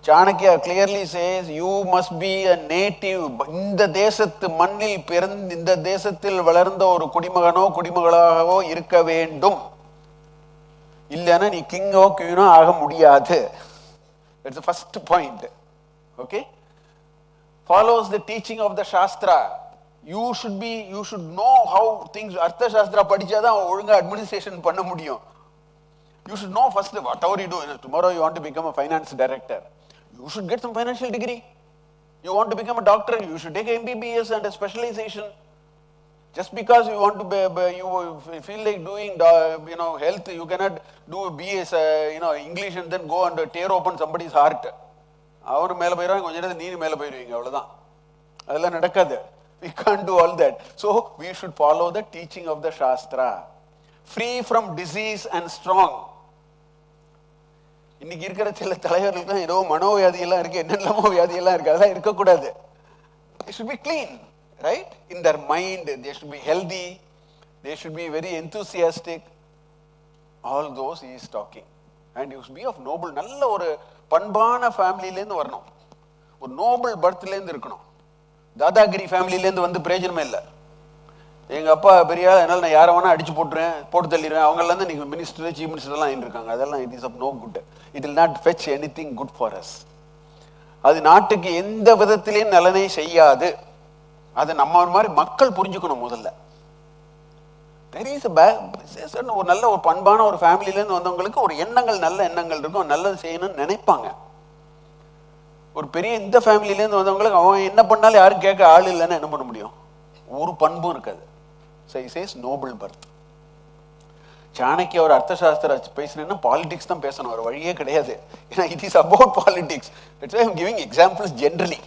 Chanakya clearly says, you must be a native. இந்த தேசத்து மண்ணில் பிறந்து இந்த தேசத்தில் வளர்ந்த ஒரு குடிமகனோ குடிமகளாகவோ இருக்க வேண்டும். இல்லைன்னா நீ கிங்கோ குயினோ ஆக முடியாது. That's the first point. Okay? Follows the teaching of the Shastra. You should know how things. Arthasastra படிச்சாதான் ஒழுங்கா அட்மினிஸ்ட்ரேஷன் பண்ண முடியும். You should know first whatever you do. Tomorrow you want to become a finance director, you should get some financial degree. You want to become a doctor, you should take MBBS and a specialization. Just because you want to you feel like doing health, you cannot do BS English and then go and tear open somebody's heart. அவரு மேல போயிடுவாங்க, கொஞ்ச நேரத்துல நீர் மேல போயிடுவீங்க, அவ்வளவுதான். அதெல்லாம் நடக்காது. We can't do all that. So we should follow the teaching of the Shastra. Free from disease and strong. இன்னைக்கு இருக்கிற சில தலைவர்களுக்கு ஏதோ மனோவியாதி எல்லாம் இருக்கு, என்னெல்லாமோ வியாதி எல்லாம் இருக்கு, அதெல்லாம் இருக்கக்கூடாது. It should be clean, right? In their mind, they should be healthy, they should be very enthusiastic. All those he is talking. And you should be of noble, நல்ல ஒரு பண்பான ஃபேமிலியிலேருந்து வரணும், ஒரு நோபல் பர்த்லேருந்து இருக்கணும். தாதாகிரி ஃபேமிலியிலேருந்து வந்து பிரயோஜனமே இல்லை. எங்க அப்பா பெரிய அதனால நான் யாரை வேணா அடிச்சு போட்டு தள்ளிடுவேன், அவங்களாம் தான் நீங்க மினிஸ்டர் சீஃப் மினிஸ்டர் எல்லாம் இருக்காங்க. அதெல்லாம் it is of no good. It will not fetch anything good for us. அது நாட்டுக்கு எந்த விதத்திலையும் நலனை செய்யாது. அதை நம்ம மாதிரி மக்கள் புரிஞ்சுக்கணும். முதல்ல ஒரு நல்ல ஒரு பண்பான ஒரு ஃபேமிலியிலேருந்து வந்தவங்களுக்கு ஒரு எண்ணங்கள், நல்ல எண்ணங்கள் இருக்கும், நல்லது செய்யணும்னு நினைப்பாங்க. ஒரு பெரிய இந்த ஃபேமிலியிலேருந்து வந்தவங்களுக்கு அவன் என்ன பண்ணாலும் யாரும் கேட்க ஆள் இல்லைன்னு என்ன பண்ண முடியும்? ஒரு பண்பும் இருக்காது. So he says noble birth. Chanakya ஒரு அர்த்தசாஸ்திர பேசினா பாலிடிக்ஸ் தான் பேசணும், ஒரு வழியே கிடையாது. ஏன்னா it is about politics. That's why I am giving examples generally.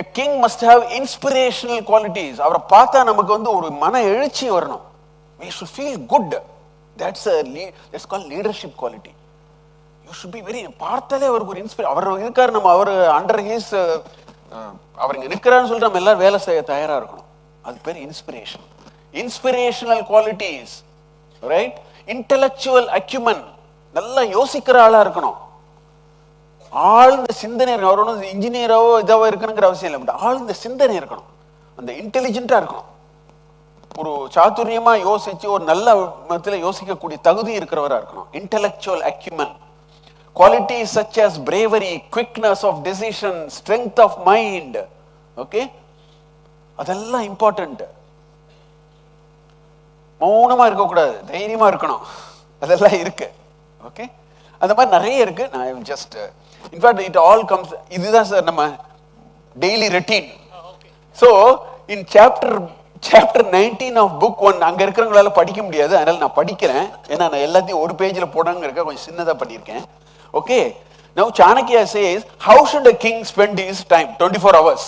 A king must have inspirational qualities. அவரை பார்த்தா நமக்கு ஒரு மன எழுச்சி வரணும். We should feel good. That's called leadership quality. You should be very, பார்த்தாலே அவருக்கு ஒரு இன்ஸ்பிரேஷன். அவர் இருக்கார், நம்ம அவர் அண்டர் ஹீஸ், அவர் இருக்கிறான்னு சொல்லிட்டு நம்ம எல்லாரும் வேலை செய்ய தயாராக இருக்கணும். அது பேர் inspiration. Inspirational qualities, right? Intellectual acumen, நல்லா யோசிக்கிற ஆளா இருக்கணும். ஆழ்ந்த சிந்தனை இருக்கணும். அவர் ஒன்றும் இன்ஜினியராவோ இதாவோ இருக்கணுங்கிற அவசியம் இல்லை, பட் ஆழ்ந்த சிந்தனை இருக்கணும். அந்த இன்டெலிஜென்ட்டா இருக்கணும். ஒரு சாதுரியமா யோசிச்சு ஒரு நல்ல விதத்தில் யோசிக்கக்கூடிய தகுதி இருக்கிறவரா இருக்கணும். Intellectual acumen. Qualities such as bravery, quickness of decision, strength of mind. Okay? அதெல்லாம் இம்பார்ட்டன்ட். மௌனமா இருக்கக்கூடாது, தைரியமா இருக்கணும். அதெல்லாம் இருக்கு. ஓகே, அந்த மாதிரி நிறைய இருக்கு. நான் just in fact it all comes, இதுதான் சார் நம்ம daily routine. So in chapter 19 of book 1, அங்க இருக்கிறவங்களால படிக்க முடியாது, அதனால நான் படிக்கிறேன். ஏன்னா நான் எல்லாத்தையும் ஒரு பேஜில் போடாங்க இருக்க, கொஞ்சம் சின்னதாக பண்ணியிருக்கேன். Okay, now Chanakya says, how should a king spend his time? 24 hours.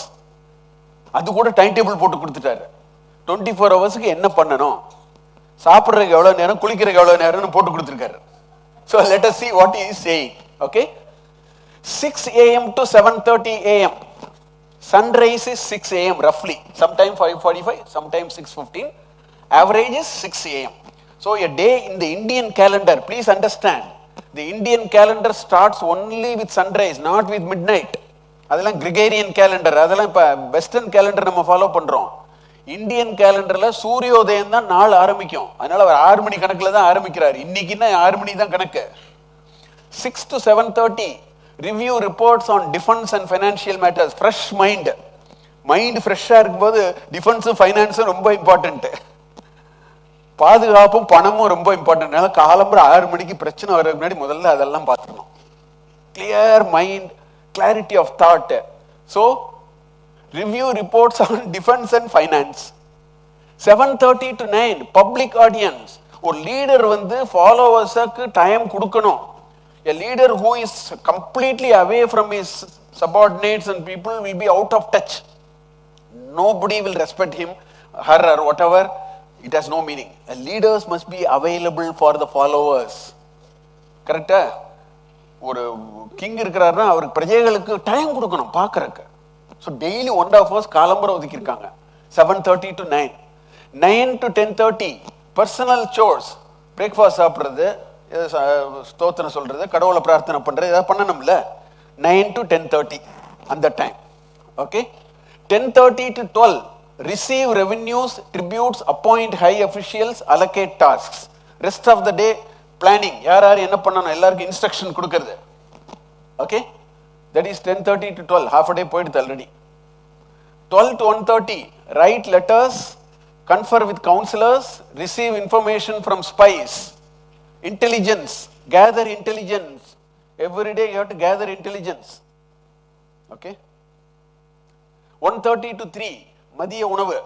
அது கூட டைம் டேபிள் போட்டு கொடுத்துட்டாரு. 24 ஹவர்ஸ்க்கு என்ன பண்ணணும், சாப்பிட்றதுக்கு எவ்வளோ நேரம், குளிக்கிறதுக்கு எவ்வளோ நேரம்னு போட்டு கொடுத்துருக்காரு. So let us see what he is saying. Okay, 6 a.m. to 7:30 a.m. Sunrise is 6 a.m. roughly. Sometimes 5:45, sometimes 6:15. Average is 6 a.m. So a day in the Indian calendar, please understand, the Indian calendar starts only with sunrise, not with midnight. அதெல்லாம் கிரிகேரியன் calendar, அதெல்லாம் இப்போ western calendar நம்ம follow பண்றோம். Indian கேலண்டர்ல சூரியோதயம் தான் நாள் ஆரம்பிக்கும். அதனால அவர் 6 மணி கணக்குல தான் ஆரம்பிக்கிறார். இன்னைக்குன்னா 6 மணி தான் கணக்கு. 6 to 7:30 review reports on defense and financial matters. Fresh mind, mind ஃப்ரெஷ்ஷா இருக்கும்போது டிஃபென்ஸும் ஃபைனான்ஸும் ரொம்ப இம்பார்ட்டன்ட். பாதுகாப்பும் பணமும் ரொம்ப இம்பார்ட்டன்ட். அதனால காலம்புற 6 மணிக்கு பிரச்சனை வர்றதுக்கு முன்னாடி முதல்ல அதெல்லாம் பார்த்துக்கணும். Clear mind, clarity of thought. So review reports on defence and finance. 7:30 to 9 public audience. ஒரு லீடர் ஃபாலோவர்ஸுக்கு டைம் கொடுக்கணும். A leader who is completely away from his subordinates and people will be out of touch. Nobody will respect him, her, or whatever. It has no meaning. Leaders must be available for the followers. கரெக்டா? ஒரு king இருக்கிறாருன்னா அவருக்கு பிரஜைகளுக்கு time கொடுக்கணும் பார்க்கறதுக்கு. So daily 1.5 hours காலம்பரம் ஒதுக்கியிருக்காங்க. 7:30 to 9. 9 to 10:30 personal source. Breakfast சாப்பிட்றது, ஸ்தோத்திரம் சொல்றது, கடவுளை பிரார்த்தனை பண்றது, ஏதாவது பண்ணணும்ல. 9 to 10:30 அந்த time. Okay. 10:30 to 12 receive revenues, tributes, appoint high officials, allocate tasks. Rest of the day planning. யார் யார் என்ன பண்ணணும் எல்லாருக்கும் இன்ஸ்ட்ரக்ஷன் கொடுக்கிறது. Okay, that is 10:30 to 12. half a day போயிடுது already. 12 to 1:30 write letters, confer with counselors, receive information from spies. Intelligence, gather intelligence. Every day you have to gather intelligence. Okay. 1:30 to 3 மதிய உணவு,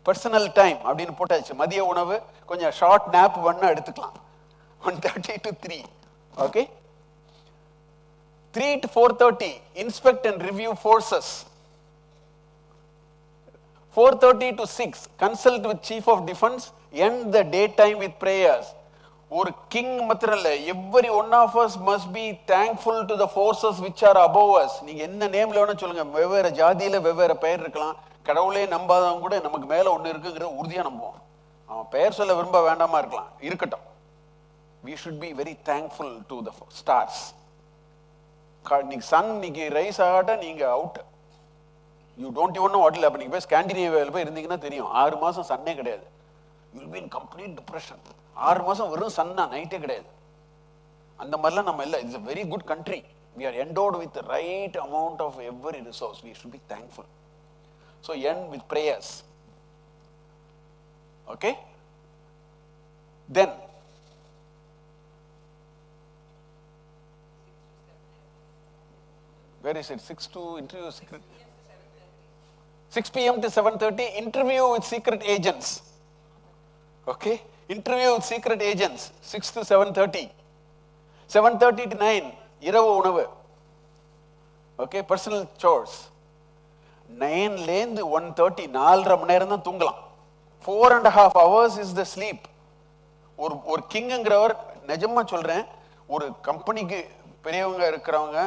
personal time அப்படின்னு போட்டாச்சு. மதிய உணவு கொஞ்சம் short nap வேணா எடுத்துக்கலாம். 1:30 to 3. Okay. 3 to 4:30 inspect and review forces. 4:30 to 6 consult with chief of defense, end the daytime with prayers. ஒரு கிங் மாத்திரம் இல்ல, every one of us must be thankful to the forces which are above us. நீங்க என்ன நேம்ல வேணா சொல்லுங்க, வெவ்வேறு ஜாதியில வெவ்வேறு பெயர் இருக்கலாம். கடவுளே நம்பாதவங்க கூட நமக்கு மேல ஒண்ணு இருக்குங்கிற உறுதியா நம்புவோம். அவன் பெயர் சொல்ல விரும்ப வேண்டாமா இருக்கலாம், இருக்கட்டும். We should be very thankful to the stars. நீங்க சன் நீங்க ரைஸ் ஆகாட்டா நீங்க out. You don't even know what will happen. நீங்க போய் ஸ்காண்டினேவியாவில் போய் இருந்தீங்கன்னா தெரியும், 6 மாசம் சன்னே கிடையாது. You will be in complete depression. 6 மாசம் வெறும் சன்னா, நைட்டே கிடையாது. அந்த மாதிரிலாம் நம்ம இல்லை. It's a very good country. We are endowed with the right amount of every resource. We should be thankful. So end with prayers. Okay. Then where is it? 6 to interview secret. 6 p.m. to 7:30 interview with secret agents. Okay. Interview with secret agents. 6 to 7:30. 7:30 to 9 இரவு உணவு. Okay. Personal source. 9லேருந்து 1:30 4.5 மணி நேரம் தான் தூங்கலாம். 4.5 hours is the sleep. ஒரு கிங்குங்கிறவர் நிஜமா சொல்றேன், ஒரு கம்பெனிக்கு பெரியவங்க இருக்கிறவங்க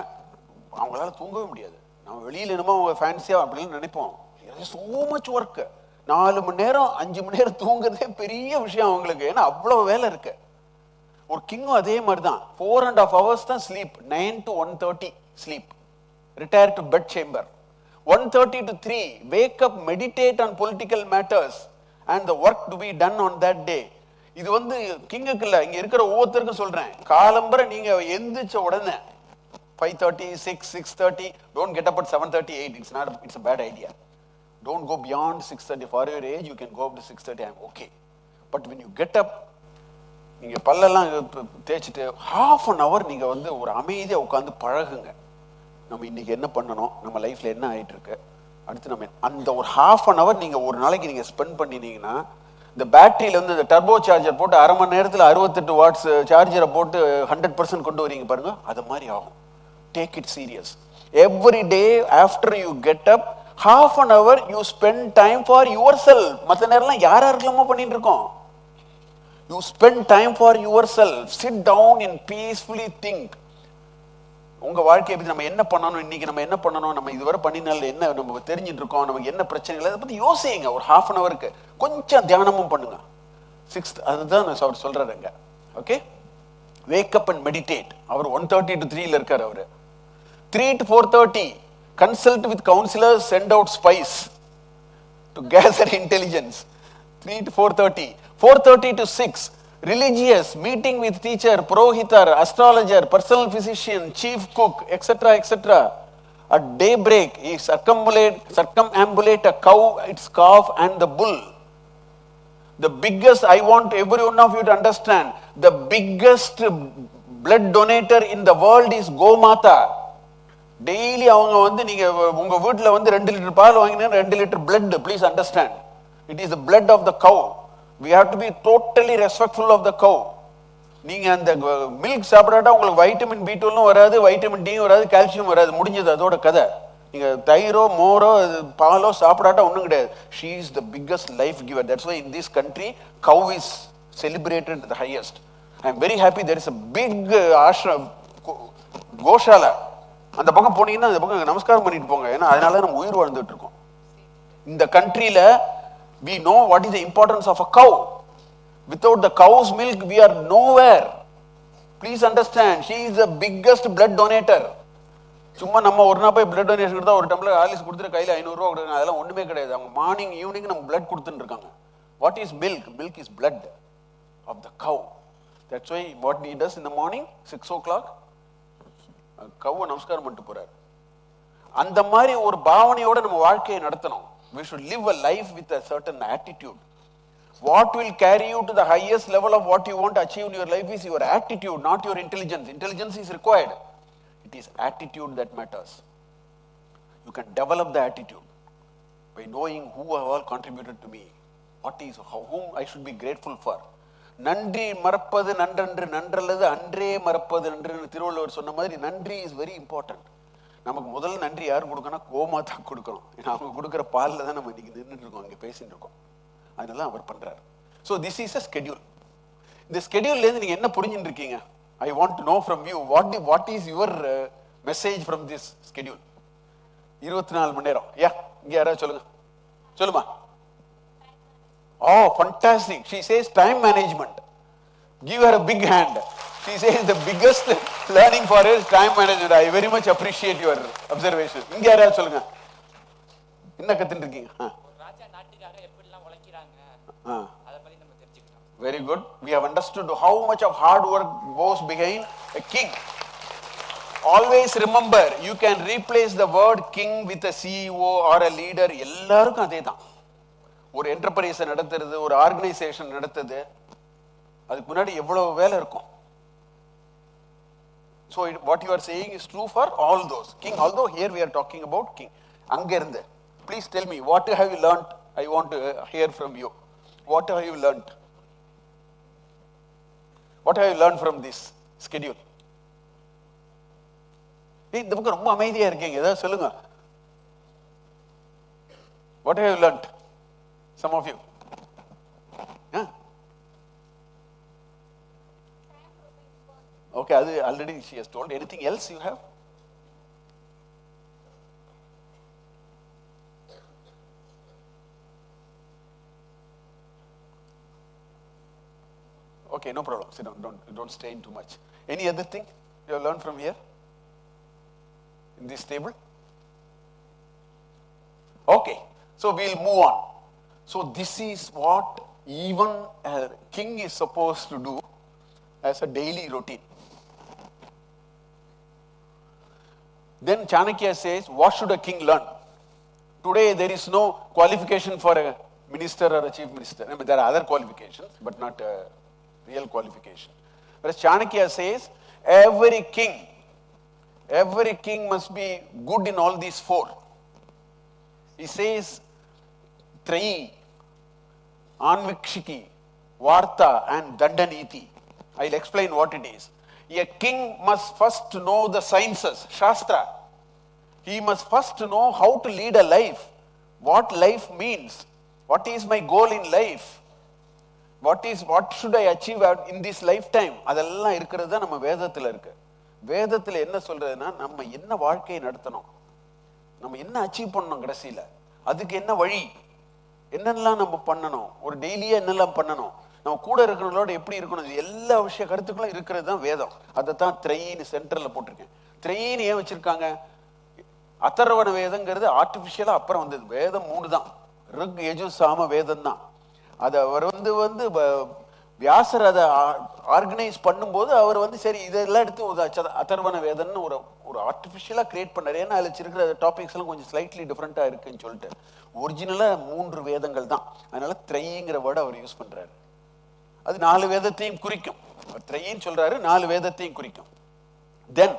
அவங்களால தூங்கவே முடியாது. நம்ம வெளியில என்னமோ அவங்க ஃபேன்சியா அப்படின்னு நினைப்போம். So much work. 4 மணி நேரம் 5 மணி நேரம் தூங்குறதே பெரிய விஷயம் அவங்களுக்கு. ஏன்னா அவ்வளவு வேலை இருக்கு. ஒரு கிங்கும் அதே மாதிரி தான். 4.5 hours தான் sleep. 9 to 1:30 sleep. Retire to bed chamber. 1:30 to 3 wake up, meditate on political matters and the work to be done on that day. இது கிங்குக்கு இல்ல, இங்க இருக்கிற ஒவ்வொருத்தருக்கும் சொல்றேன். காலம்பரை நீங்க எந்திரிச்ச உடனே 5:30, 6, 6:30, don't get up at 7:30, 8. It's a bad idea. Don't go beyond 6:30. For your age, you can go up to 6:30. I'm okay. But when you get up, நீங்க பல்லெல்லாம் தேய்ச்சிட்டு half an hour நீங்க ஒரு அமைதியா உட்கார்ந்து பழகுங்க. நம்ம இன்னைக்கு என்ன பண்ணணும், நம்ம லைஃப்ல என்ன ஆயிட்டு இருக்கு, அடுத்து நம்ம அந்த ஒரு half an hour நீங்க ஒரு நாளைக்கு நீங்க ஸ்பெண்ட் பண்ணினீங்கன்னா, இந்த பேட்டரியில இந்த டர்போ சார்ஜர் போட்டு அரை மணி நேரத்தில் 68 watts சார்ஜரை போட்டு 100% கொண்டு வரீங்க பாருங்க, அது மாதிரி ஆகும். Take it serious. Every day after you get up, half an hour you spend time for yourself. மற்ற நேரம்லாம் யாராருக்கலாமோ பண்ணிட்டு இருக்கோம். You spend time for yourself. Sit down and peacefully think. உங்க வாழ்க்கையை பத்தி நம்ம என்ன பண்ணணும், இன்னைக்கு நம்ம என்ன பண்ணணும், நம்ம இதுவரை பண்ணினால என்ன நம்ம தெரிஞ்சிட்டு இருக்கோம், நமக்கு என்ன பிரச்சனைகள், அதை பத்தி யோசிங்க. ஒரு half an hourக்கு கொஞ்சம் தியானமும் பண்ணுங்க. 6th அதுதான் அவர் சொல்றாருங்க. Okay, wake up and meditate. அவர் 1:30 to 3 இருக்காரு. அவரு 3 to 4:30 consult with counselors, send out spies to gather intelligence. 3 to 4:30. 4:30 to 6 religious meeting with teacher, purohitar, astrologer, personal physician, chief cook, etc., etc. At daybreak he circumambulate a cow, its calf and the bull. The biggest, I want every one of you to understand, the biggest blood donator in the world is Gomata. Daily அவங்க நீங்க உங்க வீட்ல 2 litre பால் வாங்கினா 2 litre blood. Please understand, it is the blood of the cow. We have to be totally respectful of the cow. நீங்க அந்த milk சாப்பிடாட்டா உங்களுக்கு vitamin B12 வராது, vitamin D வராது, கால்சியம் வராது, முடிஞ்சது அதோட கதை. நீங்க தயிரோ மோரோ பாலோ சாப்பிடாட்டா ஒண்ணும் கிடையாது. She is the biggest life giver. That's why in this country cow is celebrated the highest. I am very happy there is a big ashram goshala. அந்த பக்கம் போனீங்கன்னா அந்த பக்கம் நமஸ்காரம் பண்ணிட்டு போங்க. ஏன்னா அதனால நம்ம உயிர் வாழ்ந்துட்டு இருக்கோம். இந்த கண்ட்ரியில we know what is the importance of a cow. Without the cow's milk we are nowhere. Please understand, she is the biggest blood donator. சும்மா நம்ம ஒரு நாள் போய் blood donation கொடுத்தா ஒரு டம்ளர் ஆலிஸ் கொடுத்துட்டு கையில் 500 ரூபா கொடுங்க, அதெல்லாம் ஒண்ணுமே கிடையாது. அவங்க மார்னிங் ஈவினிங் நம்ம blood கொடுத்துட்டு இருக்காங்க. What is milk? Milk is blood of the cow. That's why what he does in the morning 6 o'clock கவ்வை நமஸ்காரம் பண்ணிட்டு போறாரு. அந்த மாதிரி ஒரு பாவனையோட நம்ம வாழ்க்கையை நடத்தணும். We should live a life with a certain attitude. What will carry you to the highest level of what you want to achieve in your life is your attitude, not your intelligence. Intelligence is required. It is attitude that matters. You can develop the attitude by knowing who have all contributed to me, whom I should be grateful for. நன்றி மறப்பது நன்றன்று, நன்றல்லது அன்றே மறப்பது நன்று. திருவள்ளுவர் சொன்ன மாதிரி நன்றி is very important. நமக்கு முதல்ல நன்றி யார் கொடுக்கணும்? கோமாதா கொடுக்கணும். ஏன்னா அவங்க கொடுக்குற பாலில் தான் நம்ம இன்னைக்கு நின்றுட்டு இருக்கோம், இங்கே பேசிட்டு இருக்கோம். அதனால அவர் பண்றாரு. So this is a schedule. இந்த ஸ்கெடியூல்லேருந்து நீங்க என்ன புரிஞ்சுட்டு இருக்கீங்க? ஐ want to know from you what is your message from this schedule. 24 மணி நேரம். இங்க யாராவது சொல்லுமா. Oh, fantastic. She says time management. Give her a big hand. She says the biggest learning for her is time management. I very much appreciate your observation. இங்க யாராவது சொல்லுங்க. என்ன கத்துட்டு இருக்கீங்க? ராஜா நாட்டுக்காக எப்படிலாம் உழைக்கிறாங்க அத பத்தி நம்ம தெரிஞ்சுக்கலாம். Very good. We have understood how much of hard work goes behind a king. Always remember, you can replace the word king with a CEO or a leader. எல்லாருக்கும் அதே தான். ஒரு என்டர்பிரைஸ் நடத்துறது, ஒரு ஆர்கனைசேஷன் நடத்துது, அதுக்கு முன்னாடி எவ்வளவு வேலை இருக்கும். So what you are saying is true for all those. King, although here we are talking about king. அங்க இருந்து please tell me, what have you learnt? I want to hear from you. What have you learnt? What have you learned from this schedule? இந்த பக்கம் ரொம்ப அமைதியா இருக்கீங்க, ஏதாவது சொல்லுங்க. What have you learnt? Some of you. Okay, already she has told. Anything else you have? Okay, no problem. Sit down. Don't strain too much. Any other thing you have learned from here? In this table? Okay, so we'll move on. So this is what even a king is supposed to do as a daily routine. Then Chanakya says, what should a king learn? Today there is no qualification for a minister or a chief minister. I mean, there are other qualifications, but not a real qualification. Whereas Chanakya says, every king must be good in all these four. He says, Trayi, Anvikshiki, Varta and Dandaniti. I'll explain what it is. A king must first know the sciences, Shastra. He must first know how to lead a life, what life means, what is my goal in life, what should I achieve in this lifetime. அதெல்லாம் இருக்கிறது தான் நம்ம வேதத்தில் இருக்கு. வேதத்தில் என்ன சொல்றதுன்னா, நம்ம என்ன வாழ்க்கையை நடத்தணும், நம்ம என்ன அச்சீவ் பண்ணணும், கடைசியில் அதுக்கு என்ன வழி, என்னெல்லாம் நம்ம பண்ணணும், ஒரு டெய்லியா என்னெல்லாம் பண்ணணும், நம்ம கூட இருக்கிறவங்களோட எப்படி இருக்கணும், எல்லா விஷய கருத்துக்களும் இருக்கிறது தான் வேதம். அதை தான் த்ரையின்னு சென்டர்ல போட்டிருக்கேன். த்ரையின்னு ஏன் வச்சிருக்காங்க? அதர்வண வேதங்கிறது ஆர்டிபிஷியலா அப்புறம் வந்தது. வேதம் 3 தான், ருக் யஜு சாம வேதம் தான். அதை அவர் வந்து வியாசர் அதை ஆர்கனைஸ் பண்ணும்போது அவர் சரி இதெல்லாம் எடுத்து அதர்வண வேதம்னு ஒரு ஆர்டிபிஷியலா கிரியேட் பண்ணாரு. ஏன்னா அதில் இருக்கிற டாபிக்ஸ் எல்லாம் கொஞ்சம் ஸ்லைட்லி டிஃப்ரெண்டா இருக்குன்னு சொல்லிட்டு ஒரிஜினலா 3 வேதங்கள் தான். அதனால த்ரைங்கிற வேர்டை அவர் யூஸ் பண்றாரு. அது 4 வேதத்தையும் குறிக்கும். அவர் த்ரைன்னு சொல்றாரு, 4 வேதத்தையும் குறிக்கும். Then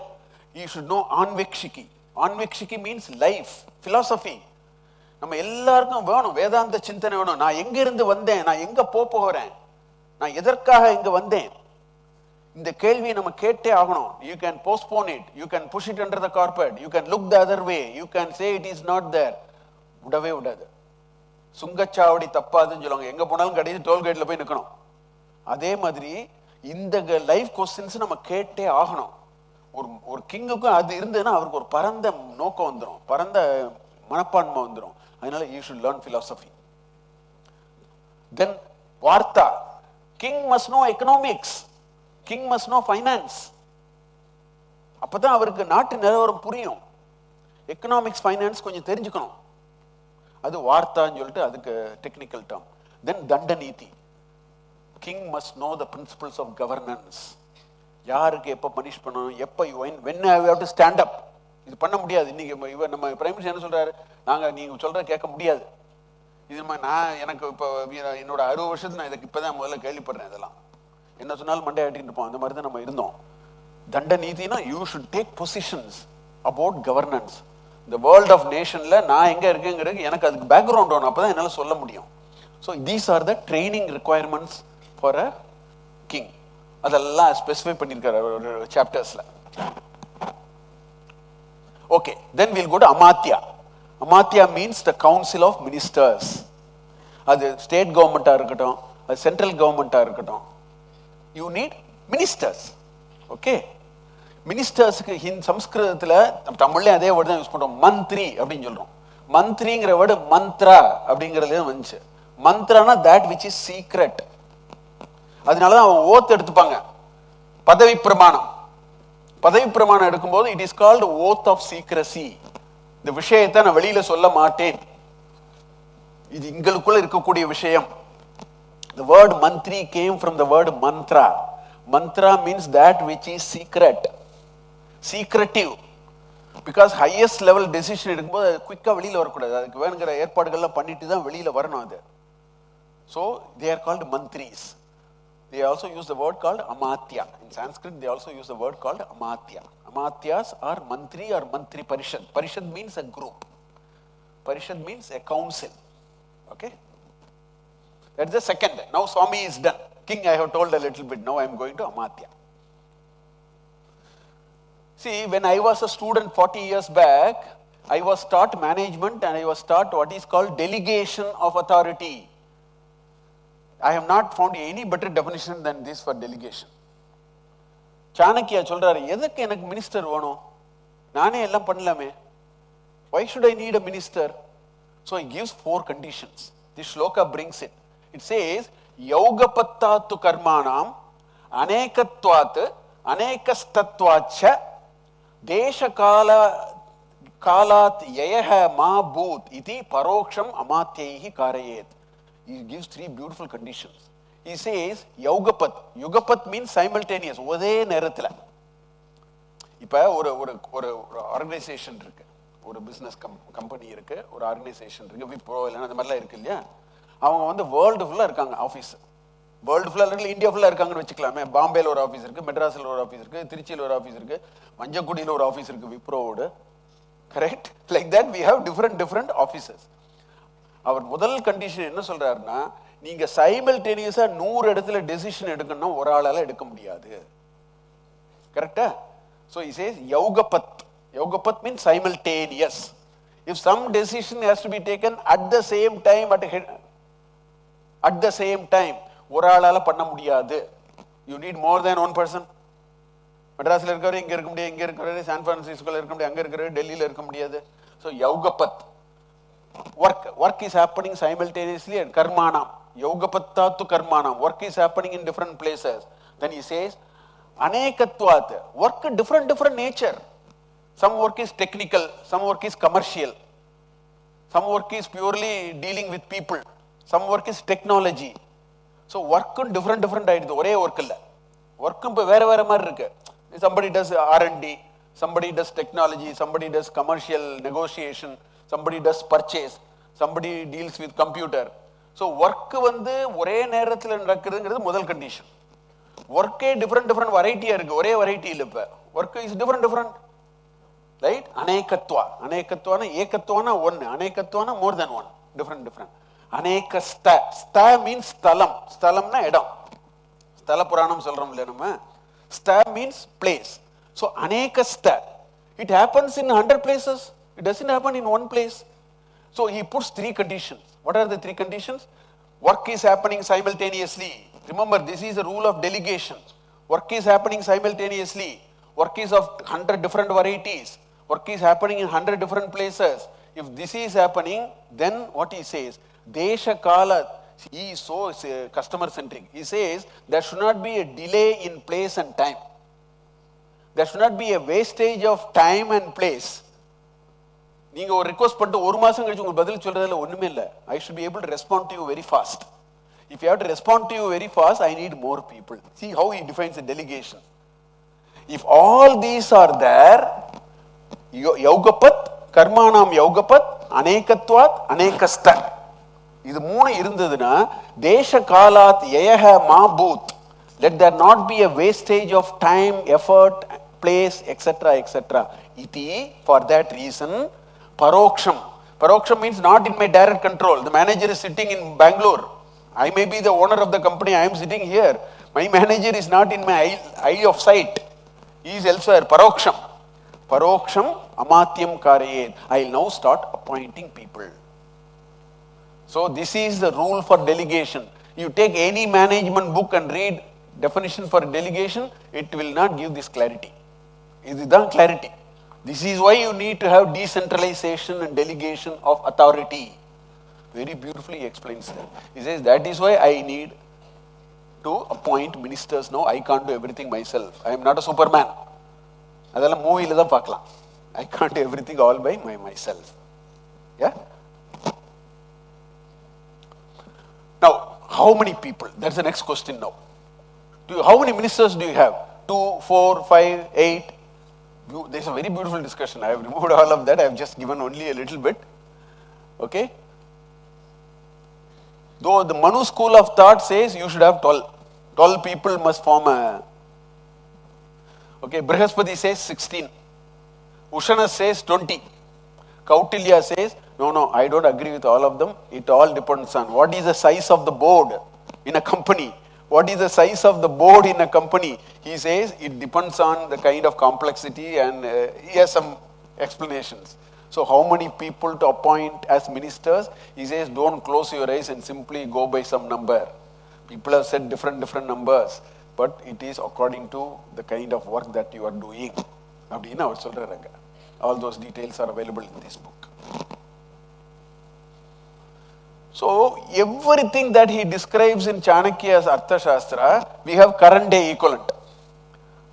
you should know Anvikshiki. Anvikshiki means life, philosophy. நம்ம எல்லாருக்கும் வேணும் வேதாந்த சிந்தனை வேணும். நான் எங்க இருந்து வந்தேன், நான் எங்க போறேன், நான் எதற்காக இங்க வந்தேன், இந்த கேள்வியை நம்ம கேட்டே ஆகணும். You can postpone it, you can push it under the carpet, you can look the other way, you can say it is not there. விடவே விடாது. சுங்கச்சாவடி தப்பாதுன்னு சொல்லுவாங்க, எங்க போனாலும் கடைசி டோல்கேட்ல போய் நிற்கணும். அதே மாதிரி இந்த லைஃப் கொஸ்டின்ஸ் நம்ம கேட்டே ஆகணும். ஒரு கிங்குக்கும் அது இருந்ததுன்னா அவருக்கு ஒரு பரந்த நோக்கம் வந்துடும், பரந்த மனப்பான்மை வந்துடும். அதனால you should learn philosophy. Then Varta, king must know economics, king must know finance. அப்பதான் அவருக்கு நாட்டு நிலவரம் புரியும். எக்கனாமிக்ஸ் ஃபைனான்ஸ் கொஞ்சம் தெரிஞ்சுக்கணும். அது வார்த்தான்னு சொல்லிட்டு அதுக்கு technical term. Then dandaniti, king must know the principles of governance. யாருக்கு எப்போ பனிஷ் பண்ணணும், எப்போ when I have to stand up. இது பண்ண முடியாது. இன்னைக்கு இவர் நம்ம பிரைம் மினிஸ்டர் என்ன சொல்றாரு, நீங்க சொல்ற கேட்க முடியாது. இது நான் எனக்கு இப்போ என்னோட 60 வருஷத்துல நான் இதுக்கு இப்பதான் முதல்ல கேள்விப்படுறேன். இதெல்லாம் என்ன சொன்னாலும் மண்டை ஆட்டிட்டு இருப்போம். அந்த மாதிரி தான் நம்ம இருந்தோம். தண்ட நீதினா you should take positions about governance. இந்த வேர்ல்ட் ஆஃப் நேஷன்ல நான் எங்க இருக்கேங்கிறது எனக்கு அதுக்கு பேக்ரவுண்ட் வேணும், அப்பதான் என்னால சொல்ல முடியும். So these are the training requirements for a king. அதெல்லாம் ஸ்பெசிஃபை பண்ணியிருக்காரு ஒரு சாப்டர்ஸ்ல. Okay, then will go to amatya. Amatya means the council of ministers. அது ஸ்டேட் கவர்மெண்டா இருக்கட்டும், அது சென்ட்ரல் கவர்மெண்டா இருக்கட்டும், யூ நீட் மினிஸ்டர்ஸ். ஓகே, மினிஸ்டர்ஸுக்கு சம்ஸ்கிருதத்துல தமிழ்ல அதே வேர்டு தான் யூஸ் பண்றோம், மந்திரி அப்படின்னு சொல்றோம். மந்திரிங்கிற வேர்டு மந்த்ரா அப்படிங்கிறதுல வந்துச்சு. மந்த்ரானா தட் விச் இஸ் சீக்ரெட். அதனாலதான் அவன் ஓத் எடுத்துப்பாங்க, பதவி பிரமாணம். பதவி பிரமாணம் எடுக்கும்போது it is called oath of secrecy. இந்த விஷயத்தை நான் வெளியில சொல்ல மாட்டேன், இது எங்களுக்குள்ள இருக்கக்கூடிய விஷயம். The word mantri came from the word mantra. Mantra means that which is secret, secretive. Because highest level decision எடுக்கும்போது குயிக்கா வெளியில வரக்கூடாது, அதுக்கு வேணுங்கிற ஏற்பாடுகள்லாம் பண்ணிட்டு தான் வெளியில வரணும் அது. So they are called mantris. They also use the word called amatya. In Sanskrit they also use the word called amatya. Amatyas are mantri or mantri parishad. Parishad means a group, parishad means a council. Okay, that's the second. Now Swami is done. King I have told a little bit, now I am going to amatya. See, when I was a student 40 years back, I was taught management and I was taught what is called delegation of authority. I have not found any better definition than this for delegation. Chanakya சொல்றாரு, எதுக்கு எனக்கு minister வேணும், நானே எல்லாம் பண்ணலாமே, why should I need a minister? So he gives 4 conditions. This shloka brings it. It says yaugapattatu karmanam anekatvat anekastatvacha desha kalat yayaha ma bhut iti paroksham amatyaihi karayet. He gives 3 beautiful conditions. He says yaugapat. Yugapat means simultaneous, ஒரே நேரத்தில். இப்போ ஒரு organisation இருக்கு, ஒரு business company இருக்கு, ஒரு organisation இருக்கு, விப்ரோ இல்லைன்னா அந்த மாதிரிலாம் இருக்கு இல்லையா, அவங்க வந்து வேர்ல்டு ஃபுல்லாக இருக்காங்க ஆஃபீஸ், வேர்ல்டு ஃபுல்லாக இல்லை இந்தியா ஃபுல்லாக இருக்காங்கன்னு வச்சுக்கலாமே. பாம்பேல ஒரு ஆஃபீஸ் இருக்கு, மெட்ராஸில் ஒரு ஆஃபீஸ் இருக்கு, திருச்சியில் ஒரு ஆஃபீஸ் இருக்கு, மஞ்சக்குடியில் ஒரு ஆஃபீஸ் இருக்கு விப்ரோவோடு, correct? Like that we have different offices. அவர் முதல் கண்டிஷன் என்ன சொல்றாருன்னா, நீங்க சைமல்டேனியஸா 100 இடத்துல டெசிஷன் எடுக்கணும்னா ஒரு ஆளால எடுக்க முடியாது, கரெக்டா? So he says yaugapat. Yaugapat means simultaneous. If some decision has to be taken at the same time, at the same time, ஒரு ஆளால பண்ண முடியாது. You need more than one person. மெட்ராஸ்ல இருக்கிறவரு இங்க இருக்க முடியாது, இங்க இருக்கிறவரு சான் பிரான்சிஸ்கோல இருக்க முடியாது, அங்க இருக்கிறவரு டெல்லியில இருக்க முடியாது. So yaugapat. Work is happening simultaneously and karmanam. Yaugapattatu karmanam. Work is happening in different places. Then he says anekatvat. Work different nature. Some work is technical, some work is commercial, some work is purely dealing with people, some work is technology. So work different ஆயிடுது, ஒரே work இல்லை. ஒர்க்கும் இப்போ வேற மாதிரி இருக்கு. Somebody does R&D, somebody does technology, somebody does commercial negotiation, somebody does purchase, somebody deals with computer. So work வந்து ஒரே நேரத்தில் நடக்குதுங்கிறது முதல் கண்டிஷன். ஒர்க்கே டிஃப்ரெண்ட் வெரைட்டியா இருக்கு, ஒரே வெரைட்டி இல்லை. இப்போ ஒர்க் இஸ் டிஃப்ரெண்ட், ரைட்? அநேகத்வானா ஏகத்வானா ஒன்னு, அநேகத்வானா more then one, different. Anekastha. Stha means ஸ்தலம், ஸ்தலம்னா இடம், ஸ்தல புராணம் சொல்றோம் இல்ல நம்ம. Stha means place. So anekastha, it happens in 100 places. It doesn't happen in one place. So he puts 3 conditions. What are the 3 conditions? Work is happening simultaneously. Remember, this is a rule of delegation. Work is happening simultaneously. Work is of 100 different varieties. Work is happening in 100 different places. If this is happening, then what he says, Desha Kala, he is so customer centric. He says there should not be a delay in place and time. There should not be a wastage of time and place. நீங்க ஒரு request பண்ணிட்டு ஒரு மாசம் கழிச்சு உங்களுக்கு பதில் சொல்றதுல ஒண்ணுமே இல்லை. I should be able to respond to you very fast. If you have to respond to you very fast, I need more people. See how he defines the delegation. If all these are there, yaugapat, karmanam yaugapat, anekatvat, anekasta. இது 3 இருந்ததுன்னா, desha kalat yayaha ma bhut. Let there not be a wastage of time, effort, place, etc., etc. Iti, for that reason, paroksham. Paroksham means not in my direct control. The manager is sitting in Bangalore. I may be the owner of the company, I am sitting here. My manager is not in my eye of sight. He is elsewhere. Paroksham. Paroksham amatyam karayet. I will now start appointing people. So this is the rule for delegation. You take any management book and read definition for delegation, it will not give this clarity. This clarity. This is why you need to have decentralization and delegation of authority. Very beautifully explains that. He says that is why I need to appoint ministers now. I can't do everything myself. I am not a superman. அதெல்லாம் மூவில தான் பார்க்கலாம். I can't do everything all by myself. Yeah? Now, how many people? That's the next question now. How many ministers do you have? 2, 4, 5, 8? There's a very beautiful discussion. I have removed all of that. I have just given only a little bit. Okay? Though the Manu school of thought says you should have 12. 12 people must form a... Okay, Brihaspati says 16. Ushana says 20. Kautilya says, no, I don't agree with all of them. It all depends on what is the size of the board in a company. What is the size of the board in a company? He says it depends on the kind of complexity, and he has some explanations. So how many people to appoint as ministers? He says don't close your eyes and simply go by some number. People have said different numbers. but it is according to the kind of work that you are doing. அப்படின்னு அவர் சொல்றாங்க. All those details are available in this book. So everything that he describes in Chanakya's Arthashastra, we have current day equivalent.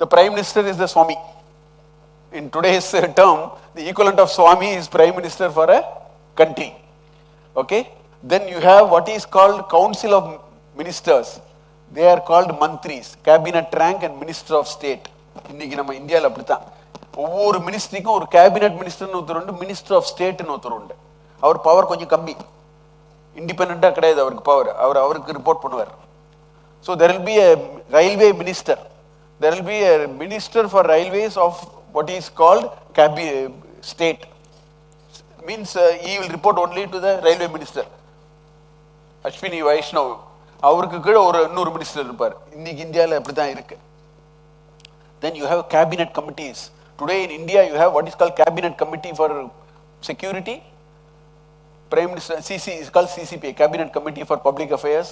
The Prime Minister is the Swami. In today's term, the equivalent of Swami is Prime Minister for a country. Okay? Then you have what is called Council of Ministers. They are called mantris, cabinet rank and minister of state. இன்னைக்கு நம்ம இந்தியாவில் அப்படித்தான். ஒவ்வொரு மினிஸ்ட்ரிக்கும் ஒரு cabinet மினிஸ்டர்னு ஒருத்தர் உண்டு, minister of ஸ்டேட்னு ஒருத்தர் உண்டு. அவர் பவர் கொஞ்சம் கம்மி, இண்டிபெண்டா கிடையாது அவருக்கு பவர். அவருக்கு ரிப்போர்ட் பண்ணுவார். So there will be a railway minister. There will be a minister for railways of what is called state. Means he will report only to the railway minister. Ashwini Vaishnav. அவருக்கு கீழே ஒரு இன்னொரு minister இருப்பார். இன்னைக்கு இந்தியாவில் அப்படி தான் இருக்கு. Then you have cabinet committees. Today in India you have what is called cabinet committee for security. Prime Minister CC is called CCP, cabinet committee for public affairs,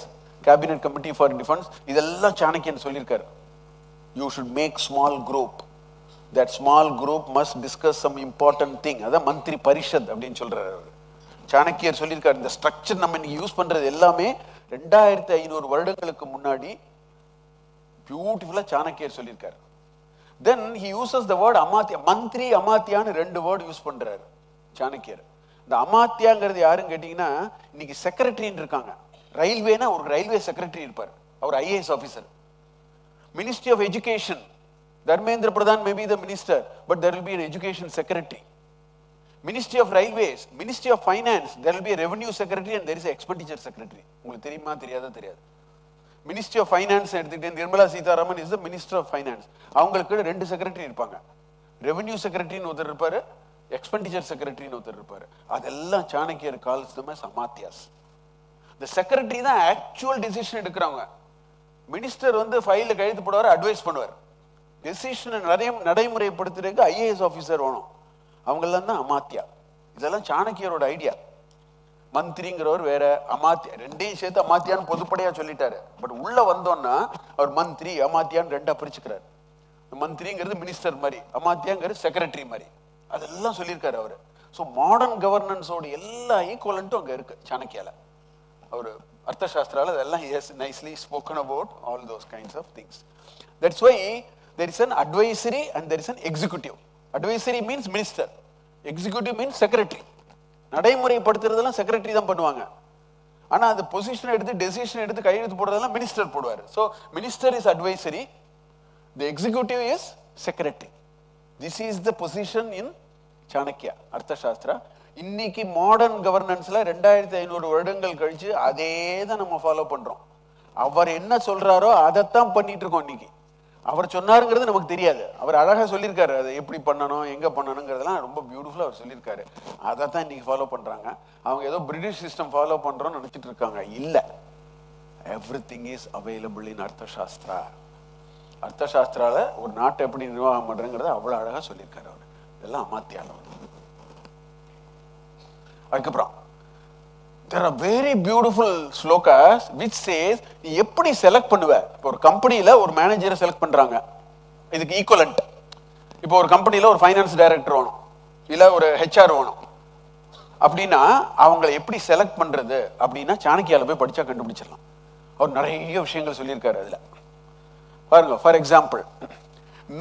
cabinet committee for defense. இதெல்லாம் சாணக்கியன் சொல்லியிருக்காரு. You should make small group. That small group must discuss some important thing. அதான் மந்திரி பரிஷத் அப்படின்னு சொல்றாரு. சாணக்கியர் சொல்லியிருக்காரு, இந்த structure நம்ம இன்னைக்கு யூஸ் பண்றது எல்லாமே 2500 வருடங்களுக்கு முன்னாடி பியூட்டிஃபுல்லா சாணக்கியர் சொல்லியிருக்காரு. Then he uses the word அமாத்தியா. மந்திரி அமாத்தியான்னு 2 வேர்டு யூஸ் பண்றாரு சாணக்கியர். இந்த அமாத்தியாங்கிறது யாருன்னு கேட்டீங்கன்னா, இன்னைக்கு செக்ரட்டரின்னு இருக்காங்க. ரயில்வேனா ஒரு ரயில்வே செக்ரட்டரி இருப்பார், அவர் IAS officer. Ministry of Education, Dharmendra Pradhan may be the minister, but there will be an education secretary. Ministry of Railways, Ministry of Finance, there will be a revenue secretary and there is an expenditure secretary. உங்களுக்கு தெரியுமா தெரியாதா தெரியாது. Ministry of Finance எடுத்துக்கிட்டே Nirmala Sitharaman is the Minister of Finance. அவங்களுக்கு 2 secretary இருப்பாங்க. Revenue செக்ரட்டரின்னு ஒருத்தர் இருப்பாரு, expenditure செக்ரட்டரின்னு ஒருத்தர் இருப்பாரு. அதெல்லாம் சாணக்கியர் calls them as amatyas. The secretary தான் ஆக்சுவல் டிசிஷன் எடுக்கிறவங்க. மினிஸ்டர் வந்து ஃபைல கையெழுத்து போடுவார், அட்வைஸ் பண்ணுவார். டெசிஷனை நடைமுறைப்படுத்துறதுக்கு IAS ஆஃபீஸர் வேணும். அவங்கெல்லாம் தான் அமாத்தியா. இதெல்லாம் சாணக்கியரோட ஐடியா. மந்திரிங்கிறவர் வேற, அமாத்தியா ரெண்டையும் சேர்த்து அமாத்தியான்னு பொதுப்படையா சொல்லிட்டாரு. பட் உள்ள வந்தோம்னா அவர் மந்திரி அமாத்தியான்னு 2ஆ பிரிச்சுக்கிறார். மந்திரிங்கிறது மினிஸ்டர் மாதிரி, அமாத்தியாங்கிறது செக்ரட்டரி மாதிரி. அதெல்லாம் சொல்லியிருக்காரு அவரு. ஸோ மாடர்ன் கவர்னன்ஸோட எல்லா ஈக்குவலண்ட்டும் அங்கே இருக்கு சாணக்கியால. அவரு Arthashastra, he has nicely spoken about all those kinds of things. That's why there is an advisory and there is an executive. Advisory means minister, executive means secretary. நடைமுறைப்படுத்துறதெல்லாம் secretary தான் பண்ணுவாங்க. ஆனா அந்த position எடுத்து டெசிஷன் எடுத்து கையெழுத்து போடுறதெல்லாம் minister போடுவார். So minister is advisory, the executive is secretary. This is the position in Chanakya Arthashastra. இன்னைக்கு மாடர்ன் கவர்னன்ஸ்ல 2500 வருடங்கள் கழிச்சு அதே தான் நம்ம ஃபாலோ பண்றோம். அவர் என்ன சொல்றாரோ அதைத்தான் பண்ணிட்டு இருக்கோம். இன்னைக்கு அவர் சொன்னாருங்கிறது நமக்கு தெரியாது. அவர் அழகா சொல்லியிருக்காரு, அதை எப்படி பண்ணணும் எங்க பண்ணணுங்கிறதெல்லாம் ரொம்ப பியூட்டிஃபுல்லா அவர் சொல்லியிருக்காரு. அதை தான் இன்னைக்கு ஃபாலோ பண்றாங்க. அவங்க ஏதோ பிரிட்டிஷ் சிஸ்டம் ஃபாலோ பண்றோம்னு நினைச்சிட்டு இருக்காங்க. இல்ல, everything is available in Arthashastra. அர்த்தசாஸ்திரால ஒரு நாட்டை எப்படி நிர்வாகம் பண்றங்கிறத அவ்வளவு அழகா சொல்லியிருக்காரு அவர். இதெல்லாம் அமாத்தியால. அதுக்கப்புறம் there are very beautiful slokas which says நீ எப்படி செலக்ட் பண்ணுவ. இப்போ ஒரு கம்பெனியில ஒரு மேனேஜரை செலக்ட் பண்றாங்க, இதுக்கு ஈக்குவலண்ட். இப்போ ஒரு கம்பெனியில ஒரு ஃபைனான்ஸ் டைரக்டர் வேணும், இல்ல ஒரு HR வேணும் அப்படின்னா அவங்களை எப்படி செலக்ட் பண்றது அப்படின்னா சாணக்கியால போய் படிச்சா கண்டுபிடிச்சிடலாம். அவர் நிறைய விஷயங்கள் சொல்லியிருக்காரு அதுல. பாருங்க, for example,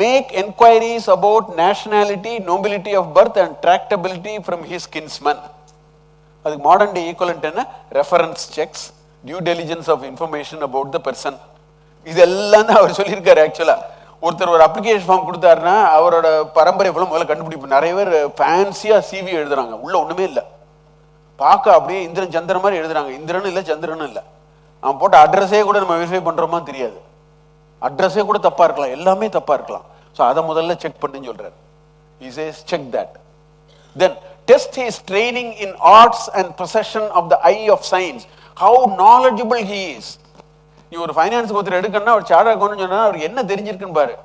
make enquiries about nationality, nobility of birth and tractability from his kinsmen. அதுக்கு மாடர்ன் டே ஈக்குவலண்ட் என்ன? Reference checks, due diligence of information about the person. இதெல்லாம் தான் அவர் சொல்லியிருக்காரு. ஆக்சுவலா ஒருத்தர் ஒரு அப்ளிகேஷன் ஃபார்ம் கொடுத்தாருன்னா அவரோட பரம்பரை ஃபுல்லாக முதல்ல கண்டுபிடிப்பு. நிறைய பேர் ஃபேன்சியா CV எழுதுறாங்க, உள்ள ஒண்ணுமே இல்லை, பார்க்க அப்படியே இந்திரன் சந்திரன் மாதிரி எழுதுறாங்க. இந்திரனும் இல்லை சந்திரனும் இல்லை. அவன் போட்ட அட்ரஸே கூட நம்ம வெரிஃபை பண்றோமா தெரியாது. அட்ரஸே கூட தப்பா இருக்கலாம், எல்லாமே தப்பா இருக்கலாம். ஸோ அதை முதல்ல செக் பண்ணுன்னு சொல்றாரு. He says check that. Then test his training in arts and possession of the eye of science. How knowledgeable he is. நீ ஒரு ஃபைனான்ஸ் ஒருத்தர் எடுக்கணும்னா அவர் சார்ட் அக்கௌண்ட் சொன்னா அவருக்கு என்ன தெரிஞ்சிருக்குன்னு பாரு.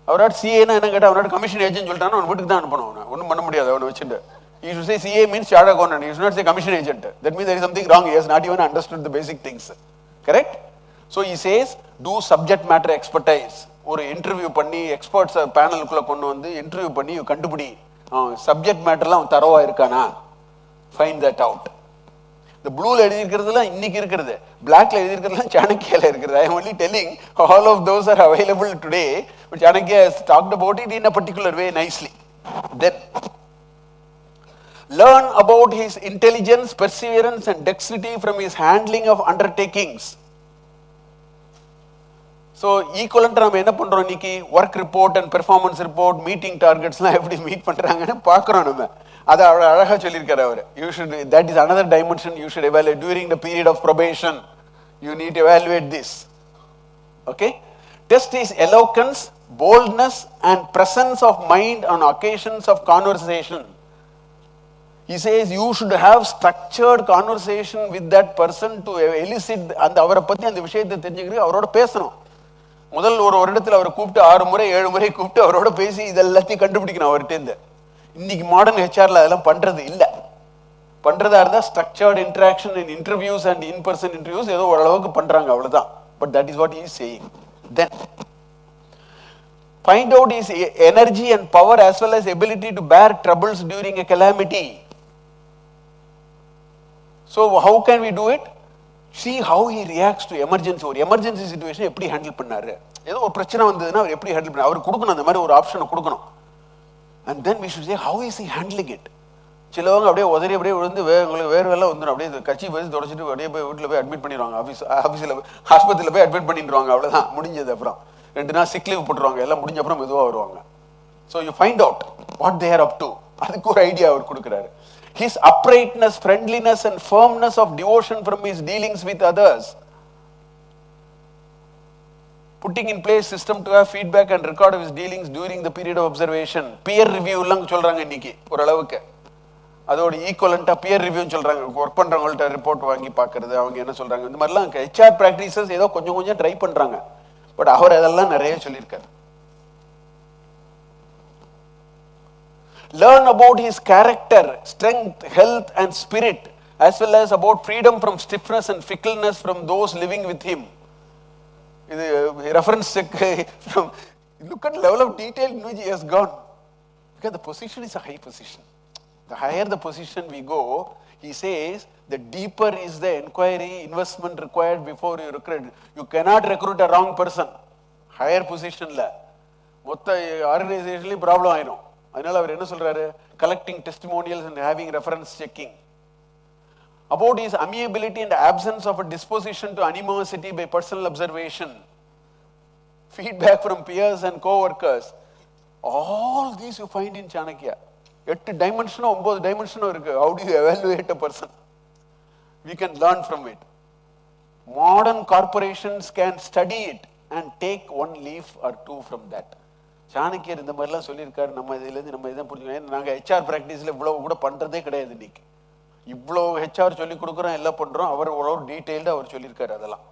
அவரோட CA-னா என்ன கேட்டா அவரோட கமிஷன் ஏஜென்ட் சொல்லிட்டானா அவன் வீட்டுக்கு தான் அனுப்பணும். அவனை ஒன்றும் பண்ண முடியாது அவனை வச்சுட்டு. He should say CA means chartered accountant. He should not say commission agent. That means there is something wrong. He has not even understood the basic things. Correct? So he says, do subject matter expertise. ஒரு interview பண்ணி experts பேனலுக்குள்ள கொண்டு வந்து interview பண்ணி கண்டுபிடி subject மேட்டர்லாம் தரவா இருக்கானா, find that out. இந்த ப்ளூல எழுதியிருக்கிறதுலாம் இன்னைக்கு இருக்கிறது, பிளாக்ல எழுதியிருக்கிறதுலாம் சாணக்கியால இருக்கிறது. I am only telling all of those are available today, but Chanakya has talked about it in a particular way nicely. Then learn about his intelligence, perseverance and dexterity from his handling of undertakings. So equivalent நம்ம என்ன பண்றோம் இன்னைக்கு, work report and performance report, meeting டார்கெட்ஸ்லாம் எப்படி meet பண்றாங்கன்னு பார்க்குறோம் நம்ம. அதை அழகா சொல்லியிருக்காரு அவர். You should, that is another dimension you should evaluate during the period of probation. You need to evaluate this. Okay? Test his eloquence, boldness and presence of mind on occasions of conversation. He says you should have structured conversation with that person to elicit அந்த அவரை பத்தி அந்த விஷயத்தை தெரிஞ்சுக்கிட்டு அவரோட பேசணும். முதல் ஒரு வருடத்தில் அவரை கூப்பிட்டு 6 முறை 7 முறை கூப்பிட்டு அவரோட பேசி இதெல்லாத்தையும் கண்டுபிடிக்கணும் அவர்கிட்ட. இன்னைக்கு மாடர்ன் ஹெச்ஆர்ல அதெல்லாம் பண்றது இல்ல. பண்றதா இருந்தா structured interaction in interviews and in person interviews ஏதோ ஓரளவுக்கு பண்றாங்க, அவ்வளவுதான். But that is what he is saying. Then find out his energy and power as well as ability to bear troubles during a calamity. So how can we do it? See how he reacts to emergency. ஒரு emergency situation எப்படி handle பண்ணாரு, ஏதோ ஒரு பிரச்சனை வந்ததுன்னா அவர் எப்படி handle பண்ணாரு, அவர் கொடுக்கணும், அந்த மாதிரி ஒரு ஆப்ஷனை கொடுக்கணும். And then we should say how is he handling it. சிலவங்க அப்படியே உதறி அப்படியே விழுந்து உங்களுக்கு வேறு எல்லாம் வந்துடும், அப்படியே கட்சி பேசி தொடச்சிட்டு அப்படியே போய் வீட்டில் போய் அட்மிட் பண்ணிடுவாங்க, ஆஃபீஸில் ஆஸ்பத்திரியில் போய் அட்மிட் பண்ணிடுவாங்க, அவ்வளோதான் முடிஞ்சது. அப்புறம் 2 நாள் சிக் லீவ் போட்டுருவாங்க, எல்லாம் முடிஞ்ச அப்புறம் மெதுவாக வருவாங்க. So you find out what they are up to. அதுக்கு ஒரு ஐடியா அவர் கொடுக்குறாரு. His uprightness, friendliness and firmness of devotion from his dealings with others. Putting in place system to have feedback and record of his dealings during the period of observation. Peer review எல்லாம் சொல்றாங்க இன்னைக்கு ஒரு அளவுக்கு. அதோட ஈக்குவலண்டா pier ரிவ்யூன்னு சொல்றாங்க. Work பண்றவங்கள்ட்ட report வாங்கி பார்க்கறது, அவங்க என்ன சொல்றாங்க, இந்த மாதிரிலாம் ஹெச்ஆர் பிராக்டிசஸ் ஏதோ கொஞ்சம் ட்ரை பண்றாங்க. பட் அவர் அதெல்லாம் நிறைய சொல்லியிருக்காரு. Learn about his character, strength, health and spirit, as well as about freedom from stiffness and fickleness from those living with him. This reference check from, look at level of detail in which he has gone. Because the position is a high position. The higher the position we go, he says, the deeper is the inquiry, investment required before you recruit. You cannot recruit a wrong person. Higher position la. மொத்த ஆர்கனைசேஷன்லயும் problem ஆயிடும். அதனால அவர் என்ன சொல்றாரு, collecting testimonials and having reference checking. About his amiability and absence of a disposition to animosity by personal observation, feedback from peers and co-workers, all these you find in Chanakya. 8 dimensional 9 dimensional இருக்கு. How do you evaluate a person? We can learn from it. Modern corporations can study it and take 1 leaf or 2 from that. சாணக்கியர் இந்த மாதிரிலாம் சொல்லியிருக்காரு. நம்ம இதுலேருந்து நம்ம இதான் புரிஞ்சுக்கணும். நாங்கள் ஹெச்ஆர் ப்ராக்டிஸில் இவ்வளோ கூட பண்ணுறதே கிடையாது. இன்னைக்கு இவ்வளோ ஹெச்ஆர் சொல்லி கொடுக்குறோம், எல்லாம் பண்ணுறோம். அவர் அவ்வளோ டீட்டெயில்டாக அவர் சொல்லியிருக்காரு. அதெல்லாம்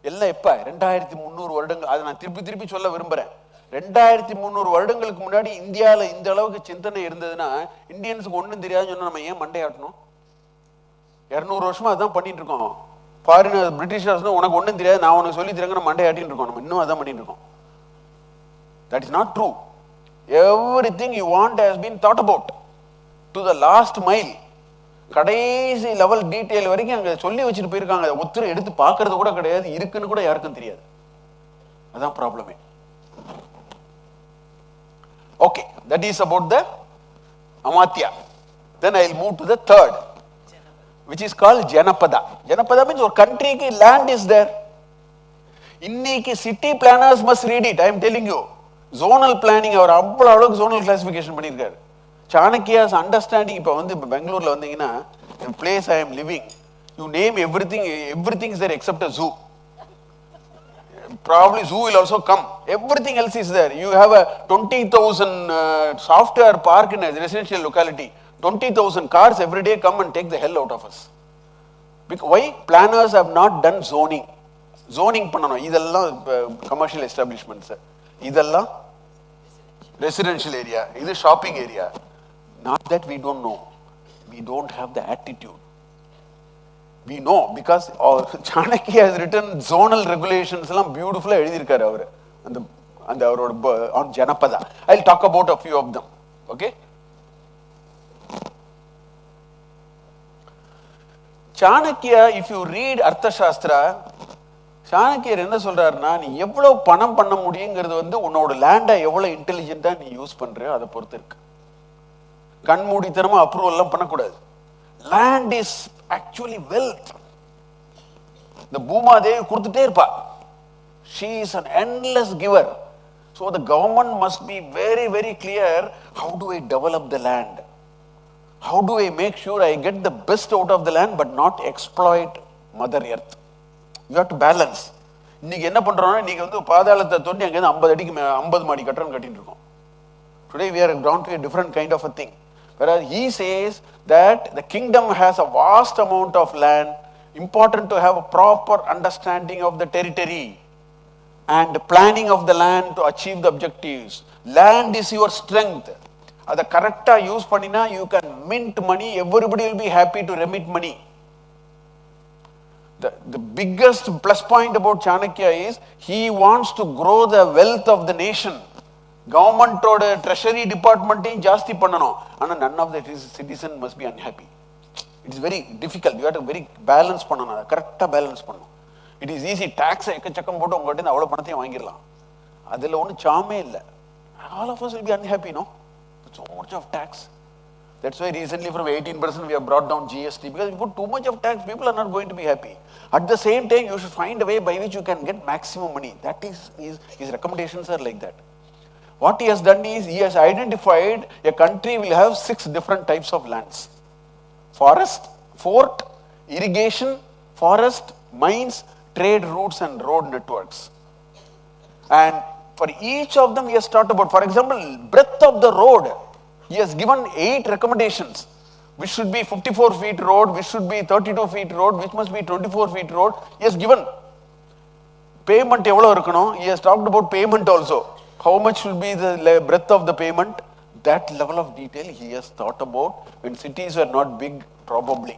எல்லாம் எப்போ 2300 வருடங்கள், அதை நான் திருப்பி சொல்ல விரும்புகிறேன். 2300 வருடங்களுக்கு முன்னாடி இந்தியாவில் இந்த அளவுக்கு சிந்தனை இருந்ததுன்னா இந்தியன்ஸுக்கு ஒன்றும் தெரியாதுன்னு சொன்னால் நம்ம ஏன் மண்டையாட்டணும்? 200 வருஷமா அதான் பண்ணிட்டு இருக்கோம். ஃபாரினர் பிரிட்டிஷர்ஸ்னா உனக்கு ஒன்றும் தெரியாது, நான் உனக்கு சொல்லி தரேங்க, நம்ம மண்டையாட்டின்னு இருக்கோம். நம்ம இன்னும் அதான் பண்ணிட்டு இருக்கோம். That is not true. Everything you want has been thought about to the last mile. கடைசி லெவல் டீட்டெயில் வரைக்கும் அங்கே சொல்லி வச்சுட்டு போயிருக்காங்க. ஒருத்தர் எடுத்து பார்க்கறது கூட கிடையாது, இருக்குன்னு கூட யாருக்கும் தெரியாது. அதான் ப்ராப்ளமே. Okay, that is about the Amatya. Then I will move to the third, which is called Janapada. Janapada means ஒரு countryக்கு land is there. இன்னைக்கு city planners must read it. I am telling you. Zonal planning அவர் அவ்வளோ அளவுக்கு zonal classification பண்ணியிருக்காரு. சாணக்கியாஸ் understanding. இப்போ வந்து இப்போ பெங்களூரில் வந்தீங்கன்னா, place I am living, you name everything is there except a zoo. Probably zoo will also come. Everything else is there. You have a 20,000 software park in a residential locality. 20,000 cars every day come and take the hell out of us. Because why? Planners have not done zoning. Zoning பண்ணணும். இதெல்லாம் commercial establishments, இதெல்லாம் residential area, இது shopping area. Not that we don't know. We don't have the attitude. We know because Chanakya has written zonal regulations beautifully on Janapada. I'll talk about a few of them. Okay? Chanakya, if you read Arthashastra, Chanakya என்ன சொல்றாருன்னா, நீ எவ்வளவு பணம் பண்ண முடியுங்கிறது உன்னோட லேண்டை எவ்வளவு இன்டெலிஜென்ட்டா நீ யூஸ் பண்றியோ அதை பொறுத்து இருக்கு. கண்மூடித்தனமா அப்ரூவல் எல்லாம் பண்ணக்கூடாது. Land is actually wealth. The Bhuma Devi கொடுத்துட்டே இருப்பா. She is an endless giver. So the government must be very, very clear, how do I develop the land? How do I make sure I get the best out of the land but not exploit Mother Earth? You have to balance. இன்னைக்கு என்ன பண்றோம்னா, நீங்க பாதாளத்தை தோண்டி அங்க 50 அடிக்கு 50 மாடி கட்டடம் கட்டிட்டு இருக்கோம். Today we are down to a different kind of a thing. Whereas he says that the kingdom has a vast amount of land, important to have a proper understanding of the territory and planning of the land to achieve the objectives. Land is your strength. அதை கரெக்டா use பண்ணினா you can mint money, everybody will be happy to remit money. The biggest plus point about Chanakya is he wants to grow the wealth of the nation. Government or treasury department ஜாஸ்தி பண்ணணும். ஆனா none of the citizen must be unhappy. It is very difficult. You have to very balance பண்ணணும். கரெக்டா balance பண்ணணும். It is easy. Tax எக்கச்சக்கம் போட்டு உங்ககிட்ட அவ்வளவு பணத்தையும் வாங்கிடலாம். அதுல ஒன்றும் சாமே இல்லை. All of us will be unhappy, no? So much of tax. That's why recently from 18% we have brought down GST, because if you put too much of tax, people are not going to be happy. At the same time, you should find a way by which you can get maximum money. That is, his recommendations are like that. What he has done is, he has identified a country will have 6 different types of lands. Forest, fort, irrigation, forest, mines, trade routes and road networks. And for each of them he has talked about, for example, breadth of the road. He has given 8 recommendations. Which should be 54 feet road, which should be 32 feet road, which must be 24 feet road. He has given. Payment எவ்வளவு இருக்கணும்? He has talked about payment also. How much should be the breadth of the payment? That level of detail he has thought about when cities were not big, probably.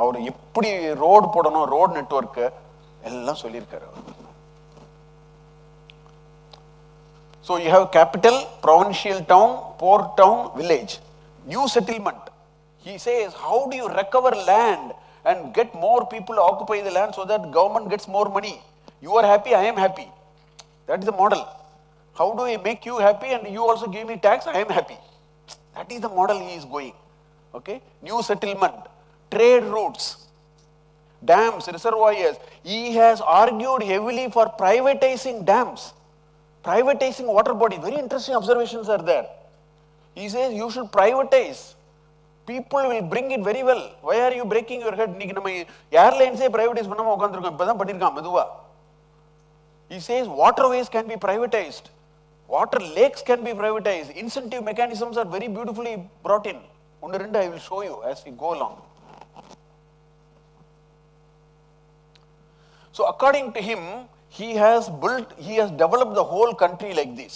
அவர் எப்படி road போடணும், road network எல்லாம் சொல்லியிருக்காரு. So you have capital, provincial town, port town, village. New settlement. He says, how do you recover land and get more people to occupy the land so that government gets more money? You are happy, I am happy. That is the model. How do I make you happy and you also give me tax, I am happy. That is the model he is going. Okay? New settlement, trade routes, dams, reservoirs. He has argued heavily for privatizing dams. Privatizing water body. Very interesting observations are there. He says you should privatize. People will bring it very well. Why are you breaking your head? இன்னைக்கு நம்ம ஏர்லைன்ஸே privatise பண்ணாம உட்கார்ந்திருக்கோம். இப்பதான் பண்ணிருக்கான் மெதுவா. He says waterways can be privatized. Water lakes can be privatized. Incentive mechanisms are very beautifully brought in. ஒன்று ரெண்டு I will show you as we go along. So according to him, he has developed the whole country like this.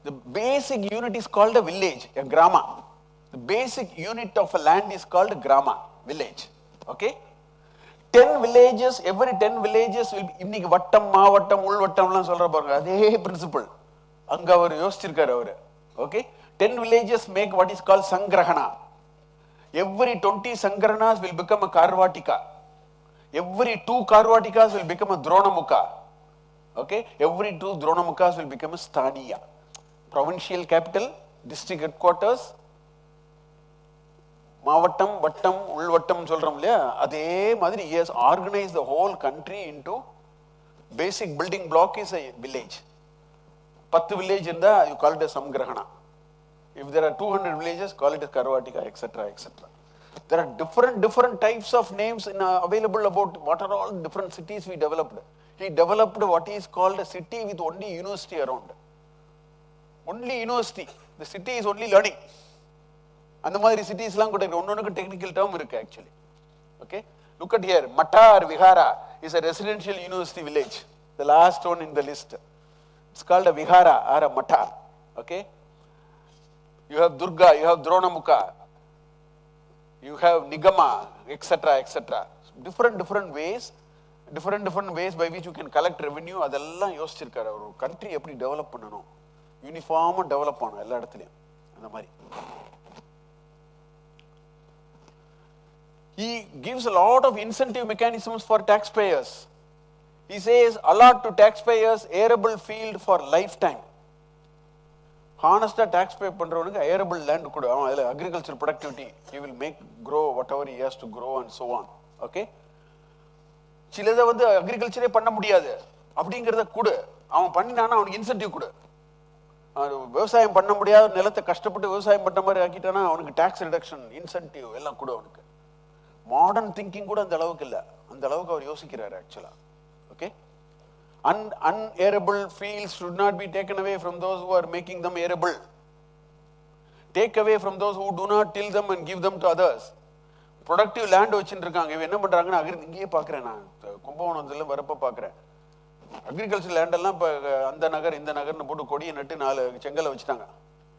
The basic unit is called a village, a grama. The basic unit of a land is called a grama, village. Okay? 10 villages, every 10 villages will be, இன்னைக்கு வட்டம், மாவட்டம், உள்வட்டம்லாம் சொல்ற பாருங்க, அதே principle. அங்க அவர் யோசிச்சிருக்காரு அவரு. Okay? 10 villages make what is called sangrahana. Every 20 sangrahanas will become a karvatika. Every 2 karvatikas will become a dronamukha. Okay? Every 2 dronamukhas will become a sthaniya. Provincial capital, district headquarters, மாவட்டம், வட்டம், உள்வட்டம் சொல்றோம் இல்லையா, அதே மாதிரி he has organized the whole country into basic building block is a village. 10 village இருந்தா you call it a samgrahana. If there are 200 villages, call it a karvatika, etc., etc. There are different types of names available about what are all different cities we developed. He developed what is called a city with only university around. Only university. The city is only learning. அந்த மாதிரி cities-லாம் கூட இருக்கு. ஒன்னொன்னுக்கு technical term இருக்கு actually. Okay? Look at here. Mata or Vihara is a residential university village. The last one in the list. It's called a Vihara or a Mata. Okay? You have Durga, you have Dronamukha. You have Nigama, etc., etc. Different ways by which you can collect revenue. அதெல்லாம் யோசிச்சிருக்காரு. ஒரு country எப்படி develop பண்ணணும், யூனிஃபார்மாக develop பண்ணணும் எல்லா இடத்துலையும். அந்த மாதிரி he gives a lot of incentive mechanisms for taxpayers. He says allot to taxpayers arable field for lifetime. Honestly, tax pay பண்றவனுக்கு arable land கொடு, அவன் அதில் agriculture productivity he will make grow whatever he has to grow and so on. Okay, சிலதை வந்து அக்ரிகல்ச்சரே பண்ண முடியாது அப்படிங்கிறத கொடு, அவன் பண்ணினானா அவனுக்கு இன்சென்டிவ் கொடு. விவசாயம் பண்ண முடியாத நிலத்தை கஷ்டப்பட்டு விவசாயம் பண்ண மாதிரி ஆக்கிட்டானா அவனுக்கு டாக்ஸ் ரிடக்ஷன், இன்சென்டிவ் எல்லாம் கொடு அவனுக்கு. மாடர்ன் திங்கிங் கூட அந்த அளவுக்கு இல்லை, அந்த அளவுக்கு அவர் யோசிக்கிறார் ஆக்சுவலா. Okay, unarable fields should not be taken away from those who are making them arable. Take away from those who do not till them and give them to others. Productive land வச்சுட்டு இருக்காங்க. இவன் என்ன பண்றாங்கன்னா, இங்கேயே பார்க்குறேன் நான், கும்பகோணத்தில் வரப்போ பார்க்குறேன், அக்ரிகல்ச்சர் லேண்டெல்லாம் இப்போ அந்த நகர் இந்த நகர்னு போட்டு கொடியை நட்டு 4 செங்கலை வச்சுட்டாங்க,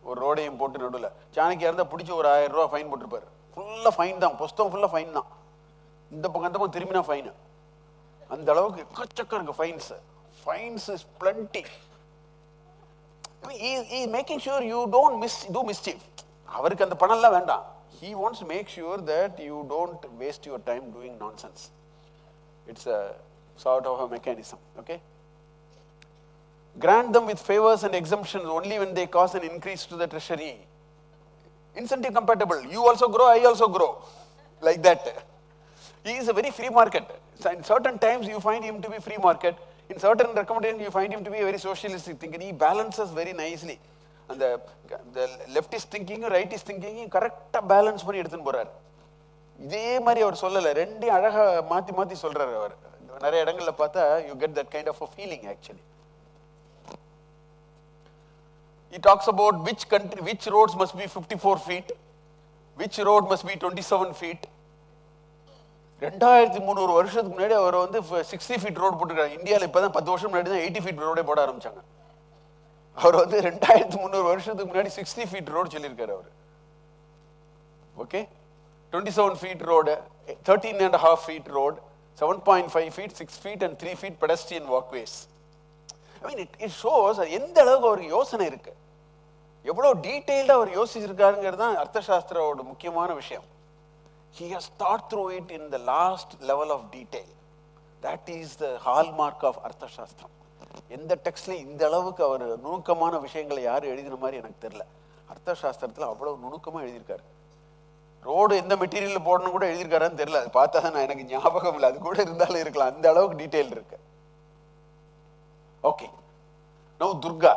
ஒரு ரோடையும் போட்டு நடுவில். சாணக்கியா இருந்தால் பிடிச்சி ஒரு 1000 ரூபா ஃபைன் போட்டிருப்பாரு. ஃபுல்லாக ஃபைன் தான், புஸ்தகம் ஃபுல்லாக ஃபைன் தான், இந்த பக்கம் அந்த பக்கம் திரும்பினா ஃபைனு. அந்த அளவுக்கு எக்கச்சக்கம் இருக்கு fines. Fines is plenty. He is making sure you don't do mischief. அவருக்கு அந்த பணம் எல்லாம் வேண்டாம். He wants to make sure that you don't waste your time doing nonsense. It's a sort of a mechanism. Okay. Grant them with favors and exemptions only when they cause an increase to the treasury. Incentive compatible. You also grow, I also grow. Like that. He is a very free market. So in certain times you find him to be free market. In certain recommendations you find him to be a very socialistic thinker. He balances very nicely. And the leftist thinking, rightist thinking correct balance பண்ணி எடுத்துன்னு போறாரு. இதே மாதிரி அவர் சொல்லல, ரெண்டையும் அழகா மாத்தி சொல்றாரு அவர். நிறைய இடங்கள்ல பார்த்தா you get that kind of a feeling actually. He talks about which roads must be 54 feet, which road must be 27 feet. 2300 வருஷத்துக்கு முன்னாடி அவர் வந்து 60 feet ரோடு போட்டுருக்காரு. இந்தியாவில் இப்போ தான் 10 வருஷம் முன்னாடி தான் 80 feet ரோடே போட ஆரம்பிச்சாங்க. அவர் வந்து 2300 வருஷத்துக்கு முன்னாடி 60 feet ரோடு சொல்லியிருக்காரு அவர். ஓகே, 27 feet road, 13.5 feet road, 7.5 feet, 6 feet and 3 feet pedestrian walkways. I mean it shows எந்த அளவுக்கு அவருக்கு யோசனை இருக்கு, எவ்வளோ டீட்டெயில்டாக அவர் யோசிச்சிருக்காருங்கிறது தான் அர்த்தசாஸ்திரோட முக்கியமான விஷயம். He has thought through it in the last level of detail. That is the hallmark of Arthashastra. எந்த டெக்ஸ்ட்ல இந்த அளவுக்கு அவர் நுணுக்கமான விஷயங்களை யாரும் எழுதின மாதிரி எனக்கு தெரியல. அர்த்தசாஸ்திரத்தில் அவ்வளவு நுணுக்கமா எழுதியிருக்காரு. ரோடு எந்த மெட்டீரியல் போடணும் கூட எழுதியிருக்காரான்னு தெரியல, அது பார்த்தா தான் எனக்கு ஞாபகம் இல்லை, அது கூட இருந்தாலும் இருக்கலாம், அந்த அளவுக்கு டீட்டெயில் இருக்கு. Okay, no Durga.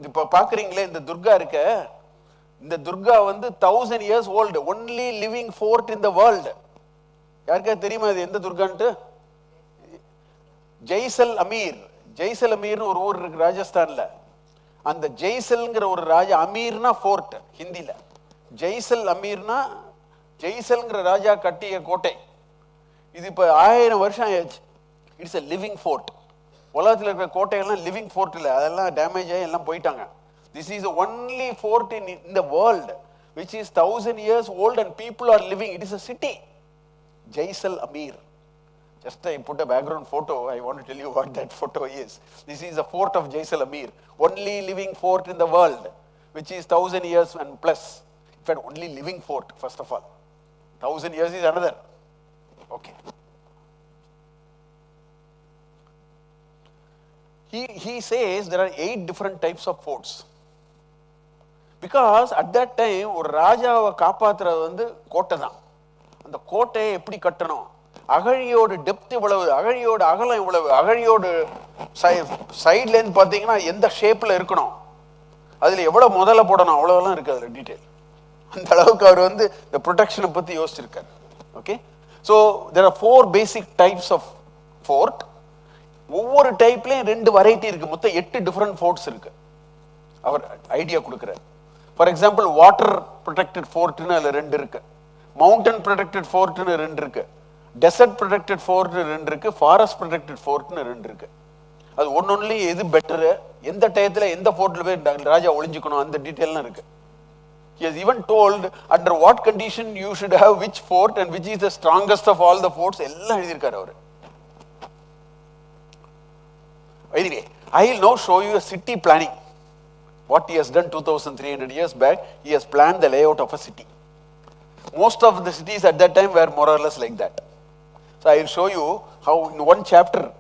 இப்போ பார்க்குறீங்களே இந்த துர்கா இருக்க, இந்த துர்கா வந்து 1000 years old, only living fort in the world. யாருக்காவது தெரியுமா இது எந்த துர்கான்ட்டு? ஜெய்சல்மீர்னு ஒரு ஊர் இருக்கு ராஜஸ்தான்ல. அந்த ஜெய்சல்ங்கிற ஒரு ராஜா, அமீர்னா ஃபோர்ட் ஹிந்தில, ஜெய்சல்மீர்னா ஜெய்சல்ங்கிற ராஜா கட்டிய கோட்டை. இது இப்போ 1000 வருஷம் ஆயிடுச்சு. It's a living fort. உலகத்தில் இருக்கிற கோட்டைகள்லாம் லிவிங் ஃபோர்ட் இல்லை, அதெல்லாம் டேமேஜ் ஆகி எல்லாம் போயிட்டாங்க. This is the only fort in the world which is 1000 years old and people are living. It is a city, Jaisalmer. Just I put a background photo. I want to tell you what that photo is. This is the fort of Jaisalmer, only living fort in the world, which is 1000 years and plus. In fact, only living fort first of all. 1000 years is another. Okay. He says there are 8 different types of forts. Because at that time ஒரு ராஜாவை காப்பாற்றுறது வந்து கோட்டை தான். அந்த கோட்டையை எப்படி கட்டணும், அகழியோட டெப்த் இவ்வளவு, அகழியோட அகலம் இவ்வளவு, அகழியோட சைட்லேருந்து பார்த்தீங்கன்னா எந்த ஷேப்பில் இருக்கணும், அதில் எவ்வளோ முதல்ல போடணும், அவ்வளோலாம் இருக்குது அதில் டீட்டெயில். அந்த அளவுக்கு அவர் வந்து இந்த ப்ரொடெக்ஷனை பற்றி யோசிச்சிருக்காரு. Okay, so there are 4 basic types of fort. ஒவ்வொரு டைப்லேயும் 2 வெரைட்டி இருக்குது, மொத்தம் 8 டிஃப்ரெண்ட் ஃபோர்ட்ஸ் இருக்குது. அவர் ஐடியா கொடுக்குறாரு. ஃபார் எக்ஸாம்பிள் வாட்டர் ப்ரொடெக்டட் ஃபோர்ட்னு அதில் 2 இருக்கு, மவுண்டன் ப்ரொடெக்டட் ஃபோர்ட்னு 2 இருக்கு, டெசர்ட் ப்ரொடெக்டட் ஃபோர்ட்னு 2 இருக்கு, ஃபாரஸ்ட் ப்ரொடெக்டட் ஃபோர்ட்னு 2 இருக்கு. அது ஒன்னொன்னுலையும் எது பெட்டரு, எந்த டயத்தில் எந்த ஃபோர்ட்டில் போய் ராஜா ஒளிஞ்சுக்கணும், அந்த டீட்டெயிலாம் இருக்கு. He has even told under what condition you should have which fort and which is the strongest of all the forts. Anyway, I will now show you a city planning. What he has done 2300 years back, he has planned the layout of a city. Most of the cities at that time were more or less like that. So I will show you how in one chapter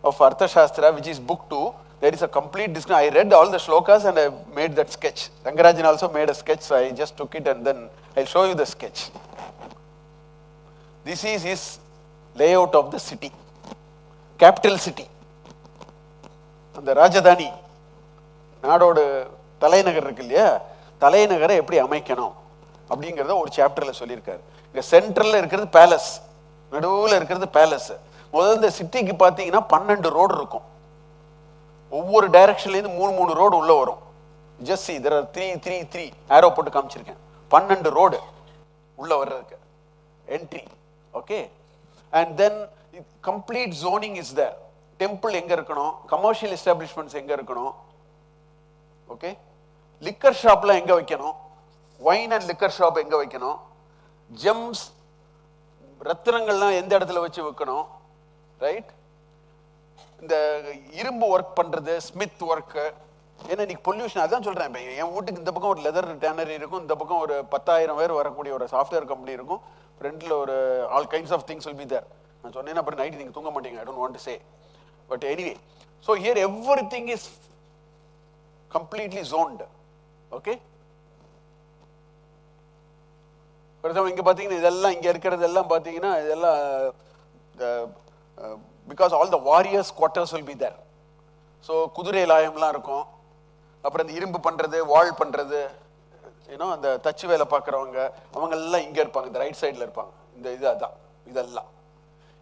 of Arthashastra, which is book 2, there is a complete description. I read all the shlokas and I made that sketch. Rangarajan also made a sketch, so I just took it and then I'll show you the sketch. This is his layout of the city, capital city. And the Rajadhani, நாடோட தலைநகர் இருக்கு இல்லையா, தலைநகரை எப்படி அமைக்கணும் அப்படிங்கிறத ஒரு சாப்டர்ல சொல்லியிருக்காரு. இங்க சென்ட்ரல்ல இருக்கிறது பேலஸ், நடுவில் இருக்கிறது பேலஸ். முதல்ல இந்த சிட்டிக்கு பார்த்தீங்கன்னா 12 ரோடு இருக்கும். ஒவ்வொரு டைரக்ஷன்லேருந்து 3 ரோடு உள்ள வரும். Just see, there are 3 arrow போட்டு காமிச்சிருக்கேன். 12 ரோடு உள்ள வர்றதுக்கு entry. Okay, and then complete zoning is there. Temple எங்க இருக்கணும், கமர்ஷியல் எஸ்டாப்ளிஷ்மெண்ட்ஸ் எங்க இருக்கணும், ஓகே, லிக்கர் ஷாப்ல எங்க வைக்கணும், வைன் அண்ட் லிக்கர் ஷாப் எங்க வைக்கணும், ஜெம்ஸ் ரத்தினங்கள்லாம் எந்த இடத்துல வச்சு வைக்கணும், ரைட். இந்த இரும்பு ஒர்க் பண்றது, ஸ்மித் ஒர்க், ஏன்னா இன்னைக்கு பொல்யூஷன். அதான் சொல்றேன், இப்போ என் வீட்டுக்கு இந்த பக்கம் ஒரு லெதர் டேனரி இருக்கும், இந்த பக்கம் ஒரு 10,000 பேர் வரக்கூடிய ஒரு சாஃப்ட்வேர் கம்பெனி இருக்கும், ஃப்ரண்ட்ல ஒரு all kinds of things will be there. நான் சொன்னேன்னா அப்புறம் நைட் நீங்க தூங்க மாட்டீங்க. I don't want to say, but anyway. So here everything is completely zoned. Okay, for example இங்க பாத்தீங்கன்னா இதெல்லாம் இங்க இருக்கிறது எல்லாம் பாத்தீங்கன்னா இதெல்லாம் because all the warriors quarters will be there. So குதிரை லாயம்லாம் இருக்கும். அப்புறம் இந்த இரும்பு பண்றது, வால் பண்றது, அந்த தச்சு வேலை பார்க்குறவங்க அவங்க எல்லாம் இங்க இருப்பாங்க, இந்த ரைட் சைட்ல இருப்பாங்க. இந்த இது அதான் இதெல்லாம்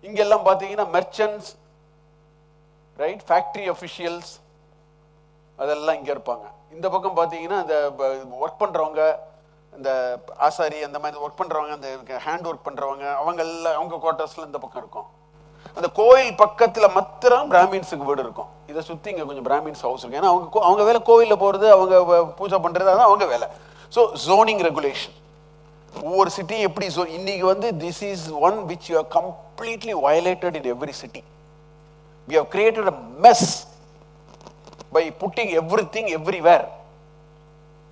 இங்க எல்லாம் பாத்தீங்கன்னா மெர்ச்சன்ட்ஸ், ரைட், ஃபேக்டரி அஃபிஷியல்ஸ் அதெல்லாம் இங்க இருப்பாங்க. இந்த பக்கம் பாத்தீங்கன்னா இந்த ஒர்க் பண்றவங்க, இந்த ஆசாரி அந்த மாதிரி ஒர்க் பண்றவங்க, அந்த ஹேண்ட் ஒர்க் பண்றவங்க அவங்க எல்லாம் அவங்க குவார்டர்ஸ்ல இந்த பக்கம் இருக்கும். அந்த கோயில் பக்கத்துல மாத்திரம் பிராமின்ஸுக்கு வீடு இருக்கும். இதை சுத்தி இங்க கொஞ்சம் பிராமின்ஸ் ஹவுஸ் இருக்கு. ஏன்னா அவங்க வேலை கோயில்ல போறது, அவங்க பூஜை பண்றது, அதான் அவங்க வேலை. ஸோ ஜோனிங் ரெகுலேஷன் ஒவ்வொரு சிட்டி எப்படி இன்னைக்கு this is one which you are completely violated in every city. We have created a mess by putting everything everywhere.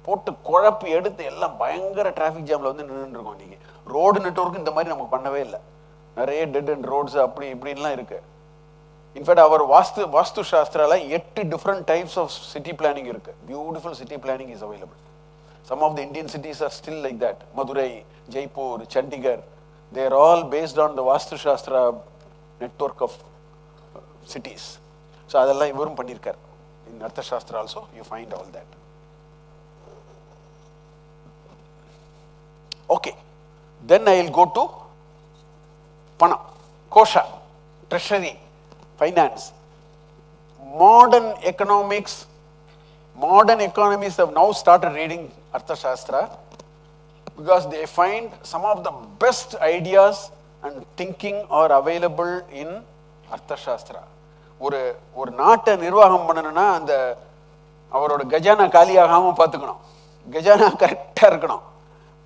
போட்டு குழப்பி எடுத்து எல்லாம் பயங்கர டிராஃபிக் ஜாம்ல நின்று இருக்கோம். நீங்க ரோடு நெட்வொர்க் இந்த மாதிரி நமக்கு பண்ணவே இல்லை. நிறைய டெட் அண்ட் ரோட்ஸ் அப்படி இப்படின்லாம் இருக்கு. இன்ஃபேக்ட் அவர் வாஸ்து சாஸ்திரால 8 different types of city planning இருக்கு. Beautiful city planning is available. Some of the Indian cities are still like that. Madurai, Jaipur, Chandigarh, they are all based on the vastu shastra network of cities. So அதெல்லாம் இவரும் பண்ணியிருக்கார். In Arthashastra also you find all that. Okay, then I will go to Panam, Kosha, treasury, finance. Modern economists have now started reading Arthashastra because they find some of the best ideas and thinking are available in Arthashastra. ஒரு நாட்டை நிர்வாகம் பண்ணணும்னா அந்த அவரோட கஜானா காலியாகாம பார்த்துக்கணும். கஜானா கரெக்டா இருக்கணும்.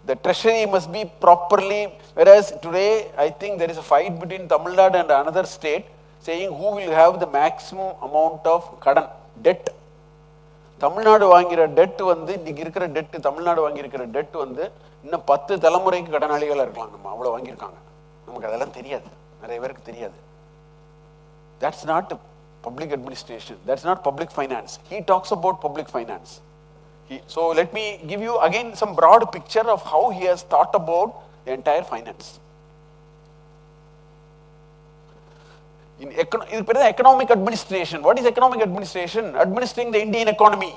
The treasury must be properly, whereas today I think there is a fight between Tamil Nadu and another state saying who will have the maximum amount of கடன், debt. தமிழ்நாடு வாங்குற டெட் இன்னைக்கு இருக்கிற டெட், தமிழ்நாடு வாங்கி இருக்கிற டெட் இன்னும் 10 தலைமுறைக்கு கடனாளிகளா இருக்கலாம். நம்ம அவ்வளவு வாங்கியிருக்காங்க. நமக்கு அதெல்லாம் தெரியாது, நிறைய பேருக்கு தெரியாது. That's not public administration. That's not public finance. He talks about public finance. So let me give you again some broad picture of how he has thought about the entire finance. In economic administration. What is economic administration? Administering the Indian economy.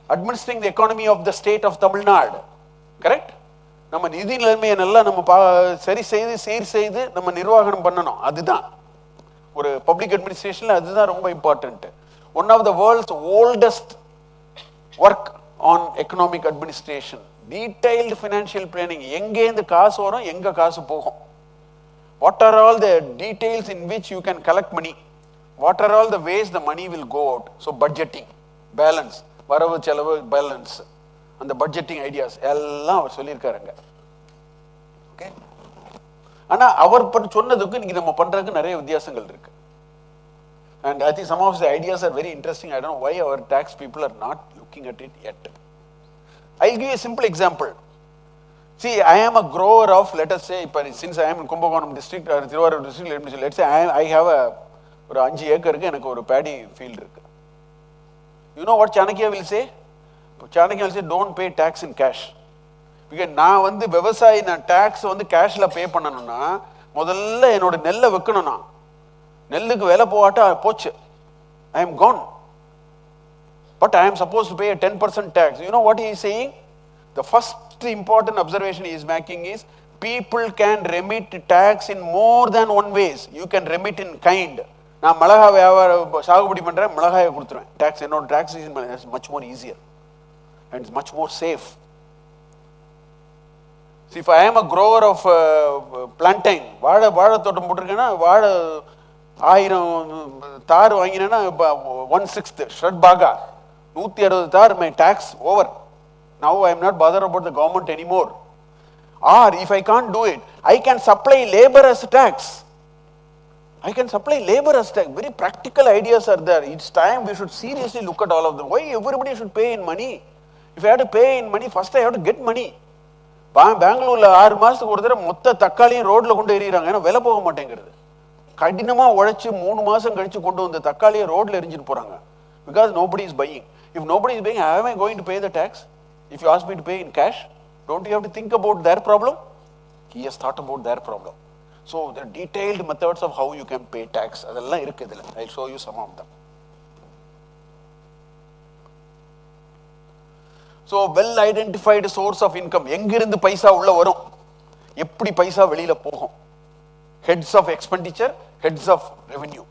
Administering the economy of the state of Tamil Nadu. Correct? நம்ம நிதி நிலைமையை நல்லா நம்ம சரி செய்து சீர் செய்து நம்ம நிர்வாகம் பண்ணணும். அதுதான் ஒரு பப்ளிக் அட்மினிஸ்ட்ரேஷன்ல அதுதான் ரொம்ப important. One of the world's oldest work on economic administration, detailed financial planning. எங்கேருந்து காசு வரும், எங்க காசு போகும், what are all the details in which you can collect money, what are all the ways the money will go out. So budgeting, balance, வரவு செலவு balance, அந்த budgeting ideas எல்லாம் அவர் சொல்லியிருக்காருங்க. ஓகே, ஆனால் அவர் சொன்னதுக்கு இன்னைக்கு நம்ம பண்றதுக்கு நிறைய வித்தியாசங்கள் இருக்கு. And I think some of the ideas are very interesting. I don't know why our tax people are not looking at it yet. I'll give you a simple example. See, I am a grower of, let us say, since I am in Kumbakonam district or Thiruvarur district, let's say I have ஒரு 5 ஏக்கருக்கு எனக்கு ஒரு paddy field இருக்கு. You know what Chanakya will say? Chanakya will say, don't pay tax in cash. Because நான் வந்து விவசாயி நான் tax வந்து cashல pay பண்ணணும்னா முதல்ல என்னோட நெல்லை விற்கணும். நான் நெல்லுக்கு விலை போகாட்டா போச்சு, I am gone. But I am supposed to pay a 10% tax. You know what he is saying? The first important observation he is making is people can remit tax in more than one ways. You can remit in kind. நான் மிளகாய் வியாபாரம் சாகுபடி பண்றேன், மிளகாயை கொடுத்துருவேன். Tax, என்னோட tax is much more easier and it's much more safe. See, if I am a grower of plantain, வாழை தோட்டம் போட்டிருக்கேன்னா வாழை 1000 தார் வாங்கினேன்னா 1/6 ஷட் பாகா 160 தார், my tax over. Now I am not bothered about the government anymore. Or if I can't do it, I can supply labor as tax. I can supply labor as tax. Very practical ideas are there. It's time we should seriously look at all of them. Why everybody should pay in money? If I have to pay in money, first I have to get money. பெங்களூர்ல 6 மாசத்துக்கு ஒரு தடவை மொத்த தக்காளியும் ரோட்ல கொண்டு எறிகிறாங்க, ஏன்னா விலை போக மாட்டேங்கிறது. கடினமா உழைச்சு 3 மாசம் கழிச்சு கொண்டு வந்து தக்காளியை ரோட்ல எரிஞ்சிட்டு போறாங்க. Because nobody is buying. If nobody is buying, how am I going to pay the tax? If you ask me to pay in cash, don't you have to think about their problem? He has thought about their problem. So the detailed methods of how you can pay tax, அதெல்லாம் இருக்கு இதுல. I'll show you some of them. So well identified source of income, எங்கிருந்து பைசா உள்ள வரும், எப்படி பைசா வெளியில போகும், heads of expenditure, heads of revenue,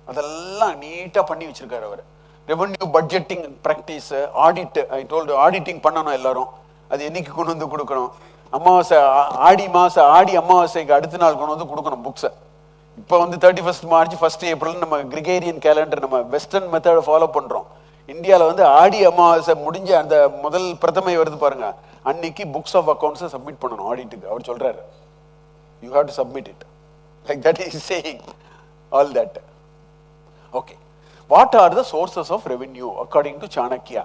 அதெல்லாம் நீட்டா பண்ணி வச்சிருக்காரு அவர். Revenue budgeting practice, audit, I told auditing பண்ணணும் எல்லாரும். அது என்னைக்கு கொண்டு வந்து கொடுக்கணும், அமாவாசை ஆடி அமாவாசைக்கு அடுத்த நாள் கொண்டு வந்து கொடுக்கணும் புக்ஸை. இப்போ வந்து 31 மார்ச் 1 ஏப்ரல் நம்ம கிரிகேரியன் கேலண்டர், நம்ம வெஸ்டர்ன் மெத்தடை ஃபாலோ பண்றோம். இந்தியாவில் வந்து ஆடி அமாவாசை முடிஞ்ச அந்த முதல் பிரதமை வருது பாருங்க, அன்னைக்கு புக்ஸ் ஆஃப் அக்கௌண்ட்ஸை சப்மிட் பண்ணணும் ஆடிட்டுக்கு. அவர் சொல்றாரு, you have to submit it. Like that he is saying all that. Okay. What are the sources of revenue according to Chanakya?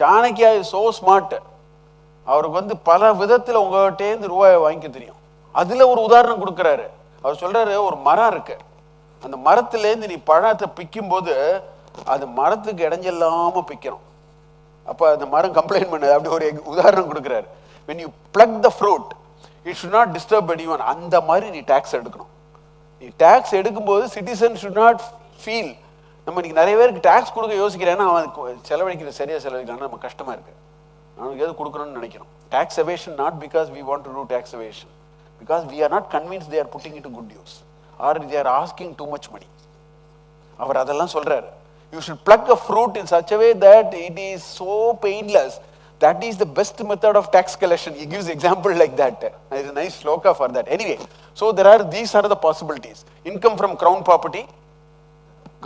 Chanakya is so smart. அவருக்கு வந்து பல விதத்தில் உங்கள்கிட்டேருந்து ரூபாயை வாங்கிக்க தெரியும். அதில் ஒரு உதாரணம் கொடுக்குறாரு. அவர் சொல்றாரு, ஒரு மரம் இருக்கு, அந்த மரத்துலேருந்து நீ பழத்தை பிக்கும் போது அது மரத்துக்கு இடைஞ்சல்லாமல் பிக்கணும். அப்போ அந்த மரம் கம்ப்ளைண்ட் பண்ணுது. அப்படி ஒரு உதாரணம் கொடுக்குறாரு. When you pluck the fruit, it should not disturb anyone. அந்த மாதிரி நீ டாக்ஸ் எடுக்கணும். நீ டாக்ஸ் எடுக்கும்போது சிட்டிசன் should not feel, நம்ம இன்னைக்கு நிறைய பேருக்கு டாக்ஸ் கொடுக்க யோசிக்கிறேன்னா அவன் செலவழிக்கிற சரியா செலவழிக்கிறான்னா நம்ம கஷ்டமா இருக்கு, அவனுக்கு எது கொடுக்கணும்னு நினைக்கிறோம். Tax evasion not because we want to do tax evasion, because we are not convinced they are putting it to good use or they are asking too much money. அவர் அதெல்லாம் சொல்றாரு. You should pluck a fruit in such a way that it is so painless. That is the best method of tax collection. He gives example like that. There is a nice shloka for that. Anyway, so these are the possibilities. Income from crown property,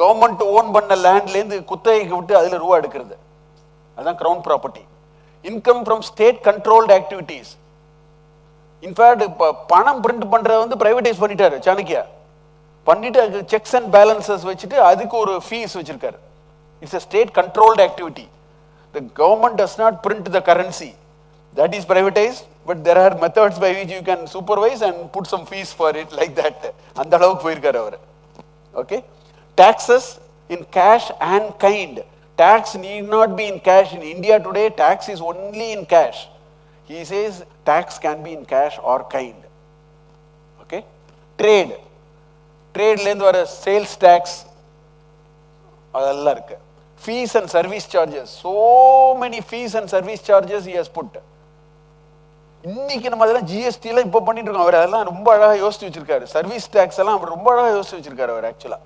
government own பண்ண லேண்ட்ல இருந்து குத்தகைக்கு விட்டு அதுல ரூபா எடுக்கிறது, அதான் crown property. Income from state controlled activities. In fact, பணம் print பண்றத வந்து பிரைவேடைஸ் பண்ணிட்டாரு சாணக்கியா. பண்ணிட்டு அது செக்ஸ் அண்ட் பேலன்சஸ் வச்சுட்டு அதுக்கு ஒரு ஃபீஸ் வச்சிருக்காரு. It's a state controlled activity. The government does not print the currency. That is privatized, but there are methods by which you can supervise and put some fees for it, like that. அந்த அளவுக்கு போயிருக்காரு அவர். Okay? Taxes in cash and kind. Tax need not be in cash. In India today, tax is only in cash. He says tax can be in cash or kind. Okay? Trade. Tradeல இருந்து வர sales tax அதெல்லாம் இருக்கு. Fees and service charges. So many fees and service charges he has put. இன்னைக்கு நம்ம அதெல்லாம் ஜிஎஸ்டில இப்போ பண்ணிட்டு இருக்கோம். அவர் அதெல்லாம் ரொம்ப அழகா யோசிச்சு வச்சிருக்காரு. சர்வீஸ் டாக்ஸ் எல்லாம் அவர் ரொம்ப அழகா யோசிச்சு வச்சிருக்காரு அவர் ஆக்சுவலா.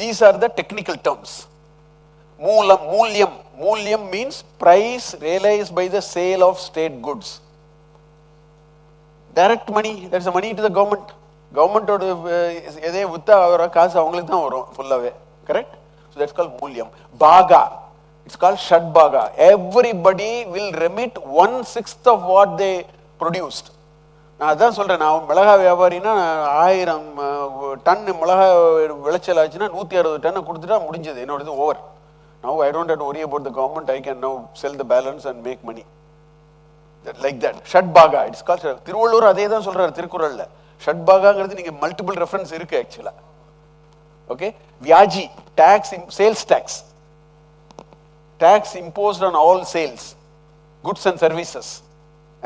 These are the technical terms. Moolyam means price realized by the sale of state goods. Direct money, that is the money to the government. Government எதே வித்தா வர காசு அவங்களுக்கு தான் வரும் ஃபுல்லாவே. Correct? So that's called Mulyam. Bhaga, it's called Shadbhaga. Everybody will remit 1/6 of what they produced. நான் அதான் சொல்றேன், நான் மிளகா வியாபாரின்னா 1000 டன் மிளகா விளைச்சல் ஆச்சுன்னா 160 டன்னை கொடுத்துட்டா முடிஞ்சது, என்னோடது over. Now I don't have to worry about the government, I can now sell the balance and make money. Like that. Shadbhaga, it's called. Thiruvalluvar அதே தான் சொல்றாரு திருக்குறள்ல. ஷட்பாகாங்கிறது நீங்க மல்டிபிள் ரெஃபரன்ஸ் இருக்கு ஆக்சுவலா. Okay, vyaji, tax, sales tax. Tax imposed on all sales, goods and services,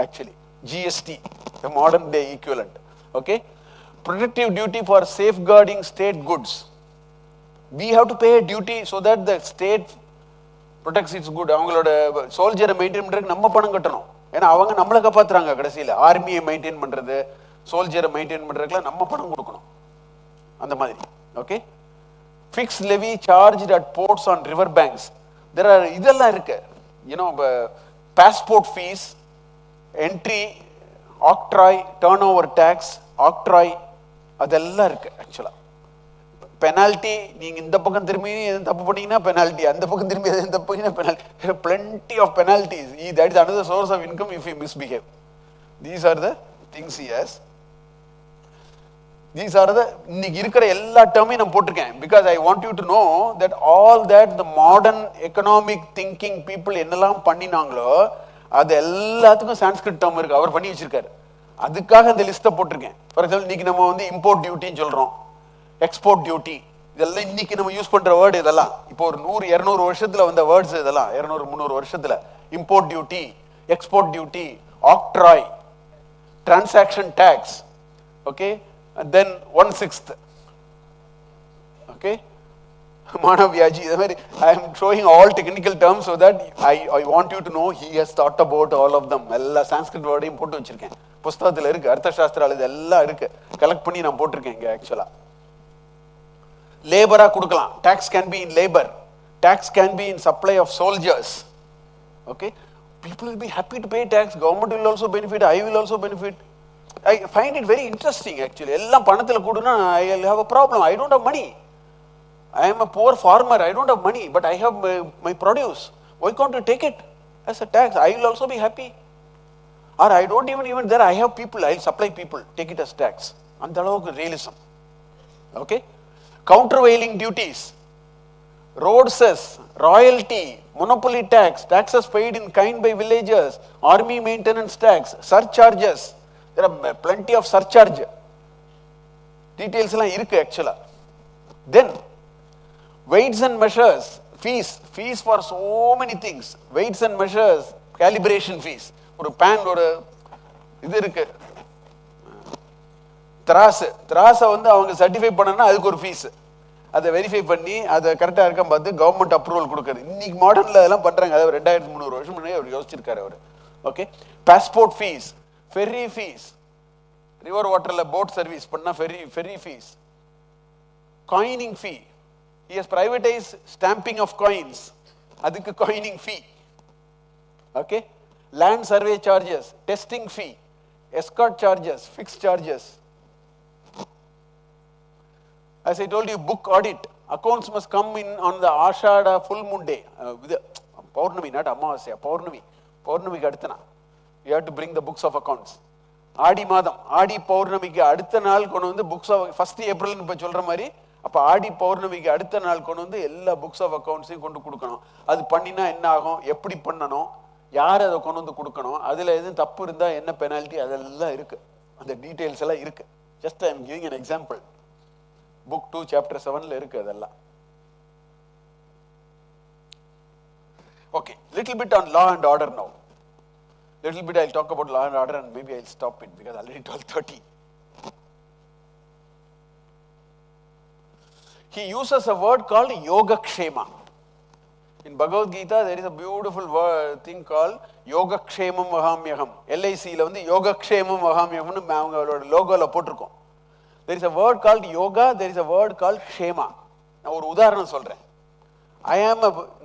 actually. GST, the modern day equivalent. Okay, protective duty for safeguarding state goods. We have to pay a duty so that the state protects its good. அவங்களோட சோல்ஜரை maintain பண்றதுக்கு நம்ம பணம் கட்டணும். ஏன்னா அவங்க நம்மளை காப்பாத்துறாங்க கடைசியில். ஆர்மியை maintain பண்றது, சோல்ஜரை மெயின்டைன் பண்றதுக்குலாம் நம்ம பணம் கொடுக்கணும். அந்த மாதிரி. Okay, fix levy charged at ports on river banks. There are இதெல்லாம் இருக்கு. You know, passport fees, entry, octroi, turnover tax, octroi, அதெல்லாம் இருக்கு ஆக்சுவலா. பெனால்டி, நீங்க இந்த பக்கம் திரும்பி தப்பு பண்ணீங்கன்னா பெனால்டி, அந்த பக்கம் திரும்பி தப்பு பண்ணீங்கன்னா penalty. Plenty of penalties. That is another source of income if you misbehave. These are the things he has. These are the இன்னைக்கு இருக்கிற எல்லா டேர்மையும் நான் போட்டிருக்கேன். Because I want you to know that all that the modern economic thinking people என்னெல்லாம் பண்ணினாங்களோ அது எல்லாத்துக்கும் Sanskrit term இருக்கு, அவர் பண்ணி வச்சிருக்காரு. அதுக்காக இந்த லிஸ்ட்டை போட்டிருக்கேன். ஃபார் எக்ஸாம்பிள், இன்னைக்கு நம்ம வந்து இம்போர்ட் டியூட்டின்னு சொல்றோம், எக்ஸ்போர்ட் டியூட்டி, இதெல்லாம் இன்னைக்கு நம்ம யூஸ் பண்ற வேர்டு. இதெல்லாம் இப்போ ஒரு 100-200 வருஷத்துல வந்த வேர்ட்ஸ். இதெல்லாம் 200-300 வருஷத்துல. Import duty, export duty, octroi, transaction tax. Okay, then 1/6. Okay, manav vyaji. இதே மாதிரி I am showing all technical terms so that I want you to know he has thought about all of them. எல்லா சான்ஸ்கிரிட் வேர்டையும் போட்டு வச்சிருக்கேன். புஸ்தகத்துல இருக்கு, அர்த்தசாஸ்திரால இது எல்லாம் இருக்கு, கலெக்ட் பண்ணி நான் போட்டிருக்கேன் இங்க ஆக்சுவலா. லேபரா கொடுக்கலாம். tax can be in labor, tax can be in supply of soldiers. Okay, people will be happy to pay tax, government will also benefit, I will also benefit. I find it very interesting actually. எல்லாம் பணத்துல கொடுனா I will have a problem. I don't have money, I am a poor farmer, I don't have money, but I have my produce. Why can't you take it as a tax? I will also be happy. Or I don't even there, I have people, I will supply people, take it as tax. அந்த அளவுக்கு realism. Okay, countervailing duties, road cess, royalty, monopoly tax, taxes paid in kind by villagers, army maintenance tax, surcharges. There are plenty of surcharge. Details எல்லாம் இருக்கு actually. Then weights and measures, fees for so many things. Weights and measures, calibration fees. ஒரு pan, ஒரு இது இருக்கு, திராசை வந்து அவங்க certify பண்ணனா அதுக்கு ஒரு ஃபீஸ். அதை வெரிஃபை பண்ணி அதை கரெக்டாக இருக்கான்னு பார்த்து கவர்மெண்ட் அப்ரூவல் கொடுக்குறது. இன்னைக்கு மாடர்னில் அதெல்லாம் பண்ணுறாங்க. அதாவது 2300 வருஷம் முன்னாடி அவர் யோசிச்சிருக்காரு அவர். Okay, passport fees, ferry fees, river வாட்டரில் போட் சர்வீஸ் பண்ணால் ferry fees, coining fee. He has privatised stamping of coins, அதுக்கு coining fee. Okay, land survey charges, testing fee, escort charges, fixed charges. As I told you, book audit, accounts must come in on the Ashada full moon day. Paurnami, not Amavasya, Paurnami. Paurnami kadutana. You have to bring the books of accounts. Adi Madam, Adi Paurnami ku adutha naal kondu vandu books of 1st April nu solra mari, appa Adi Paurnami ku adutha naal kondu vandu ella books of accounts kondu kudukanum. Adu pannina enna agum, eppadi pannanom, யார் அதை கொண்டு வந்து கொடுக்கணும், அதில் எதுவும் தப்பு இருந்தால் என்ன பெனால்ட்டி, அதெல்லாம் இருக்கு. அந்த டீட்டெயில்ஸ் எல்லாம் இருக்கு. Just I am giving an example. Book 2 chapter 7ல இருக்கு அதெல்லாம். Okay, little bit on law and order now. Little bit I'll talk about law and order and maybe I'll stop it because already 12:30. He uses a word called Yogakshema. In Bhagavad Gita, there is a beautiful thing called Yogakshemam Vahamyaham. LIC la vandu Yogakshemam Vahamyaham nu avangaloda logo la potirukom. There is a word called yoga, there is a word called kshema. நான் ஒரு உதாரணம் சொல்றேன்.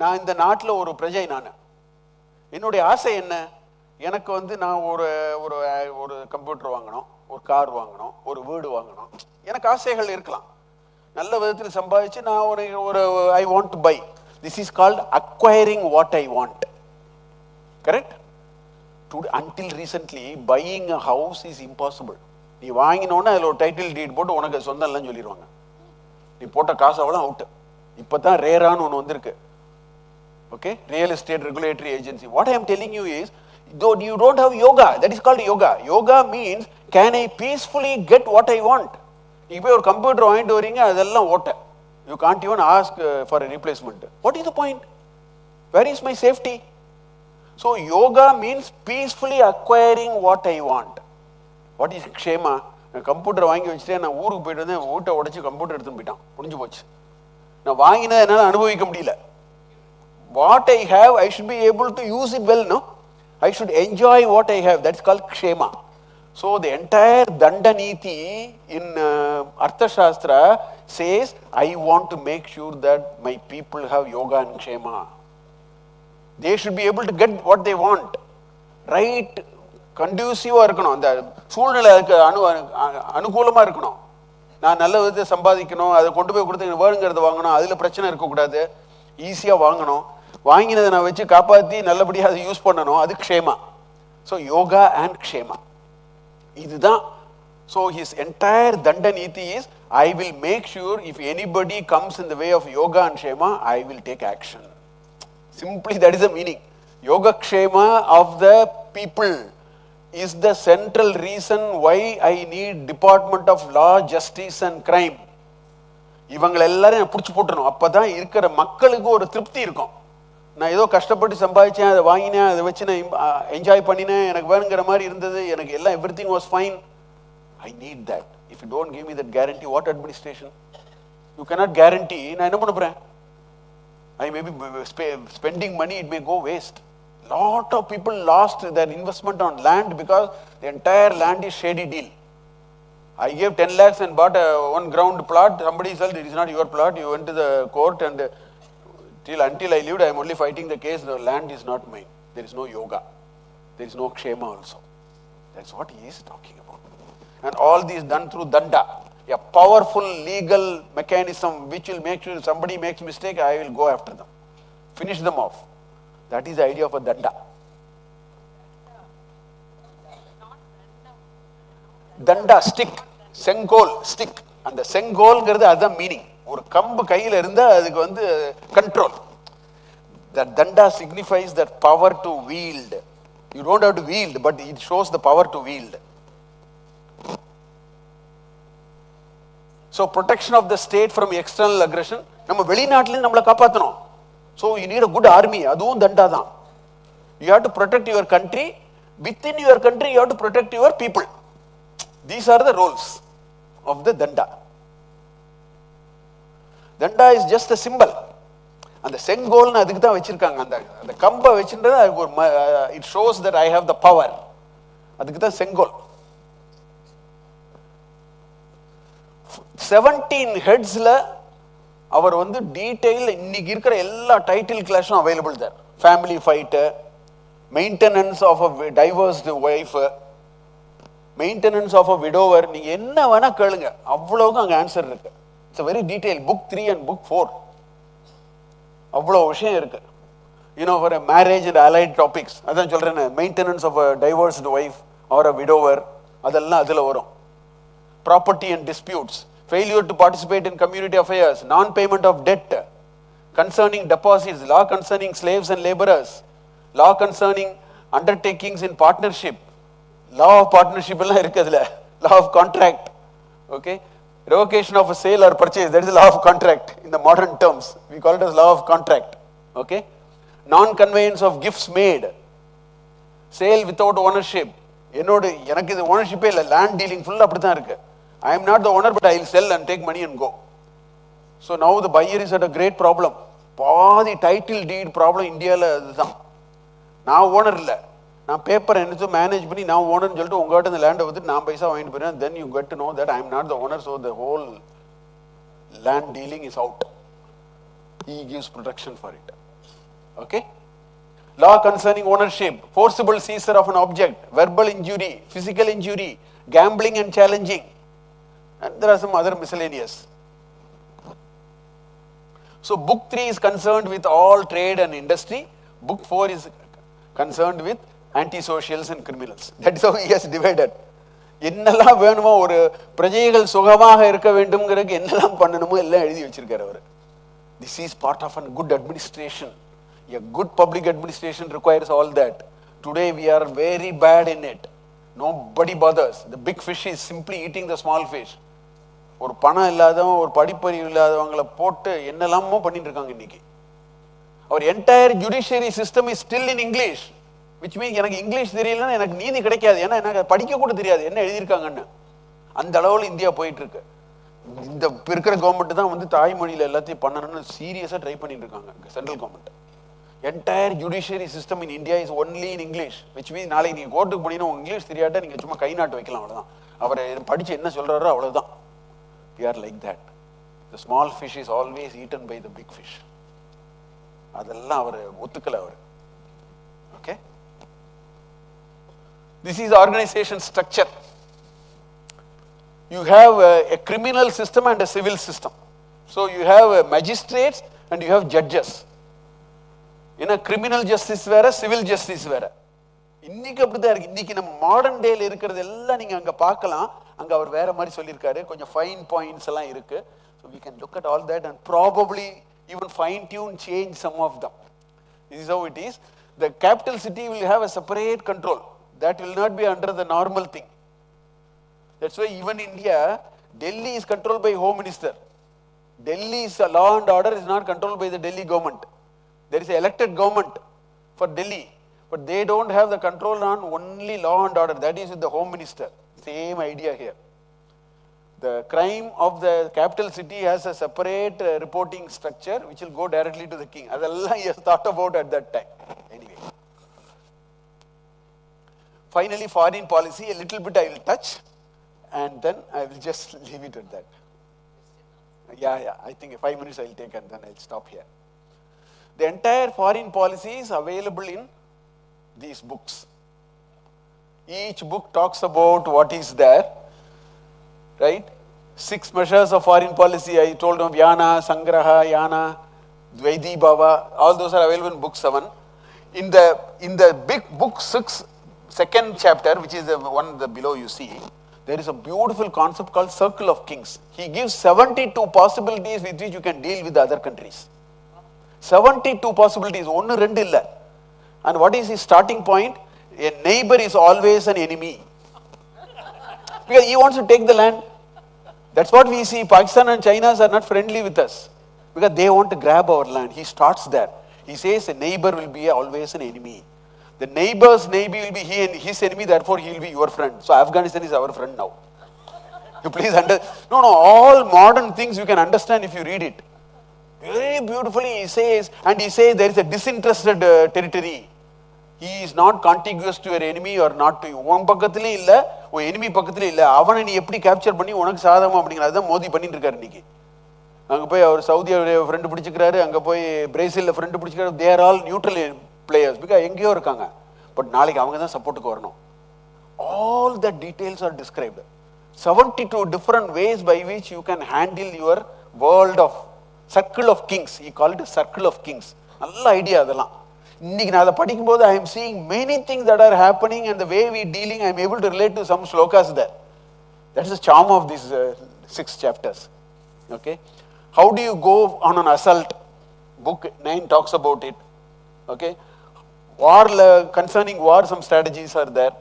நான் இந்த நாட்டில் ஒரு பிரஜை. நான் என்னுடைய ஆசை என்ன, எனக்கு வந்து நான் ஒரு கம்ப்யூட்டர் வாங்கணும், ஒரு கார் வாங்கணும், ஒரு வீடு வாங்கணும், எனக்கு ஆசைகள் இருக்கலாம். நல்ல விதத்தில் சம்பாதிச்சு நான் ஒரு I want to buy. This is called acquiring what I want. Correct? Until recently, buying a house is impossible. நீ வாங்கினோன்னா அதில் ஒரு டைட்டில் டீட் போட்டு உனக்கு சொந்தம் இல்லைன்னு சொல்லிடுவாங்க. நீ போட்ட காசு அவ்வளோ அவுட்டு. இப்போ தான் ரேரான்னு ஒன்று வந்திருக்கு. Okay? Real estate regulatory agency. What I am telling you is, though you don't have yoga, that is called yoga. Yoga means, can I peacefully get what I want? நீ போய் ஒரு கம்ப்யூட்டர் வாங்கிட்டு வரீங்க, அதெல்லாம் ஓட்ட. You can't even ask for a replacement. What is the point? Where is my safety? So yoga means peacefully acquiring what I want. What is kshema? நான் computer வாங்கி வச்சுட்டு நான் ஊருக்கு போயிட்டு வந்து வீட்டை உடச்சி கம்ப்யூட்டர் எடுத்துன்னு போயிட்டான், முடிஞ்சு போச்சு. நான் வாங்கினதை என்னால் அனுபவிக்க முடியல. What I have, I should be able to use it well, no? I should enjoy what I have. That's called kshema. So the entire Dandaniti in Arthashastra says, I want to make sure that my people have yoga and kshema. They should be able to get what they want. Right, conducive இருக்கணும், அந்த சூழ்நிலை அனுகூலமாக இருக்கணும். நான் நல்ல விதத்தை சம்பாதிக்கணும், அதை கொண்டு போய் கொடுத்து வேணுங்கிறத வாங்கணும், அதில் பிரச்சனை இருக்கக்கூடாது, ஈஸியாக வாங்கணும், வாங்கினதை நான் வச்சு காப்பாற்றி நல்லபடியாக அதை யூஸ் பண்ணணும், அது க்ஷேமா. ஸோ யோகா அண்ட் க்ஷேமா இதுதான். So his entire Dandaniti is, I will make sure if anybody comes in the way of yoga and kshema, I will take action. Simply that is the meaning. Yoga kshema of the people is the central reason why I need Department of Law, Justice and Crime. இவங்களை எல்லாரும் பிடிச்சி போட்டணும். அப்போ தான் இருக்கிற மக்களுக்கு ஒரு திருப்தி இருக்கும். நான் ஏதோ கஷ்டப்பட்டு சம்பாதிச்சேன், அதை வாங்கினேன், அதை வச்சு நான் என்ஜாய் பண்ணினேன், எனக்கு வேணுங்கிற மாதிரி இருந்தது, எனக்கு எல்லாம் everything was fine. I need that. If you don't give me that guarantee, what administration? You cannot guarantee. நான் என்ன பண்ண போகிறேன்? I may be spending money, it may go waste. Lot of people lost their investment on land because the entire land is shady deal. I gave 10 lakhs and bought one ground plot. Somebody said it is not your plot. You went to the court and until I lived, I am only fighting the case. The land is not mine. There is no yoga. There is no kshema also. That's what he is talking about. And all this done through danda, a powerful legal mechanism which will make sure if somebody makes mistake, I will go after them, finish them off. That is the idea of a danda. Danda, stick, செங்கோல், stick. அந்த செங்கோல்ங்கிறது அதுதான் meaning. ஒரு கம்பு கையில் இருந்தால் அதுக்கு வந்து control. That danda signifies that power to wield. You don't have to wield, but it shows the power to wield. So protection of the state from external aggression. நம்ம வெளிநாட்டிலிருந்து நம்மளை காப்பாற்றணும். So you need a good army. அதுவும் தண்டா தான். You have to protect your country. Within your country, you have to protect your people. These are the roles of the danda. Danda is just a symbol. அந்த செங்கோல்னு அதுக்கு தான் வச்சிருக்காங்க. அந்த கம்பை வச்சுன்றது அதுக்கு ஒரு it shows that I have the power. அதுக்கு தான் செங்கோல். 17 ஹெட்ஸ்ல அவர் வந்து டீடைல் இன்னைக்கு இருக்கிற எல்லா டைட்டில் கிளாஸும் available there. Family fight, maintenance of a divorced wife, maintenance of a widower, நீங்க என்ன வேணா கேளுங்க, அவ்வளவுக்கும் அங்கே ஆன்சர் இருக்கு. It's very detail. Book 3 and book 4 அவ்வளோ விஷயம் இருக்கு. You know for marriage and allied topics, அதான் சொல்றேன், maintenance of a divorced wife or a widower, அதெல்லாம் அதில் வரும். Property and disputes, failure to participate in community affairs, non-payment of debt, concerning deposits, law concerning slaves and laborers, law concerning undertakings in partnership, law of partnership எல்லாம் இருக்குதுல, law of contract, okay, revocation of a sale or purchase, that is the law of contract in the modern terms, we call it as law of contract, okay, non-conveyance of gifts made, sale without ownership, எனக்கு இது ஓனர்ஷிப்பே இல்லை, land dealing ஃபுல்லாக அப்படி தான் இருக்கு. I am not the owner, but I will sell and take money and go. So now the buyer is at a great problem. பாதி title டீட் problem இந்தியாவில் அதுதான். நான் ஓனர் இல்லை, நான் பேப்பர் எடுத்து மேனேஜ் பண்ணி நான் ஓனர்னு சொல்லிட்டு உங்கள்கிட்ட இந்த லேண்டை வந்து நான் பைசா வாங்கிட்டு போயிடுறேன். Then you get to know that I am not the owner, so the whole land dealing is out. He gives protection for it. Okay? Law concerning ownership, forcible seizure of an object, verbal injury, physical injury, gambling and challenging. And there are some other miscellaneous. So book 3 is concerned with all trade and industry. Book 4 is concerned with anti-socials and criminals. That is how he has divided. என்னெல்லாம் வேணுமோ ஒரு பிரஜைகள் சுகமாக இருக்க வேண்டும்ங்கிறதுக்கு என்னெல்லாம் பண்ணணுமோ எல்லாம் எழுதி வச்சிருக்காரு அவர். This is part of a good administration. A good public administration requires all that. Today we are very bad in it. Nobody bothers. The big fish is simply eating the small fish. ஒரு பணம் இல்லாதவன் ஒரு படிப்பறிவு இல்லாதவங்களை போட்டு என்னெல்லாமோ பண்ணிட்டு இருக்காங்க இன்னைக்கு. Our entire judiciary system is still in English, which means எனக்கு இங்கிலீஷ் தெரியலன்னா எனக்கு நீதி கிடைக்காது. ஏன்னா எனக்கு படிக்க கூட தெரியாது என்ன எழுதியிருக்காங்கன்னு. அந்த அளவில் இந்தியா போயிட்டு இருக்கு. இந்த இருக்கிற கவர்மெண்ட் தான் வந்து தாய்மொழியில் எல்லாத்தையும் பண்ணணும்னு சீரியஸாக ட்ரை பண்ணிட்டு இருக்காங்க central government. Entire judiciary system in India is only in English, which means நாளைக்கு நீங்கள் கோர்ட்டுக்கு போனீங்கன்னா உங்க இங்கிலீஷ் தெரியாட்டா நீங்கள் சும்மா கை நாட்டு வைக்கலாம், அவ்வளோதான். அவரை படித்து என்ன சொல்கிறாரோ அவ்வளோதான். We are like that. The small fish is always eaten by the big fish. அதெல்லாம் அவர் ஒத்துக்கல அவர். Okay? This is organization structure. You have a criminal system and a civil system. So you have magistrates and you have judges. In a criminal justice வேற, civil justice வேற. இன்னைக்கு அப்படிதான் இருக்கு. இன்னைக்கு நம்ம modern டேல இருக்கிறது எல்லாம் நீங்க அங்க பார்க்கலாம். அங்க அவர் வேற மாதிரி சொல்லியிருக்காரு. கொஞ்சம் ஃபைன் பாயிண்ட்ஸ் எல்லாம் இருக்கு. So we can look at all that and probably even fine tune, change some of them. This is how it is. The capital city will have a separate control. That will not be under the normal thing. That's why even India, Delhi is controlled by Home Minister. Delhi's law and order is not controlled by the Delhi government. There is an elected government for Delhi, but they don't have the control on only law and order. That is with the Home Minister. Same idea here. The crime of the capital city has a separate reporting structure which will go directly to the king. Adalla he has thought about at that time. Anyway. Finally, foreign policy, a little bit I will touch. And then I will just leave it at that. Yeah, I think 5 minutes I will take and then I will stop here. The entire foreign policy is available in these books. Each book talks about what is there, right? 6 measures of foreign policy, I told them, Vyana, Sangraha, Yana, Dvaidi Bhava, all those are available in book 7. In the big book 6, second chapter, which is the one below you see, there is a beautiful concept called Circle of Kings. He gives 72 possibilities with which you can deal with other countries. 72 possibilities, onnu rendu illa. And what is his starting point? A neighbor is always an enemy. Because he wants to take the land. That's what we see. Pakistan and China are not friendly with us. Because they want to grab our land. He starts there. He says a neighbor will be always an enemy. The neighbor's neighbor will be his enemy, therefore he will be your friend. So Afghanistan is our friend now. You please understand. No, all modern things you can understand if you read it. Very beautifully he says, and he says there is a disinterested territory. He is not contiguous to your enemy or not to you. உன் பக்கத்துலேயும் இல்லை, உன் enemy பக்கத்துலேயும் இல்லை. அவனை நீ எப்படி capture பண்ணி உனக்கு சாதகம் அப்படிங்கிறது தான் மோதி பண்ணிட்டு இருக்காரு இன்னைக்கு. அங்கே போய் அவர் சவுதியோட ஃப்ரெண்டு பிடிச்சிக்கிறாரு, அங்கே போய் பிரேசிலில் friend பிடிச்சிக்கிறாரு. They are all neutral players because எங்கேயோ இருக்காங்க. பட் நாளைக்கு அவங்க தான் சப்போர்ட்டுக்கு வரணும். All the details are described. 72 different ways by which you can handle your world of circle of kings. He called it circle of kings. நல்ல idea அதெல்லாம். இன்னைக்கு நான் அதை படிக்கும்போது I am seeing many things that are happening and the way we dealing, I am able to relate to some slokas there. That is the charm of these 6 chapters. Okay. How do you go on an assault? Book 9 talks about it. Okay. War, concerning war, some strategies are there.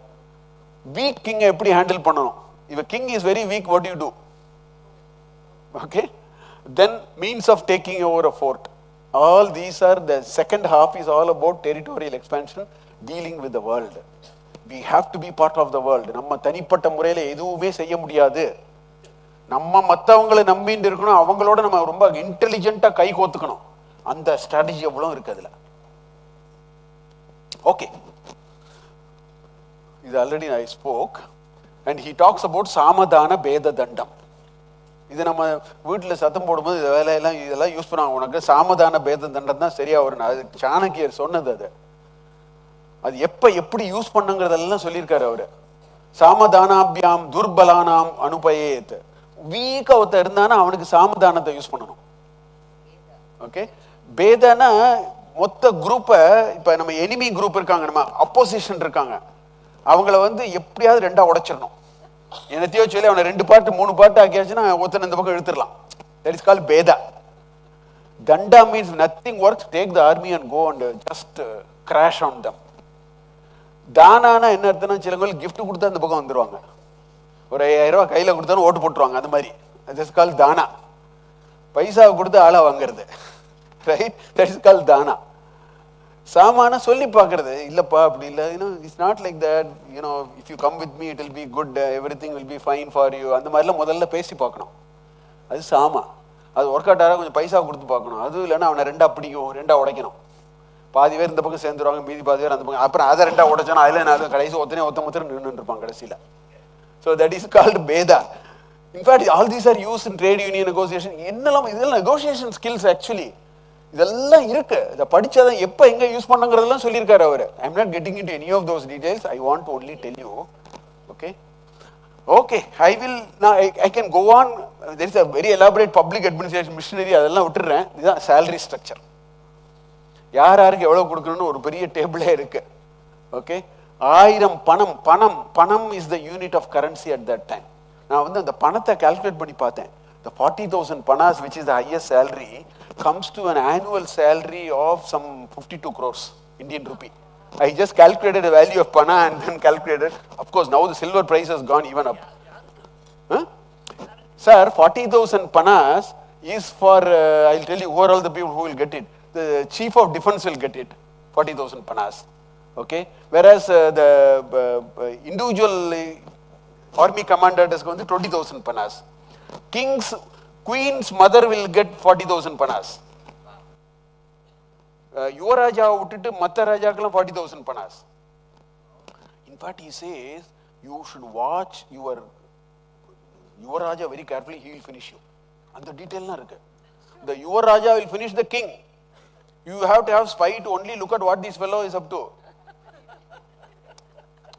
Weak king எப்படி handle பண்ணணும்? If a king is very weak, what do you do? Okay. Then means of taking over a fort. All these are, the second half is all about territorial expansion, dealing with the world. We have to be part of the world. நம்ம தனிப்பட்ட முறையில் எதுவுமே செய்ய முடியாது. நம்ம மற்றவங்களை நம்பிட்டு இருக்கணும், அவங்களோட நம்ம ரொம்ப இன்டெலிஜென்ட்டாக கை கோத்துக்கணும். அந்த ஸ்ட்ராட்டஜி எவ்வளோ இருக்கு அதில். Okay. This already I spoke. And he talks about Samadana Beda Dandam. இது நம்ம வீட்டில் சத்தம் போடும்போது இந்த வேலையெல்லாம் இதெல்லாம் யூஸ் பண்ணுவாங்க. உனக்கு சாமதான பேத தண்டம் தான் சரியா வரும். அது சாணக்கியர் சொன்னது. அது எப்படி யூஸ் பண்ணுங்கிறதெல்லாம் சொல்லியிருக்காரு அவரு. சாமதானாபியாம் துர்பலானாம் அனுபயேத். வீக்கா ஒருத்த இருந்தானா அவனுக்கு சாமதானத்தை யூஸ் பண்ணணும். Okay? பேதனா மொத்த குரூப்பை, இப்போ நம்ம எனிமி குரூப் இருக்காங்க, நம்ம அப்போசிஷன் இருக்காங்க, அவங்கள வந்து எப்படியாவது ரெண்டா உடைச்சிடணும். என்னத்தையோ சொல்லி அவனை 2 பார்ட் 3 பார்ட் ஆக்கியாச்சுன்னா ஒருத்தனை இந்த பக்கம் இழுத்துடலாம். That is called பேதா. Danda means nothing works, take the army and go and just crash on them. தானானா என்ன அர்த்தம்னா, சிலவங்க கிஃப்ட் கொடுத்தா அந்த பக்கம் வந்துருவாங்க, ஒரு 5000 ரூபாய் கையில் கொடுத்தாலும் ஓட்டு போட்டுருவாங்க, அந்த மாதிரி. That is called தானா. பைசா கொடுத்து ஆளா வாங்குறது, ரைட்? That is called தானா. சாமான சொல்லி பார்க்கறது, இல்லப்பா அப்படி இல்லை, it's not like that, if you come with me it will be good, everything will be fine for you, அந்த மாதிரிலாம் முதல்ல பேசி பார்க்கணும். அது சாமா. அது ஒர்க் அவுட் ஆக கொஞ்சம் பைசா கொடுத்து பார்க்கணும். அதுவும் இல்லைன்னா அவனை 2ஆ பிடிக்கும், 2ஆ உடைக்கணும். பாதி பேர் இந்த பக்கம் சேர்ந்துருவாங்க, மீதி பாதி பேர் அந்த பக்கம். அப்புறம் அதை 2ஆ உடைச்சோன்னா அதில் நான் கடைசி ஒத்த நின்று இருப்பாங்க கடைசியில். So that is called bheda. In fact all these are use in trade union negotiation. என்னெல்லாம் இதெல்லாம் நெகோசியேஷன் ஸ்கில்ஸ் ஆக்சுவலி. இதெல்லாம் இருக்கு. இதை படிச்சாதான் எப்போ எங்கே யூஸ் பண்ணுங்கிறதெல்லாம் சொல்லியிருக்காரு அவர். I am not getting in to any of those details. I want to only tell you. Okay, okay, I will now. I can go on. There is a very elaborate public administration machinery. அதெல்லாம் விட்டுறேன். இதுதான் salary structure. யார் யாருக்கு எவ்வளவு கொடுக்கணும்னு ஒரு பெரிய டேபிளே இருக்கு. ஓகே, 1000 பணம் is the unit of currency at that time. நான் வந்து அந்த பணத்தை கால்குலேட் பண்ணி பார்த்தேன். The 40,000 panas, which is the highest salary, comes to an annual salary of some 52 crores Indian rupee. I just calculated the value of pana and then calculated. Of course, now the silver price has gone even up. Huh? Sir, 40,000 panas is for, I'll tell you who are all the people who will get it. The chief of defense will get it, 40,000 panas. Okay? Whereas the individual army commander is going to 20,000 panas. Queen's mother will get 40,000 panas. யுவராஜா விட்டுட்டு மற்ற ராஜாக்கெல்லாம் 40,000 panas. In fact, he says you should watch your Yuvaraja very carefully. He will finish you. அந்த டீட்டெயில்லாம் இருக்கு. The Yuvaraja will finish the king. You have to have spy to only look at what this fellow is up to.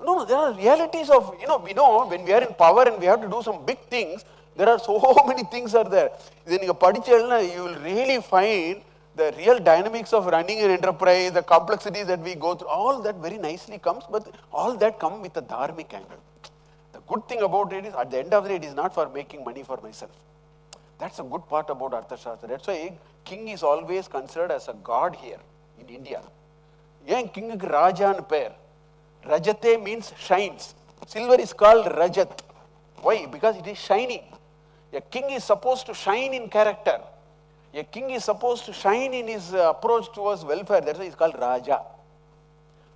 No, there are realities of, we know when we are in power and we have to do some big things, there are so many things are there. Then you படிச்சேன்னா you will really find the real dynamics of running an enterprise, the complexities that we go through, all that very nicely comes, but all that come with a dharmic angle. The good thing about it is, at the end of the day, it is not for making money for myself. That's a good part about Arthashastra. That's why king is always considered as a god here in India. Yen king ku Raja nu per. Rajate means shines. Silver is called Rajat. Why? Because it is shining. A king is supposed to shine in character. A king is supposed to shine in his approach towards welfare. That's why he's called Raja.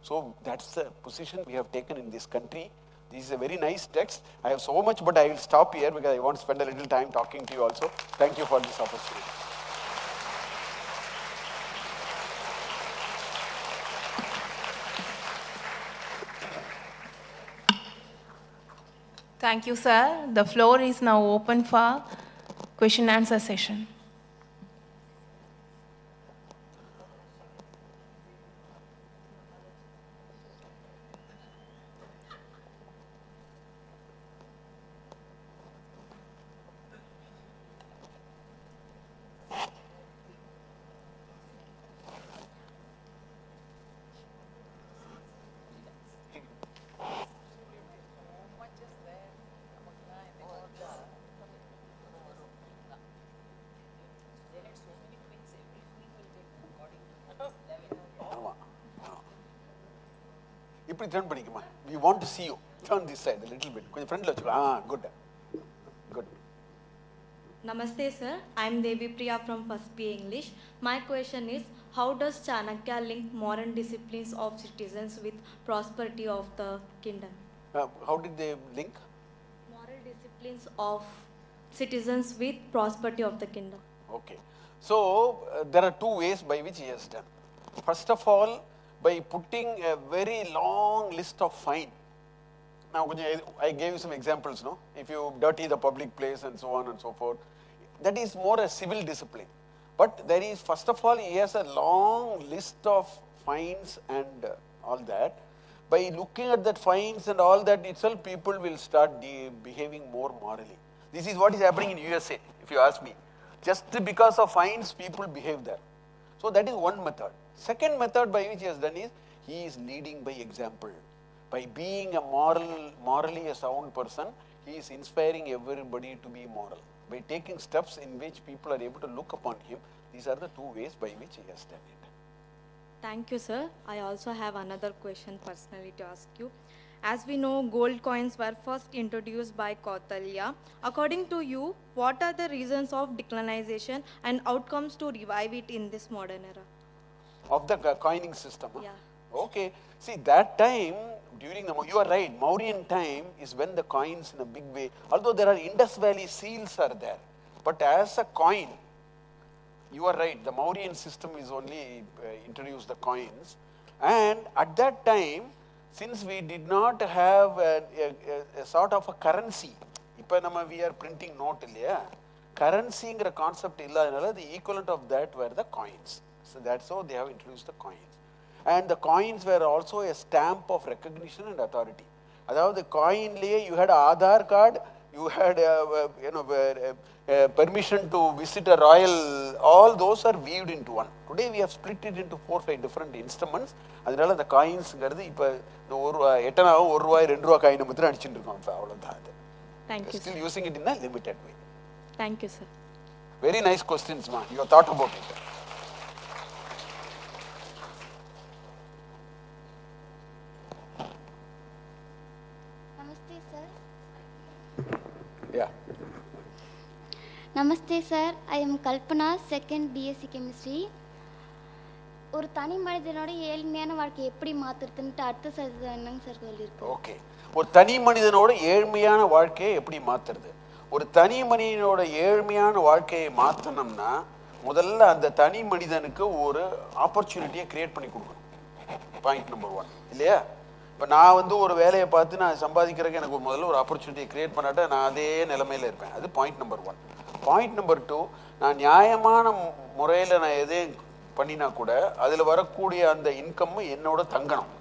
So that's the position we have taken in this country. This is a very nice text. I have so much, but I will stop here because I want to spend a little time talking to you also. Thank you for this opportunity. Thank you, sir. The floor is now open for question and answer session. இப்படி turn பண்ணிக்குமா. We want to see you. Turn this side a little bit. கொஞ்சம் ஃப்ரண்ட்ல வச்சுக்கோ. Good. Good. Namaste sir, I am Devi Priya from First BA English. My question is, how does Chanakya link moral disciplines of citizens with prosperity of the kingdom? How did they link? Moral disciplines of citizens with prosperity of the kingdom. Okay. So there are two ways by which he has done. First of all, by putting a very long list of fine. Now I gave you some examples, no? If you dirty the public place and so on and so forth, that is more a civil discipline. But there is, first of all, he has a long list of fines and all that. By looking at that fines and all that itself, people will start behaving more morally. This is what is happening in USA, if you ask me. Just because of fines, people behave there. So that is one method. Second method by which he has done is, he is leading by example. By being a morally a sound person, he is inspiring everybody to be moral. By taking steps in which people are able to look upon him, these are the two ways by which he has done it. Thank you, sir. I also have another question personally to ask you. As we know, gold coins were first introduced by Kautilya. According to you, what are the reasons of declinization and outcomes to revive it in this modern era? Of the coining system? Yeah. Okay. See, that time, during the, you are right, Mauryan time is when the coins in a big way, although there are Indus Valley seals are there, but as a coin, you are right, the Mauryan system is only introduced the coins, and at that time, since we did not have a sort of a currency, we are printing note, currency concept, the equivalent of that were the coins. So that's how they have introduced the coins. And the coins were also a stamp of recognition and authority. That the coin you had an Aadhaar card, you had permission to visit a royal, all those are weaved into one. Today we have split it into 4 or 5 different instruments. That's the coins, Thank you, still sir. using it in a limited way. Thank you, sir. Very nice questions, ma. You have thought about it. Namaste, sir. Yeah. Namaste, sir. I am Kalpana, second BSc Chemistry. ஒரு தனி மனிதனோட ஏழ்மையான வாழ்க்கை எப்படி மாத்துறதுன்னு அர்த்தசாஸ்திரம் என்னங்க sir சொல்லிருக்கு? Okay. ஒரு தனி மனிதனோட ஏழ்மையான வாழ்க்கையை எப்படி மாத்துறது? ஒரு தனி மனிதனோட ஏழ்மையான வாழ்க்கையை மாத்தணும்னா முதல்ல அந்த தனி மனிதனுக்கு ஒரு ஆப்பர்ச்சுனிட்டியை கிரியேட் பண்ணி கொடுக்கணும். பாயிண்ட் நம்பர் 1 இல்லையா? இப்போ நான் ஒரு வேலையை பார்த்து நான் சம்பாதிக்கிறதுக்கு எனக்கு முதல்ல ஒரு ஆப்பர்ச்சுனிட்டியை கிரியேட் பண்ணாட்டா நான் அதே நிலைமையில் இருப்பேன். அது பாயிண்ட் நம்பர் 1. பாயிண்ட் நம்பர் 2, நான் நியாயமான முறையில் நான் எதையும் பண்ணினா கூட அதில் வரக்கூடிய அந்த இன்கம் என்னோட தங்கணும்.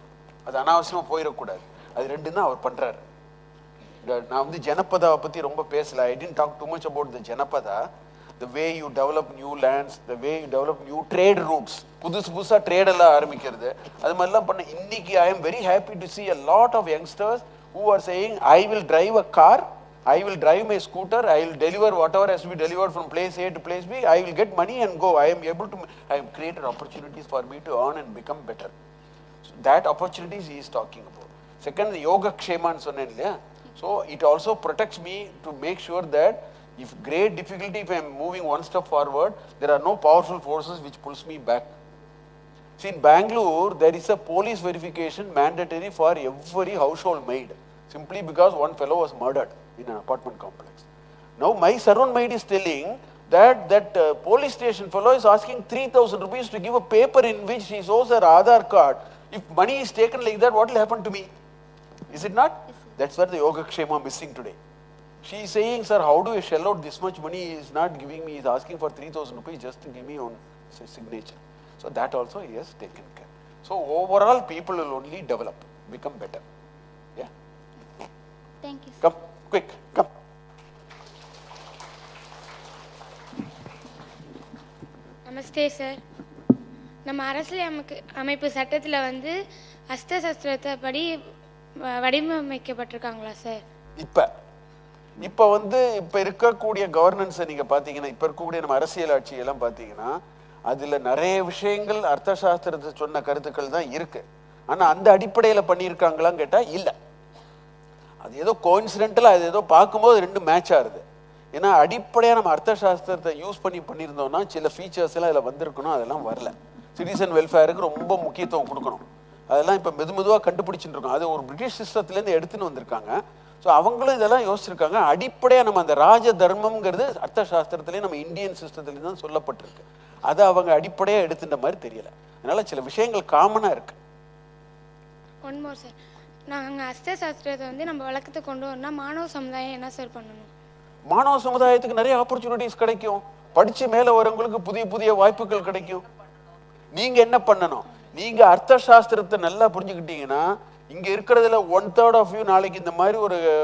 அது அனாவசியமாக போயிடக்கூடாது. அது ரெண்டு தான் அவர் பண்ணுறாரு. நான் ஜனபதாவை பற்றி ரொம்ப பேசலை. I didn't talk too much about the janapada. The way you develop new lands, the way you develop new trade routes, புதுசாக ட்ரேடெல்லாம் ஆரம்பிக்கிறது, அது மாதிரிலாம் பண்ண. இன்னைக்கு I am very happy to see a lot of youngsters who are saying, I will drive a car, I will drive my scooter, I will deliver whatever has to be delivered from place A to place B, I will get money and go. I have created opportunities for me to earn and become better. So that opportunities he is talking about. Second, the yoga ksheman sonnen illaya. So it also protects me to make sure that if great difficulty, if I am moving one step forward, there are no powerful forces which pulls me back. See, in Bangalore, there is a police verification mandatory for every household maid, simply because one fellow was murdered in an apartment complex. Now, my surround maid is telling that police station fellow is asking 3,000 rupees to give a paper in which he shows her Aadhaar card. If money is taken like that, what will happen to me? Is it not? That's where the yoga kshema missing today. She is saying, sir, how do I shell out this much money? He is not giving me, he is asking for 3,000 rupees just to give me on signature. So that also he has taken care. So overall, people will only develop, become better. Yeah? Thank you, sir. Come, quick, come. Namaste sir. நம்ம அரசியல் அமைப்பு சட்டத்தில் அர்த்தசாஸ்திரத்தை படி வடிவமைக்கப்பட்டிருக்காங்களா sir? இப்போ இருக்கக்கூடிய கவர்னன்ஸை நீங்கள் பார்த்தீங்கன்னா, இப்போ இருக்கக்கூடிய நம்ம அரசியல் ஆட்சியெல்லாம் பார்த்தீங்கன்னா, அதில் நிறைய விஷயங்கள் அர்த்தசாஸ்திரத்தை சொன்ன கருத்துக்கள் தான் இருக்கு. ஆனால் அந்த அடிப்படையில் பண்ணியிருக்காங்களான்னு கேட்டால் இல்லை. அது ஏதோ கோயின்சிடென்டலாக அது ஏதோ பார்க்கும்போது ரெண்டு மேட்ச் ஆகுது. ஏன்னா அடிப்படையாக நம்ம அர்த்தசாஸ்திரத்தை யூஸ் பண்ணியிருந்தோம்னா சில ஃபீச்சர்ஸ் எல்லாம் அதில் வந்திருக்கணும், அதெல்லாம் வரல. சிட்டிசன் வெல்ஃபேருக்கு ரொம்ப முக்கியத்துவம் கொடுக்கணும், அதெல்லாம் இப்போ மெதுவாக கண்டுபிடிச்சிட்டு இருக்கோம். அது ஒரு பிரிட்டிஷ் சிஸ்டத்துலேருந்து எடுத்துன்னு வந்திருக்காங்க. ஸோ அவங்களும் இதெல்லாம் யோசிச்சிருக்காங்க. அடிப்படையாக நம்ம அந்த ராஜ தர்மம்ங்கிறது அர்த்தசாஸ்திரத்துலேயும் நம்ம இந்தியன் சிஸ்டத்துலேயும் தான் சொல்லப்பட்டிருக்கு. அதை அவங்க அடிப்படையாக எடுத்துட்ட மாதிரி தெரியல. அதனால சில விஷயங்கள் காமனாக இருக்கு. ஒன் மோர் சார், நாங்கள் அர்த்தசாஸ்திரத்தை நம்ம வழக்கத்தை கொண்டு வரணும்னா மாணவ சமுதாயம் என்ன சார் பண்ணணும்? மாணவ சமுதாயத்துக்கு நிறைய ஆப்பர்ச்சுனிட்டிஸ் கிடைக்கும். படிச்சு மேலே வரவங்களுக்கு புதிய புதிய வாய்ப்புகள் கிடைக்கும். நீங்க என்ன பண்ணணும்? நீங்க அர்த்தசாஸ்திரத்தை நல்லா புரிஞ்சுக்கிட்டீங்கன்னா இங்கே இருக்கிறதுல 1/3 ஆஃப் யூ நாளைக்கு இந்த மாதிரி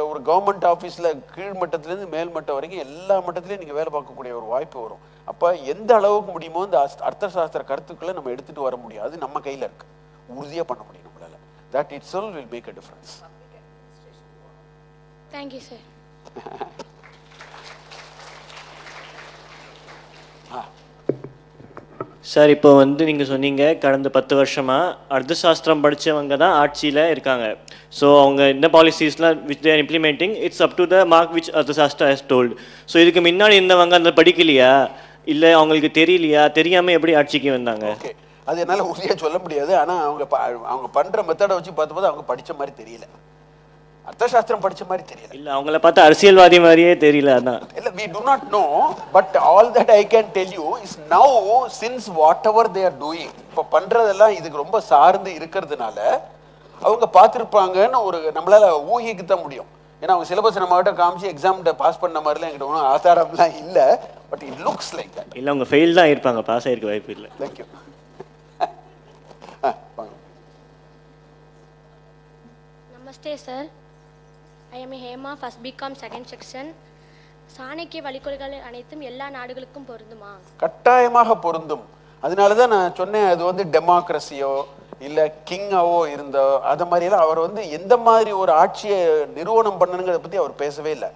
ஒரு கவர்மெண்ட் ஆஃபீஸில் கீழ் மட்டத்துலேருந்து மேல் மட்டம் வரைக்கும் எல்லா மட்டத்துலேயும் நீங்கள் வேலை பார்க்கக்கூடிய ஒரு வாய்ப்பு வரும். அப்போ எந்த அளவுக்கு முடியுமோ இந்த அர்த்தசாஸ்திர கருத்துக்களை நம்ம எடுத்துகிட்டு வர முடியும். அது நம்ம கையில் இருக்கு, உறுதியாக பண்ண முடியும் நம்மளால். That itself will make a difference. Thank you sir. Sir, இப்போ நீங்கள் சொன்னீங்க கடந்த 10 வருஷமாக அர்த்தசாஸ்திரம் படித்தவங்க தான் ஆட்சியில் இருக்காங்க. ஸோ அவங்க இந்த பாலிசிஸ்லாம் which they're implementing it's up to the mark which Arthashastra has told. So இதுக்கு முன்னாடி இருந்தவங்க அந்த படிக்கலையா, இல்லை அவங்களுக்கு தெரியலையா, தெரியாமல் எப்படி ஆட்சிக்கு வந்தாங்க? ஓகே, அது என்னால் உறுதியாக சொல்ல முடியாது. ஆனால் அவங்க பண்ணுற மெத்தடை வச்சு பார்த்தபோது அவங்க படித்த மாதிரி தெரியல, அர்த்தசாஸ்திரம் படிச்ச மாதிரி தெரியல. இல்ல அவங்கள பார்த்தா அரசியல்வாதி மாதிரியே தெரியல. அதான் இல்ல, we do not know, but all that I can tell you is now, since whatever they are doing, இப்ப பண்றதெல்லாம் இதுக்கு ரொம்ப சார்ந்து இருக்கிறதுனால அவங்க பார்த்துருப்பாங்கன்னு ஒரு நம்மளால ஊகிக்க தான் முடியும். ஏன்னா அவங்க சிலபஸ் நம்ம கிட்ட காமிச்சு எக்ஸாம் பாஸ் பண்ண மாதிரிலாம் எங்கிட்ட ஒன்றும் ஆதாரம்லாம் இல்லை. But it looks like that. இல்லை அவங்க ஃபெயில் தான் இருப்பாங்க, பாஸ் ஆகிருக்க வாய்ப்பு இல்லை. Thank you. Namaste sir. I am Hema, first BCom second section. Chanakya வழிகொள்கைகள் அனைத்தும் எல்லா நாடுகளுக்கும் பொருந்துமா? கட்டாயமாக பொருந்தும். அதனால தான் நான் சொன்னேன், அது வந்து டெமோக்ரஸியோ இல்லை கிங்காவோ இருந்தோ அது மாதிரியெல்லாம் அவர் வந்து எந்த மாதிரி ஒரு ஆட்சியை நிறுவனம் பண்ணணுங்கிறத பற்றி அவர் பேசவே இல்லை.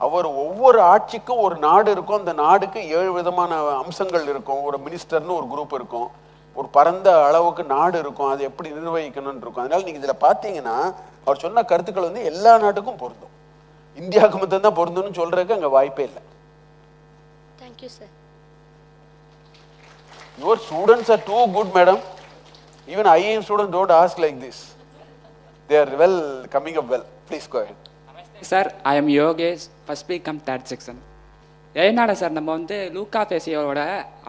அவர் ஒவ்வொரு ஆட்சிக்கும் ஒரு நாடு இருக்கும், அந்த நாடுக்கு 7 விதமான அம்சங்கள் இருக்கும். ஒரு மினிஸ்டர்னு ஒரு குரூப் இருக்கும், ஒரு பரந்த அளவுக்கு நாடு இருக்கும், அது எப்படி நிர்வகிக்கணும்னு இருக்கும். அதனால நீங்கள் இதில் பார்த்தீங்கன்னா அவர் சொன்ன கருத்துக்கள் வந்து எல்லா நாட்டுக்கும் பொருந்தும். இந்தியாவுக்கு மட்டும் தான் பொருந்தும்னு சொல்றதுக்கு அங்கே வாய்ப்பே இல்லை. Thank you sir. Your students are too good, madam. Even IIM students don't ask like this. They are well coming up well. Please go ahead. Sir, I am Yogesh, first BCom third section. ஏன்னாடா sir நம்ம வந்து Luca பேசியோட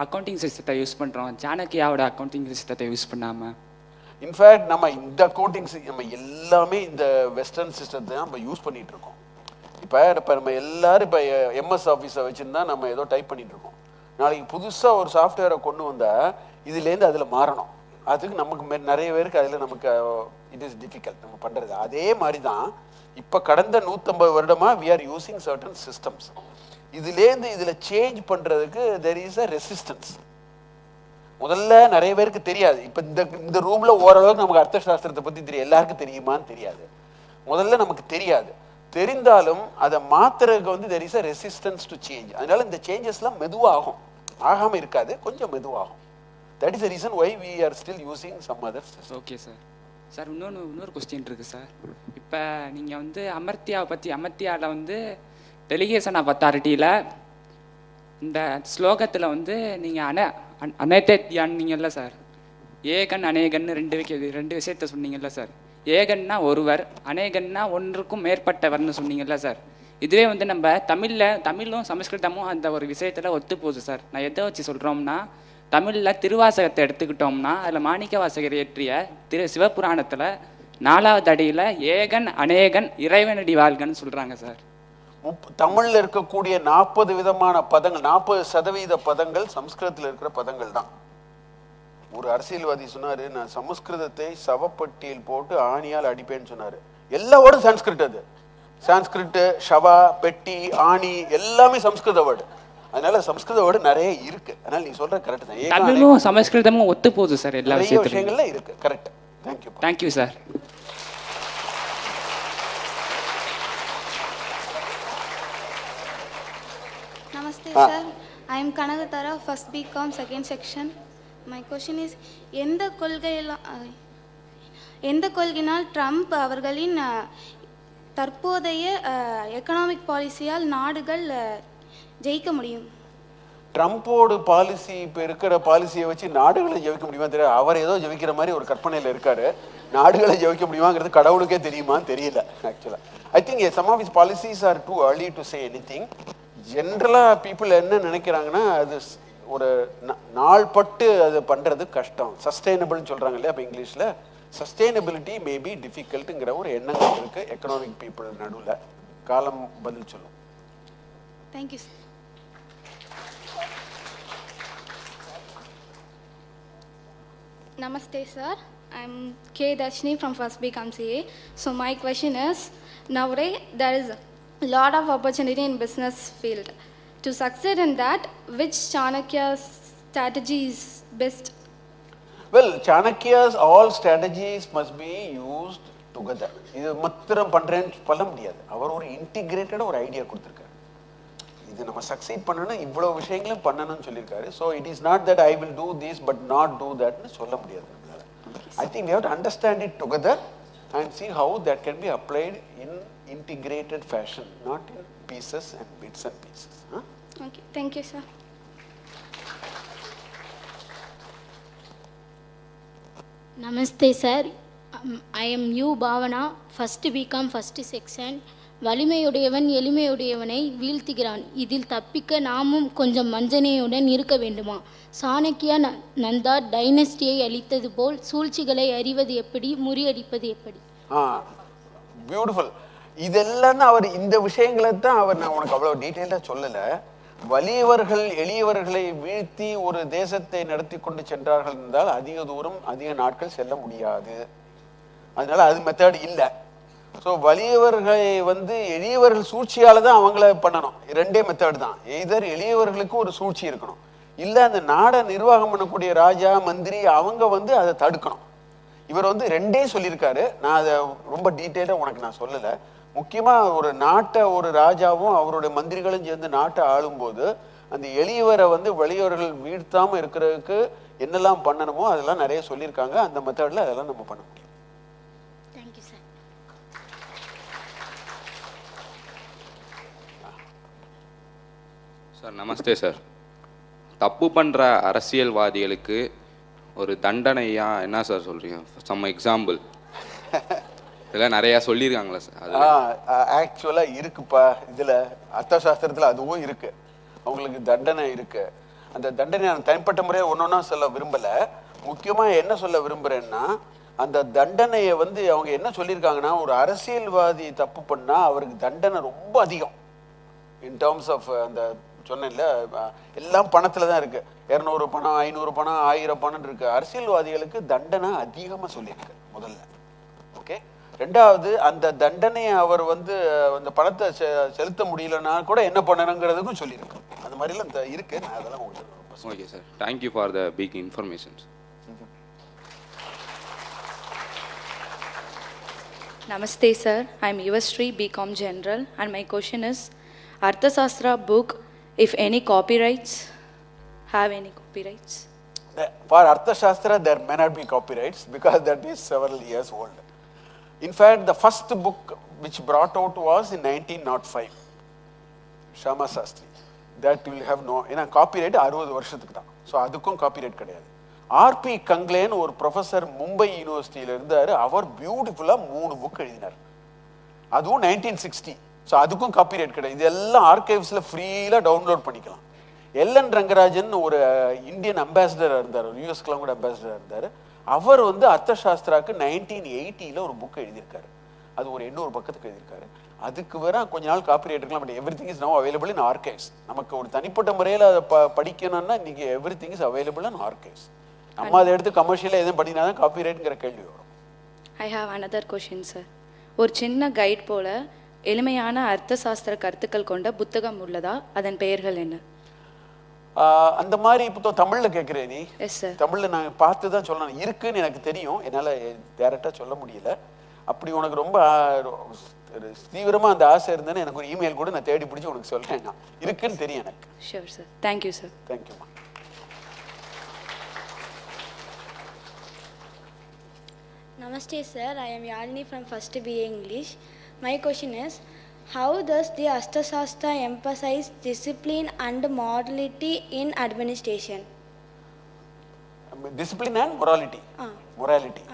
accounting சிஸ்டத்தை use பண்ணுறோம், சாணக்கியாவோட accounting சிஸ்டத்தை use பண்ணாமல்? In fact நம்ம இந்த அக்கௌண்டிங் நம்ம எல்லாமே இந்த வெஸ்டர்ன் சிஸ்டத்தை நம்ம யூஸ் பண்ணிட்டு இருக்கோம். இப்போ நம்ம எல்லாரும் இப்போ எம்எஸ் ஆஃபீஸை வச்சுருந்தா நம்ம ஏதோ டைப் பண்ணிட்டு இருக்கோம். நாளைக்கு புதுசாக ஒரு சாஃப்ட்வேரை கொண்டு வந்தால் இதுலேருந்து அதில் மாறணும். அதுக்கு நமக்கு நிறைய பேருக்கு அதில் நமக்கு இட் இஸ் டிஃபிகல்ட் நம்ம பண்ணுறது. அதே மாதிரி தான் இப்போ கடந்த 150 வருடமாக we are using certain systems. இதுலேருந்து இதில் சேஞ்ச் பண்ணுறதுக்கு தெர் இஸ் அ ரெசிஸ்டன்ஸ். முதல்ல நிறைய பேருக்கு தெரியாது. இப்போ இந்த ரூமில் ஓரளவுக்கு நமக்கு அர்த்தசாஸ்திரத்தை பற்றி தெரியும், எல்லாருக்கும் தெரியுமான்னு தெரியாது. முதல்ல நமக்கு தெரியாது, தெரிந்தாலும் அதை மாத்துறதுக்கு வந்து there is a resistance to change. அதனால இந்த சேஞ்சஸ்லாம் மெதுவாகும், ஆகாமல் இருக்காது, கொஞ்சம் மெதுவாகும். That is the reason why we are still using some others. Okay sir. Sir இன்னொரு கொஸ்டின் இருக்குது சார். இப்போ நீங்கள் வந்து அமர்த்தியாவை பற்றி, அமர்த்தியாவில் வந்து டெலிகேஷன் ஆஃப் அத்தாரிட்டியில் இந்த ஸ்லோகத்தில் வந்து நீங்கள் அனேத்தியான்னீங்கல்ல சார், ஏகன் அநேகன்னு ரெண்டு விஷயத்த சொன்னீங்கல்ல சார். ஏகன்னா ஒருவர், அநேகன்னா ஒன்றுக்கும் மேற்பட்டவர்னு சொன்னீங்கல்ல சார். இதுவே வந்து நம்ம தமிழும் சமஸ்கிருதமும் அந்த ஒரு விஷயத்தில் ஒத்து போகுது சார். நான் எதை வச்சு சொல்கிறோம்னா, தமிழில் திருவாசகத்தை எடுத்துக்கிட்டோம்னா அதில் மாணிக்க வாசகர் இயற்றிய சிவபுராணத்தில் 4வது அடியில் ஏகன் அநேகன் இறைவனடி வாழ்கன்னு சொல்கிறாங்க சார். தமிழில் இருக்கக்கூடிய 40 விதமான பதங்கள், 40% பதங்கள் சமஸ்கிருதத்தில் இருக்கிற பதங்கள் தான். ஒரு அரசியல்வாதி சொன்னாரு, நான் சமஸ்கிருதத்தை சவப்பட்டியில் போட்டு ஆணியால் அடிப்பேன்னு சொன்னாரு. எல்லா வேர்டும் சான்ஸ்கிரிட். அது சான்ஸ்கிரிட், ஷவா, பெட்டி, ஆணி எல்லாமே சமஸ்கிருத வேர்டு. அதனால சமஸ்கிருத வேர்டு நிறைய இருக்கு. அதனால நீ சொல்ற கரெக்ட் தான். தமிழும் சமஸ்கிருதமும் ஒத்து போகுது சார், எல்லா விஷயங்கள்ல இருக்கு. Correct. Thank you sir. Namaste sir, I am Kanagathara, first BCom second section. My question is, எந்த கொள்கையினால் ட்ரம்ப் அவர்களின் தற்போதைய எக்கனாமிக் பாலிசியால் நாடுகள் ஜெயிக்க முடியும்? ட்ரம்போட பாலிசி, இப்போ இருக்கிற பாலிசியை வச்சு நாடுகளை ஜெயிக்க முடியுமா தெரியாது. அவர் ஏதோ ஜெயிக்கிற மாதிரி ஒரு கற்பனையில் இருக்காரு. நாடுகளை ஜெயிக்க முடியுமாங்கிறது கடவுளுக்கே தெரியுமான்னு தெரியல. ஆக்சுவலாக I think some of his policies are too early to say anything. ஜென்ரலாக பீப்புள் என்ன நினைக்கிறாங்கன்னா, அது ஒரு நாள்பட்டு அது பண்ணுறது கஷ்டம், சஸ்டைனபிள்னு சொல்கிறாங்க இல்லையா இப்போ இங்கிலீஷில். சஸ்டைனபிலிட்டி மேபி டிஃபிகல்ட்டுங்கிற ஒரு எண்ணங்கள் இருக்குது எக்கனாமிக் பீப்புள் நடுவில். காலம் பதில் சொல்லும். Thank you sir. Namaste sir, I'm K. Dashni from First BCom CA. So my question is, nowadays there is a lot of opportunity in business field. To succeed in that, which Chanakya strategy is best? Well, Chanakya's all strategies must be used together. இது மாத்திரம் பண்றேன்னு சொல்ல முடியாது. அவர் ஒரு integrated ஒரு idea கொடுத்திருக்காரு. இது நம்ம சக்சீட் பண்ணனும், இவ்வளவு விஷயங்களும் பண்ணணும்னு சொல்லிருக்காரு. So it is not that I will do this but not do that ன்னு சொல்ல முடியாது. I think we have to understand it together and see how that can be applied in integrated fashion, not in pieces and bits and pieces. Huh? Okay, thank you, sir. Namaste, sir. I am U. Bhavana, first BCom, first section. வலிமையுடையவன் எளிமையுடையவனை வீழ்த்துகிறான். இதில் தப்பிக்க நாமும் கொஞ்சம் மஞ்சனையுடன் இருக்க வேண்டுமா? சாணக்கியா நந்தா டைனஸ்டியை அளித்தது போல் சூழ்ச்சிகளை அறிவது எப்படி, முறியடிப்பது எப்படி? பியூட்டிஃபுல். இதெல்லாம் அவர் இந்த விஷயங்களை தான் அவர், நான் உனக்கு அவ்வளோ டீட்டெயிலாக சொல்லலை. வலியவர்கள் எளியவர்களை வீழ்த்தி ஒரு தேசத்தை நடத்தி கொண்டு சென்றார்கள் என்றால் அதிக தூரம் அதிக நாட்கள் செல்ல முடியாது. அதனால அது மெத்தட் இல்லை. ஸோ வலியவர்களை எளியவர்கள் சூழ்ச்சியால் தான் அவங்கள பண்ணணும். ரெண்டே மெத்தட் தான். எய்தர் எளியவர்களுக்கு ஒரு சூழ்ச்சி இருக்கணும், இல்லை அந்த நாடை நிர்வாகம் பண்ணக்கூடிய ராஜா மந்திரி அவங்க அதை தடுக்கணும். இவர் ரெண்டே சொல்லியிருக்காரு. நான் அதை ரொம்ப டீட்டெயிலாக உனக்கு நான் சொல்லலை. முக்கியமாக ஒரு நாட்டை ஒரு ராஜாவும் அவருடைய மந்திரிகளும் சேர்ந்து நாட்டை ஆளும்போது அந்த எளியவரை வலியவர்கள் வீழ்த்தாமல் இருக்கிறதுக்கு என்னெல்லாம் பண்ணணுமோ அதெல்லாம் நிறைய சொல்லியிருக்காங்க. அந்த மெத்தடில் அதெல்லாம் நம்ம பண்ண முடியும். Thank you sir. சார் நமஸ்தே சார். தப்பு பண்ணுற அரசியல்வாதிகளுக்கு ஒரு தண்டனையா என்ன சார் சொல்கிறீங்க? சம் எக்ஸாம்பிள் இதெல்லாம் நிறையா சொல்லியிருக்காங்களா சார்? ஆக்சுவலாக இருக்குப்பா. இதில் அர்த்தசாஸ்திரத்தில் அதுவும் இருக்குது. அவங்களுக்கு தண்டனை இருக்குது. அந்த தண்டனை நான் தனிப்பட்ட முறையாக ஒன்றொன்னா சொல்ல விரும்பலை. முக்கியமாக என்ன சொல்ல விரும்புகிறேன்னா, அந்த தண்டனையை அவங்க என்ன சொல்லியிருக்காங்கன்னா, ஒரு அரசியல்வாதி தப்பு பண்ணால் அவருக்கு தண்டனை ரொம்ப அதிகம். இன் டேர்ம்ஸ் ஆஃப் அந்த சொன்னேன்ல, எல்லாம் பணத்தில் தான் இருக்குது. 200 பணம், 500 பணம், 1000 பணம் இருக்குது. அரசியல்வாதிகளுக்கு தண்டனை அதிகமாக சொல்லியிருக்கு முதல்ல. ஓகே. ரெண்டாவது, அந்த தண்டனையை அவர் அந்த பணத்தை செலுத்த முடியலன்னா கூட என்ன பண்ணணுங்கிறதுக்கும் சொல்லியிருக்கு. அது மாதிரிலாம் இருக்கு. நான் அதெல்லாம் உங்களுக்கு okay sir. Thank you for the big informations. Namaste sir, I am Yuvasri, BCom General, and my question is, Arthasastra book, if any copyrights, have any copyrights? For Arthashastra there may not be copyrights because that is several years old. In fact, the first book which brought out was in 1905, Shama Sastri. That will have no, copyright 60 வருஷத்துக்கு தான். So அதுக்கும் copyright கிடையாது. RB கங்லேன்னு ஒரு professor Mumbai யூனிவர்சிட்டியில் இருந்தார். அவர் பியூட்டிஃபுல்லாக 3 book எழுதினார். அதுவும் 1960. ஸோ அதுக்கும் காப்பிரைட் கிடையாது. இதெல்லாம் ஆர்கைவ்ஸில் ஃப்ரீயாக டவுன்லோட் பண்ணிக்கலாம். எல்என் ரங்கராஜன் ஒரு இந்தியன் அம்பாசிடராக இருந்தார், யூஎஸ்க்கெலாம் கூட அம்பாசிடராக இருந்தார். அவர் அர்த்தசாஸ்திராவுக்கு 1980 ஒரு புக் எழுதியிருக்காரு. அது ஒரு 800 பக்கத்துக்கு எழுதியிருக்காரு. அதுக்கு வேற கொஞ்ச நாள் காப்பிரைட் இருக்கலாம். But every thing is now available in archives. நமக்கு ஒரு தனிப்பட்ட முறையில் அதை படிக்கணும்னா இன்னைக்கு every thing is available in archives. நம்ம அதை எடுத்து கமர்ஷியலாக எதுவும் படினா தான் காப்பிரைட்ங்கிற கேள்வி வரும். I have another question sir. ஒரு சின்ன கைட் போல எளிமையான அர்த்தசாஸ்திர கருத்துக்கள் கொண்ட புத்தகம் உள்ளதா? அதன் பெயர்கள் என்ன? அந்த மாதிரி புத்தகம் தமிழில் கேட்குறேன் நீ? Yes sir. தமிழில் நான் பார்த்து தான் சொல்லணும். இருக்குன்னு எனக்கு தெரியும், என்னால் டேரெக்டாக சொல்ல முடியல. அப்படி உனக்கு ரொம்ப தீவிரமாக அந்த ஆசை இருந்தேன்னு எனக்கு ஒரு இமெயில் கூட நான் தேடி பிடிச்சி உனக்கு சொல்கிறேன். நான் இருக்குன்னு தெரியும் எனக்கு. Sure sir. Thank you sir. தேங்க்யூம்மா. Namaste sir, I am Yalini from first BA English. My question is, how does the Arthasastra emphasize discipline and morality in administration? Discipline and morality. Morality.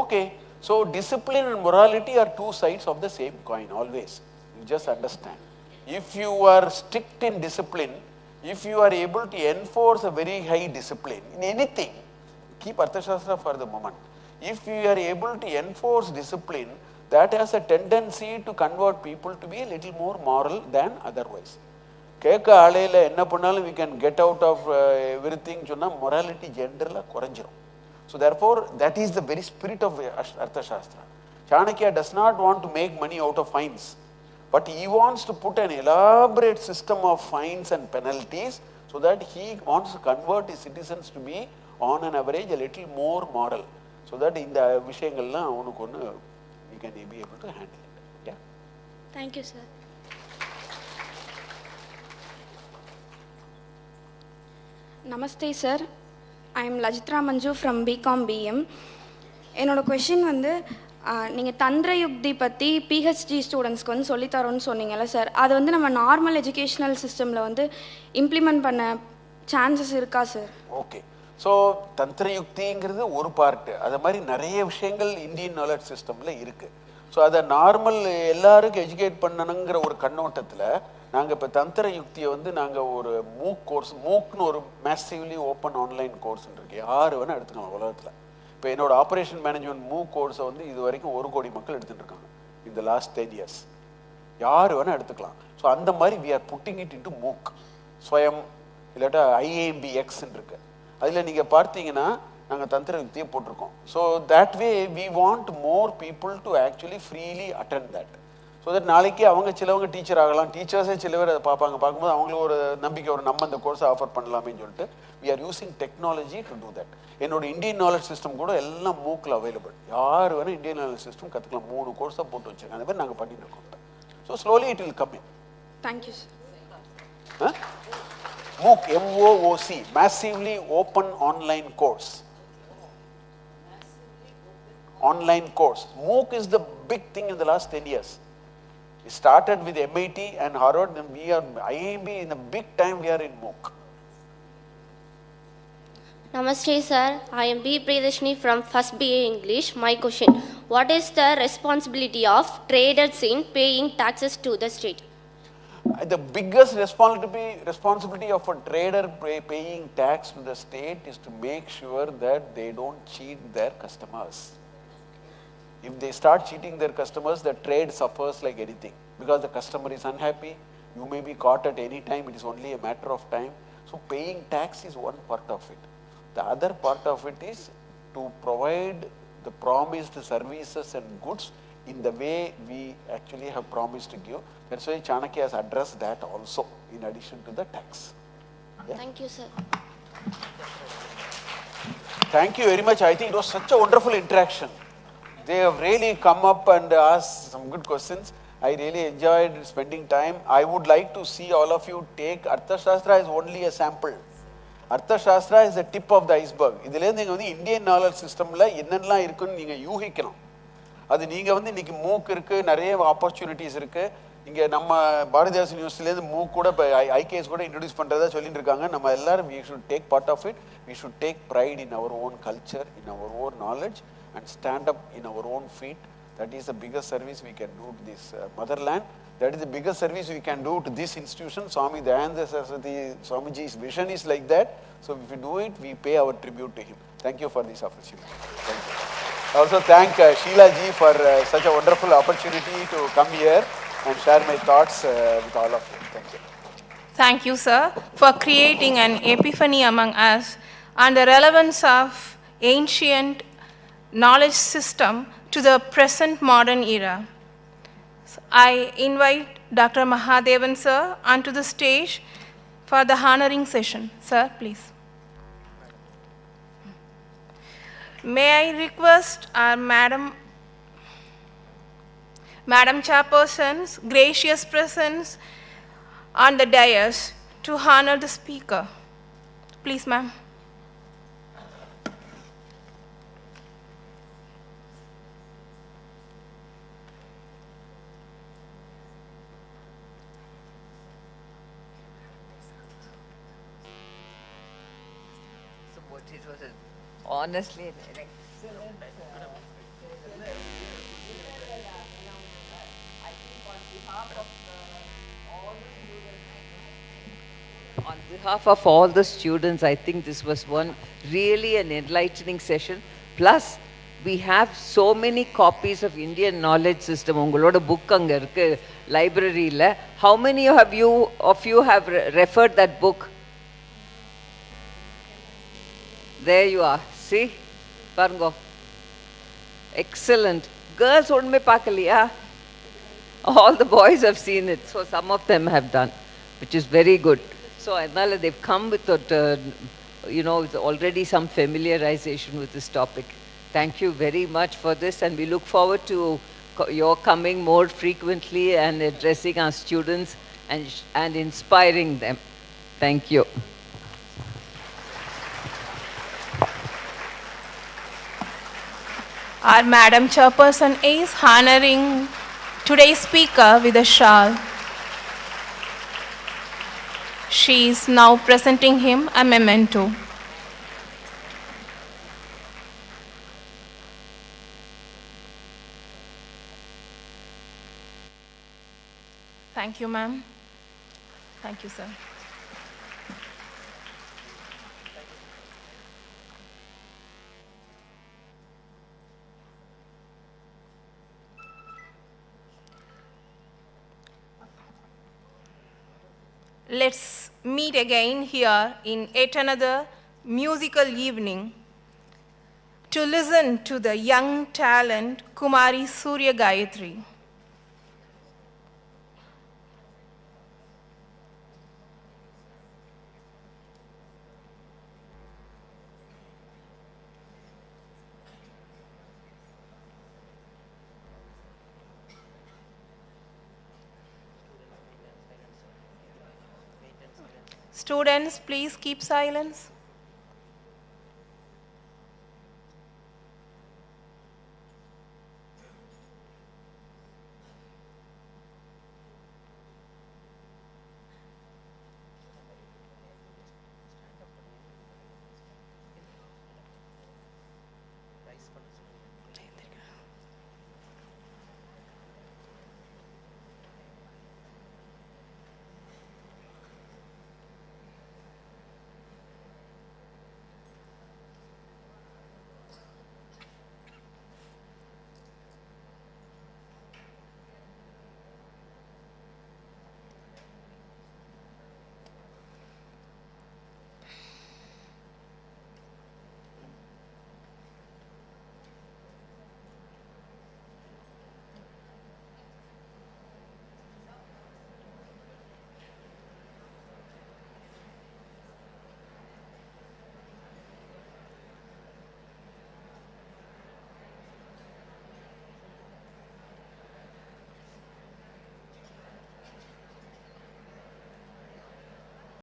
Okay. So discipline and morality are two sides of the same coin always. You just understand. If you are strict in discipline, if you are able to enforce a very high discipline in anything, keep Arthashastra for the moment. If you are able to enforce discipline, that has a tendency to convert people to be a little more moral than otherwise. கேட்க ஆலையில் என்ன பண்ணாலும் we can get out of everything சொன்னால் morality ஜென்ரலாக குறைஞ்சிரும். So therefore, that is the very spirit of Arthashastra. Chanakya does not want to make money out of fines, but he wants to put an elaborate system of fines and penalties so that he wants to convert his citizens to be, on an average, a little more moral. So that in the விஷயங்கள்லாம் அவனுக்கு ஒன்று he can be able to handle it. Yeah. Thank you, sir. Namaste, sir. I am Lajitra Manju from BCom BM. என்னோட question வந்து நீங்கள் தந்திர யுக்தி பற்றி PhD ஸ்டூடெண்ட்ஸ்க்கு வந்து சொல்லித்தரோன்னு சொன்னீங்கல்ல சார், அது வந்து நம்ம நார்மல் எஜுகேஷ்னல் சிஸ்டமில் வந்து இம்ப்ளிமெண்ட் பண்ண சான்சஸ் இருக்கா சார்? ஓகே, ஸோ தந்திர யுக்திங்கிறது ஒரு பார்ட்டு. அது மாதிரி நிறைய விஷயங்கள் இந்தியன் நாலேஜ் சிஸ்டமில் இருக்குது. ஸோ அதை நார்மல் எல்லாருக்கும் எஜுகேட் பண்ணணுங்கிற ஒரு கண்ணோட்டத்தில் நாங்கள் இப்போ தந்திர யுக்தியை வந்து நாங்கள் ஒரு மூக்னு ஒரு மேசிவ்லி ஓப்பன் ஆன்லைன் கோர்ஸ் இருக்கு. யார் வேணால் எடுத்துக்கலாம் உலகத்தில். இப்போ என்னோட ஆப்ரேஷன் மேனேஜ்மெண்ட் மூக் கோர்ஸை வந்து இது வரைக்கும் 1 கோடி மக்கள் எடுத்துகிட்டு இருக்காங்க இந்த லாஸ்ட் 10 years. யார் வேணால் எடுத்துக்கலாம். ஸோ அந்த மாதிரி we are putting it into MOOC. Swayam இல்லாட்டா IAMBXன்னு இருக்கு. அதில் நீங்கள் பார்த்தீங்கன்னா நாங்கள் தந்திர யுக்தியை போட்டிருக்கோம். So that way we want more people to actually freely attend that. So that நாளைக்கு அவங்க சிலவங்க டீச்சர் ஆகலாம், டீச்சர்ஸே சில பேர் அதை பார்க்கும்போது அவங்களுக்கு ஒரு நம்பிக்கை ஒரு நம்ம அந்த கோர்ஸை ஆஃபர் பண்ணலாமேன்னு சொல்லிட்டு we are using technology to do that. என்னோட இந்தியன் நாலேஜ் சிஸ்டம் கூட எல்லாம் மூக்கில் அவைலபிள். யார் வேணால் இந்தியன் நாலேஜ் சிஸ்டம் கற்றுக்கலாம். 3 கோர்ஸாக போட்டு வச்சுருக்கேன். அந்த மாதிரி நாங்கள் பண்ணிட்டு இருக்கோம். So slowly it will come in. Thank you sir. MOOC, MOOC, massively open online course. Online course. MOOC is the big thing in the last 10 years. We started with MIT and Harvard, and we are IIB in a big time. We are in MOOC. Namaste, sir. I am B. Priyadashini from First BA English. My question: what is the responsibility of traders in paying taxes to the state? The biggest responsibility of a trader paying tax to the state is to make sure that they don't cheat their customers. If they start cheating their customers, the trade suffers like anything, because the customer is unhappy. You may be caught at any time. It is only a matter of time. So paying tax is one part of it. The other part of it is to provide the promised services and goods in the way we actually have promised to give. That's why Chanakya has addressed that also in addition to the tax. Yeah? Thank you, sir. Thank you very much. I think it was such a wonderful interaction. They have really come up and asked some good questions. I really enjoyed spending time. I would like to see all of you take Arthasastra is only a sample. Arthashastra is the tip of the iceberg. இதிலேருந்து நீங்கள் வந்து Indian knowledge சிஸ்டமில் என்னென்னலாம் இருக்குன்னு நீங்கள் யூகிக்கலாம். அது நீங்கள் வந்து இன்றைக்கி மூக் இருக்குது, நிறைய ஆப்பர்ச்சுனிட்டிஸ் இருக்குது. இங்கே நம்ம பாரதிதாசன் யூனிவர்சிட்டிலேருந்து மூக் கூட இப்போ IKS கூட இன்ட்ரடியூஸ் பண்ணுறதா சொல்லிட்டு இருக்காங்க. நம்ம எல்லாரும் we should take part of it. We should take pride in our own culture, in our own knowledge, and stand up in our own feet. That is the biggest service we can do to this motherland. That is the biggest service we can do to this institution. Swami Dayananda Saraswati Swamiji's vision is like that. So if we do it, we pay our tribute to him. Thank you for this opportunity. Thank you. I also thank Sheila ji for such a wonderful opportunity to come here and share my thoughts with all of you. Thank you. Thank you, sir, for creating an epiphany among us on the relevance of ancient knowledge system to the present modern era. I invite Dr. Mahadevan, sir, onto the stage for the honoring session. Sir, please. May I request our Madam Chairperson's gracious presence on the dais to honor the speaker. Please, ma'am. It was honestly an excellent. I think on behalf of all the students, I think this was one really an enlightening session. Plus, we have so many copies of Indian knowledge system. Ungaloda book anga irukku library la. How many of you have referred that book? There you are. See, Parango. Excellent. Girls only pakaliya. All the boys have seen it, so some of them have done, which is very good. So Adnala, they've come with already some familiarization with this topic. Thank you very much for this, and we look forward to your coming more frequently and addressing our students and inspiring them. Thank you. Our Madam Chairperson is honoring today's speaker with a shawl. She is now presenting him a memento. Thank you, ma'am. Thank you, sir. Let's meet again here in yet another musical evening to listen to the young talent Kumari Surya Gayatri. Students, please keep silence.